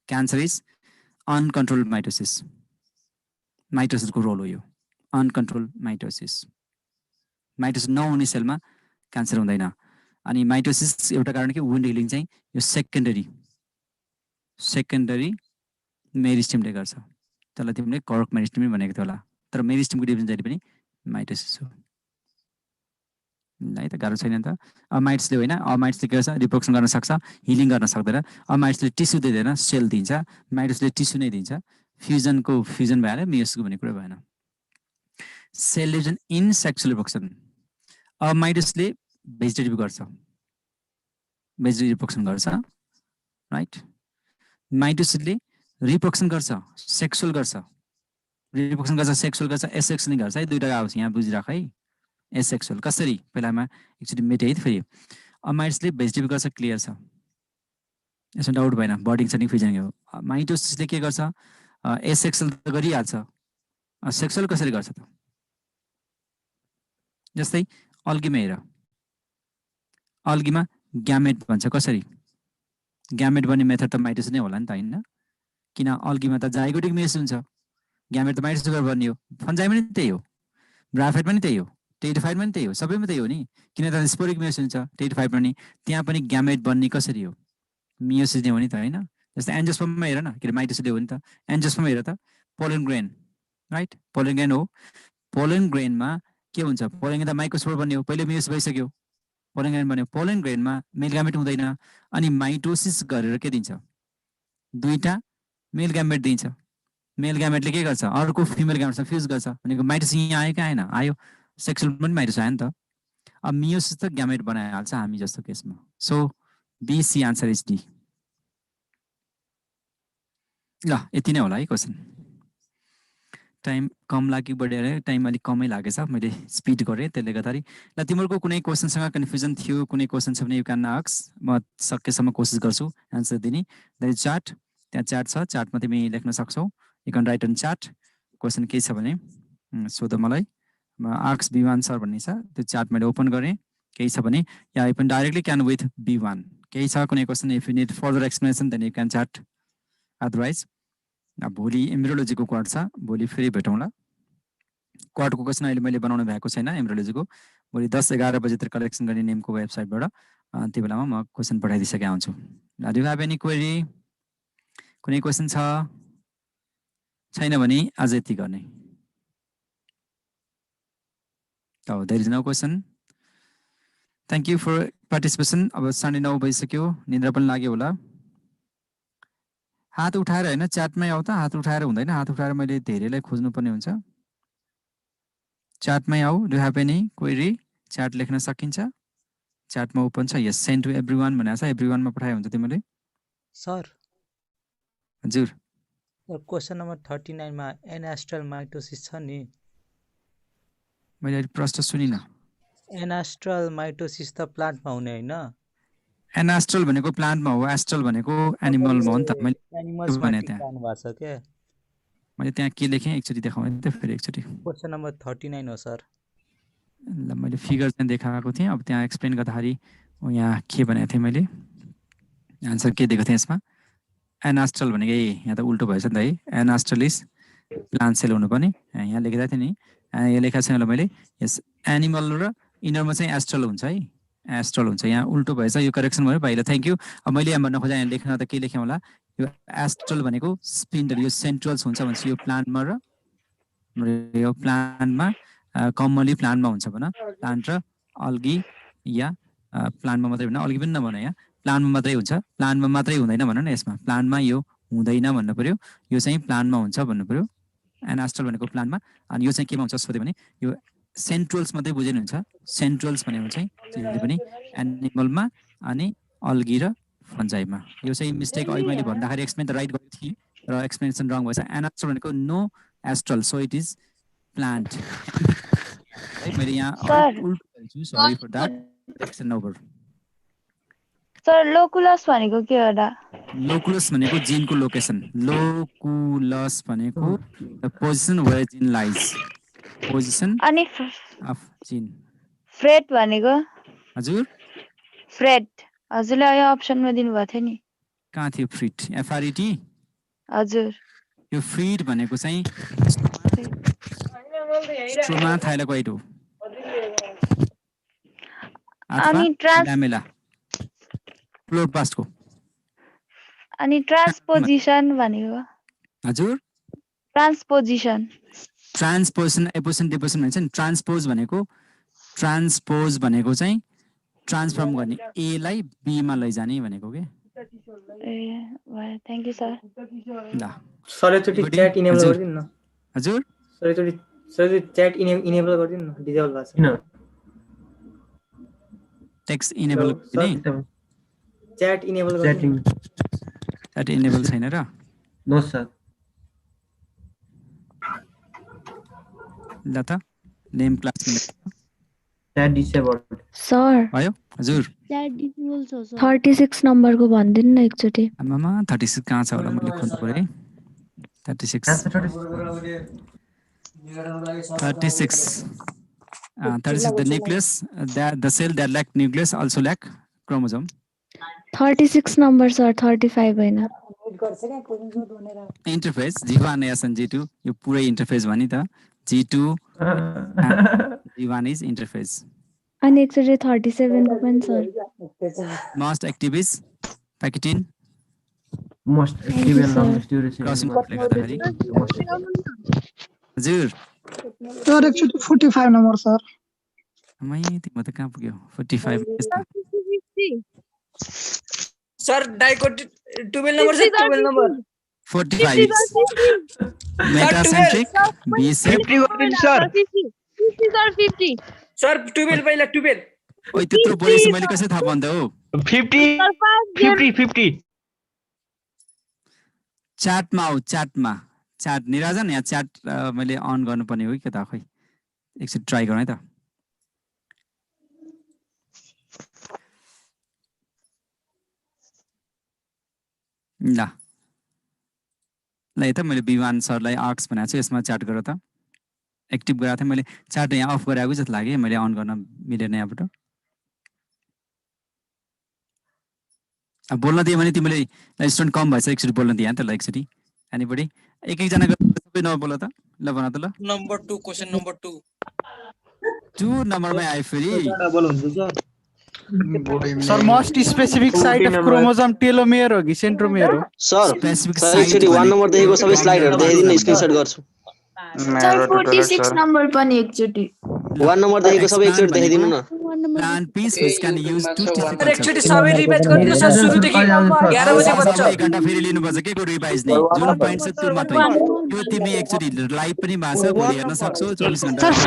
Cancer is uncontrolled mitosis. माइटोसिसको रोल हो यो, अनकन्ट्रोल्ड माइटोसिस. माइटोसिस नहुने सेलमा क्यान्सर हुँदैन. अनि माइटोसिस एउटा कारण के, वुन्ड हिलिङ चाहिँ यो सेकेन्डरी मेरिस्टेमले गर्छ. त्यसलाई तिमीले कर्क मेरिस्टेम भनेको थियो होला, तर मेरिस्टेमको डिभिजन जहिले पनि माइटोसिस हो. है त, गाह्रो छैन नि त. अमाइट्सले होइन, अमाइट्सले के गर्छ, रिप्रोडक्सन गर्न सक्छ, हिलिङ गर्न सक्दैन. अमाइट्सले टिस्यु दिँदैन, सेल दिन्छ. माइटोसिसले टिस्यु नै दिन्छ. फ्युजन भइहाल्यो, मियोसिसको भन्ने कुरा भएन. Cell division in sexual reproduction. अमाइटोसिसले भेजिटेटिभ गर्छ, भेजिटेटिभ रिप्रोडक्सन गर्छ, राइट? माइटोसिसले रिप्रोडक्सन गर्छ, सेक्सुअल गर्छ. रिप्रोडक्सन गर्छ, सेक्सुअल गर्छ, एसेक्सुअल नै गर्छ है. दुईटा आउँछ यहाँ बुझिराख है. एसेक्सुअल कसरी, पहिलामा एकचोटि मेटे है त फेरि. अमाइट्सले भेजिटेटिभ गर्छ, क्लियर छ, यसमा डाउट भएन. बर्डिङ छ नि फ्युजन हो. माइटोसिसले के गर्छ, एसेक्सुअल त गरिहाल्छ, सेक्सुअल कसरी गर्छ त? जस्तै अल्गीमा हेर, अल्गीमा ग्यामेट भन्छ. कसरी ग्यामेट बन्ने मेथड त माइटोसिस नै होला नि त, होइन? किन अल्गीमा त जाइगोटिक मेयोसिस हुन्छ, ग्यामेट त माइटोसिसबाट बन्ने हो. फन्जाइमा पनि त्यही हो, ब्राफाइट पनि त्यही हो, टेरिडोफाइट पनि त्यही हो, सबैमा त्यही हो नि. किन त स्पोरिक मेयोसिस हुन्छ टेरिडोफाइट पनि, त्यहाँ पनि ग्यामेट बन्ने कसरी हो, मियोसिस नै हो नि त, होइन? जस्तै एन्जियोस्पर्ममा हेर न, के अरे माइटोसिसले हो नि त. एन्जियोस्पर्ममा हेर त, pollen grain, right? Pollen grain हो. पोलन ग्रेनमा के हुन्छ, पोलन ग्रेन त माइक्रोस्पोर बन्ने हो, पहिले मियोसिस भइसक्यो, पोलन ग्रेन बन्यो. पोलन ग्रेनमा मेल ग्यामेट हुँदैन, अनि माइटोसिस गरेर के दिन्छ, दुईटा मेल ग्यामेट दिन्छ. मेल ग्यामेटले के गर्छ, अर्को फिमेल ग्यामेटसँग फ्युज गर्छ. भनेको माइटोसिस यहाँ आयो कि आएन? आयो. सेक्सुअल पनि माइटोसिस आयो नि त. अब मियोसिस त ग्यामेट बनाइहाल्छ हामी जस्तो केसमा so B C answer is D ल यति नै होला है क्वेसन टाइम कम लाग्यो बढी अरे टाइम अलिक कमै लागेछ मैले स्पिड गरेँ त्यसले गर्दाखेरि ल तिमीहरूको कुनै क्वेसनसँग कन्फ्युजन थियो कुनै क्वेसन छ भने यु क्यान आस्क म सकेसम्म कोसिस गर्छु एन्सर दिने द्याट इज चार्ट त्यहाँ चार्ट छ चार्टमा तिमी लेख्न सक्छौ you can write on chart question केही छ भने सोध मलाई आर्क्स B1 सर भन्ने छ त्यो चार्ट मैले ओपन गरेँ केही छ भने या you can directly can with B1 केही छ कुनै question if you need further explanation then you can chart otherwise भोलि एम्ब्रियोलोजीको क्वाड छ भोलि फेरि भेटौँला क्वाडको क्वेसन अहिले मैले बनाउनु भएको छैन एम्ब्रियोलोजीको भोलि 10-11 बजेतिर कलेक्सन गर्ने नेमको वेबसाइटबाट त्यो बेलामा म क्वेसन पठाइदिइसकेको हुन्छु do you have any query कुनै क्वेसन छैन भने आज यति गर्ने there is no question thank you for participation अब 9:30 बजिसक्यो निद्रा पनि लाग्यो होला हात उठाएर हैन च्याटमै आऊ त हात उठाएर हुँदैन हात उठाएर मैले धेरैलाई खोज्नु पर्ने हुन्छ च्याटमै आऊ do have any query chat लेख्न सकिन्छ च्याटमा ओपन छ यस सेन्ड टु एभ्रीवन भनेको छ एभ्रीवनमा पठाए हुन्छ तिमीले सर हजुर क्वेसन नम्बर 39 मा एनास्ट्रल माइटोसिस छ नि मैले अहिले प्रश्न सुनिन एनास्ट्रल माइटोसिस त प्लान्टमा हुने हैन एनास्ट्रल भनेको प्लान्टमा हो एस्ट्रल भनेको एनिमलमा हो नि त मैले एनिमल्समा भने टिक पाउनु भएको छ के मैले त्यहाँ के लेखेँ एकचोटि देखाउँ त फेरि एकचोटि क्वेसन नम्बर 39 हो सर ल मैले फिगर चाहिँ देखाएको थिएँ अब त्यहाँ एक्सप्लेन गर्दाखेरि यहाँ के भनेको थिएँ मैले आन्सर के दिएको थिएँ यसमा एनास्ट्रल भनेको यहाँ त उल्टो भएछ नि त है एनास्ट्रल इज प्लान्ट सेल हुनुपर्ने यहाँ लेखेको थिएँ नि यहाँ लेखेको छैन ल मैले यस एनिमल र इनरमा चाहिँ एस्ट्रल हुन्छ है एस्ट्रल हुन्छ यहाँ उल्टो भएछ यो करेक्सन भयो भाइलाई थ्याङ्क यू अब मैले यहाँ भन्न खोजेँ यहाँ लेख्न त के लेखेँ होला यो एस्ट्रल भनेको स्पिन्डल यो सेन्ट्रल्स हुन्छ भनेपछि यो प्लान्टमा र यो प्लान्टमा कमनली प्लान्टमा हुन्छ भन प्लान्ट र अल्गी या प्लान्टमा मात्रै हुन अल्गी पनि नभन यहाँ प्लान्टमा मात्रै हुन्छ प्लान्टमा मात्रै हुँदैन भन न यसमा प्लान्टमा यो हुँदैन भन्नु पर्यो यो चाहिँ प्लान्टमा हुन्छ भन्नु पर्यो एनास्ट्रल भनेको प्लान्टमा अनि यो चाहिँ केमा हुन्छ सोध्यो भने यो सेन्ट्रल्स मात्रै बुझिनुहुन्छ सेन्ट्रल्स भनेको चाहिँ जहिले पनि एनिमलमा अनि अल्गी र फन्जाइमा यो चाहिँ मिस्टेक अहिले मैले भन्दाखेरि एक्सप्लेन त राइट गरेको थिएँ र एक्सप्लेनेसन रङ भएछ एनास्ट्रल भनेको no astral so it is plant मैले यहाँ उल्टो गरेछु sorry for that action over sir loculus भनेको के हो र लोकुलस भनेको जिनको लोकेसन लोकुलस भनेको द पोजिसन वेयर जिन लाइज पोजिसन अनि अफ जिन फ्रेट भनेको हजुर फ्रेट हजुरले यो अप्सनमा दिनुभएको थियो नि कहाँ थियो फ्रिट एफआरईटी हजुर यो फ्रिट भनेको चाहिँ स्ट्रोमा थाइलाकोइड हो अनि ल्यामेला क्लोरोप्लास्टको अनि ट्रान्सपोजिसन भनेको हजुर ट्रान्सपोजिसन ट्रान्सपोजिसन एपोजिसन डिपोजिसन भन्छ नि ट्रान्सपोज भनेको चाहिँ ट्रान्सफर्म गर्ने ए लाई बी मा लैजाने भनेको के ए थ्यांक यू सर ल सर एकचोटि च्याट इनेबल गरिदिनु न हजुर सर एकचोटि च्याट इनेबल गरिदिनु न डिसेबल भएको छ टेक्स्ट इनेबल गर्ने च्याट इनेबल गरिदिनु च्याट इनेबल छैन र नो सर ल त name class chat disable sir भयो हजुर 36 नम्बरको भनिदिनु न एकचोटि आमामा 36 कहाँ छ होला मैले खोज्नु पर्यो है 36 the nucleus the cell that lack nucleus also lack chromosome 36 number sir 35 हैन इन्टरफेस G1 and G2 यो पुरै इन्टरफेस भनि त G2 G1 is interface अनि एकचोटि 37 को पनि sir most active is pachytene most active and longest duration crossing गर्दाखेरि हजुर सर एकचोटि 45 नम्बर सर मै तिम्रो त कहाँ पुग्यो 45 सर डाइको 12 number sir 12 number 45 metacentric B shape 50 गरिदिनु सर 50 सर 50 सर 12 पहिला 12 ओइ त्यत्रो बोलेपछि मैले कसरी थाहा पाउँदा हो 50 च्याटमा आऊ च्याटमा च्याट निराजन यहाँ च्याट मैले अन गर्नुपर्ने हो कि त खै एकचोटि ट्राई गरौँ है त ल यता मैले विमान सरलाई आर्ट्स भनेको छु यसमा च्याट गर त एक्टिभ गराएको थिएँ मैले च्याट यहाँ अफ गराएको जस्तो लाग्यो मैले अन गर्न मिलेन यहाँबाट अब बोल्न दिएँ भने तिमीले स्टुडेन्ट कम भएछ एकचोटि बोल्न दिए त ल एकचोटि एनीबडी एक-एकजना सबै नबोल त ल भन त ल Number 2, question number 2. 2 नम्बरमै आयो फेरि sir most specific site of chromosome telomere हो कि सेन्ट्रोमेयर हो सर स्पेसिफिक सर एकचोटि 1 नम्बर देखेको सबै स्लाइडहरु देखाइदिनु न स्क्रिनशट गर्छु सर 46 नम्बर पनि एकचोटि 1 नम्बर देखेको सबै एकचोटि देखाइदिनु न plant piece which can use 2 sir different एकचोटि सबै रिभाइज गरिदिनु सर सुरुदेखि 11 बजे बज्छ 1 घण्टा फेरि लिनुपर्छ के को रिभाइज नै जुन पोइन्ट छ त्यो मात्रै यो तिमी एकचोटि लाइभ पनि भएको छ भोलि हेर्न सक्छौ 24 घण्टा सर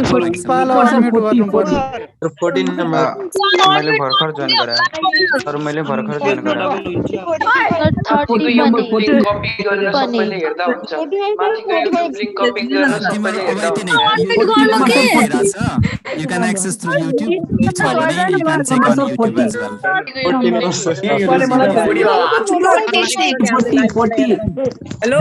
42 पालो अनम्युट गर्नु पर्यो 14 नम्बर मैले भर्खर जोइन गराए सर मैले भर्खर जोइन गराए कपी गरेर सबैले हेर्दा हुन्छ माथिको युट्युब लिंक कपी गरेर सबैले हेर्दा हुन्छ you can access through YouTube it's already you can check on YouTube as well hello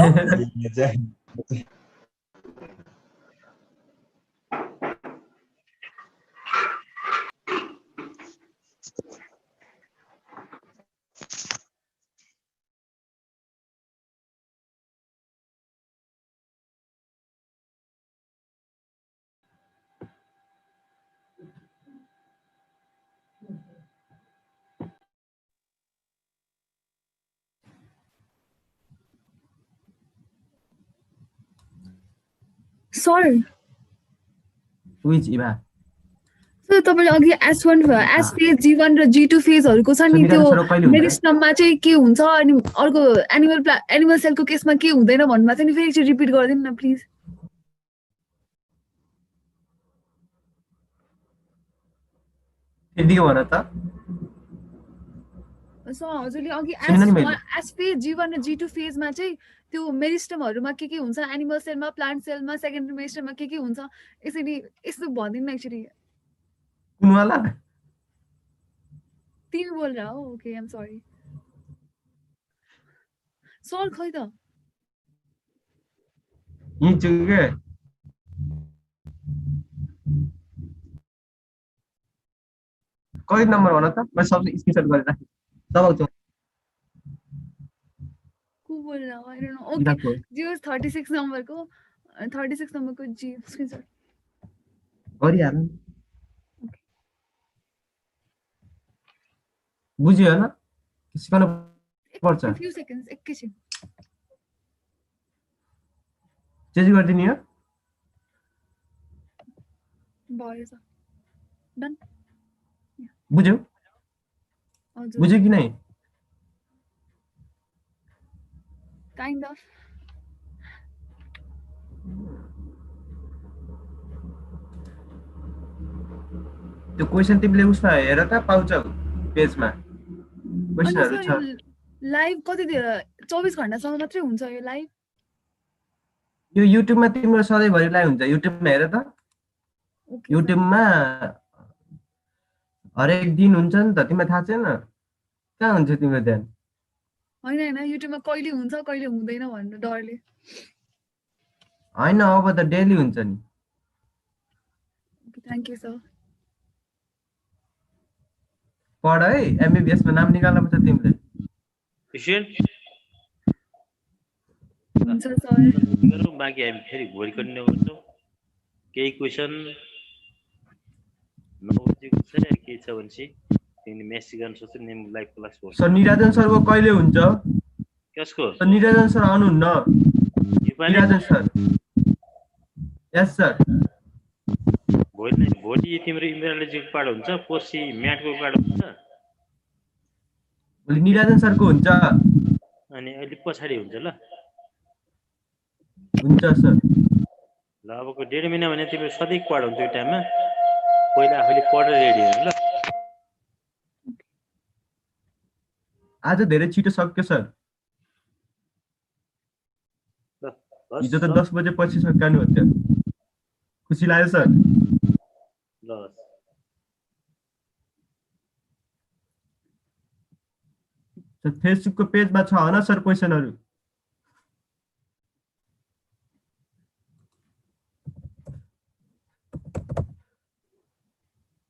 sir which Eva sir तपाईले अघि S1 S फेज G1 र G2 फेजहरुको छ नि त्यो मेरिस्टममा चाहिँ के हुन्छ अनि अर्को एनिमल सेलको केसमा के हुँदैन भन्नुमा चाहिँ नि फेरि एकचोटि रिपिट गरिदिनु न प्लिज यदि भन त सर हजुरले अघि S फेज G1 र G2 फेजमा चाहिँ त्यो मेरिस्टमहरुमा के हुन्छ एनिमल सेलमा प्लान्ट सेलमा सेकेन्डरी मेरिस्टममा के हुन्छ यसरी यस्तो भन्दिनु न एक्चुअली कुन वाला तिमी बोल रहा हो okay I am sorry sir खै त यी चुके कति नम्बर भन त म सबले स्क्रिनशट गरेर राखे दबाउँछु को बोल रहा हो I don't know okay Jio 36 नम्बरको जी स्क्रिनशट गरिहाल्नु बुझ्यो हैन सिकाउन पर्छ फ्यु सेकेन्ड्स एकैछिन चेन्ज गर्दिनु हो भयो सर डन बुझ्यौ हजुर बुझ्यो कि नै काइन्ड अफ त्यो क्वेशन तिमीले उसमा हेर त पाउँछौ पेजमा क्वेशनहरु छ लाइभ कति 24 घण्टासम्म मात्रै हुन्छ यो लाइभ यो युट्युबमा तिम्रो सधैँभरि लाइभ हुन्छ युट्युबमा हेर त युट्युबमा हरेक दिन हुन्छ नि त तिमीलाई थाहा छैन कहाँ हुन्छ तिम्रो ध्यान हैन युट्युबमा कहिले हुन्छ कहिले हुँदैन भनेर डरले हैन अब त डेली हुन्छ नि ओके थ्यांक यू सर पढ है एमबीबीएस मा नाम निकाल्न पर्छ तिमीले हुन्छ सर गरौँ बाँकी हामी फेरि भोलि कन्टिन्यू गर्छौँ केही क्वेसन 9 बजेको छ के छ भनेपछि तिमीले मेसेज गर्न सक्छौ नेम लाइभ क्लास हो सर निराजन सरको कहिले हुन्छ कसको सर निराजन सर आउनुहुन्न निराजन सर यस सर भोलि तिम्रो इन्जिनियरिङको पार्ट हुन्छ पर्सि म्याथको पार्ट हुन्छ भोलि निराजन सरको हुन्छ अनि अहिले पछाडी हुन्छ ल हुन्छ सर ल अबको 1.5 महिना भने तिम्रो सधैँ पार्ट हुन्छ त्यो टाइममा पहिला आफूले पढेर रेडी हुनु ल। आज धेरै छिटो सक्यो सर। हिजो त 10 बजे पछि सकाउनु हो त्यो। खुसी लाग्यो सर। ल फेसबुकको पेजमा छ होइन सर क्वेसनहरु?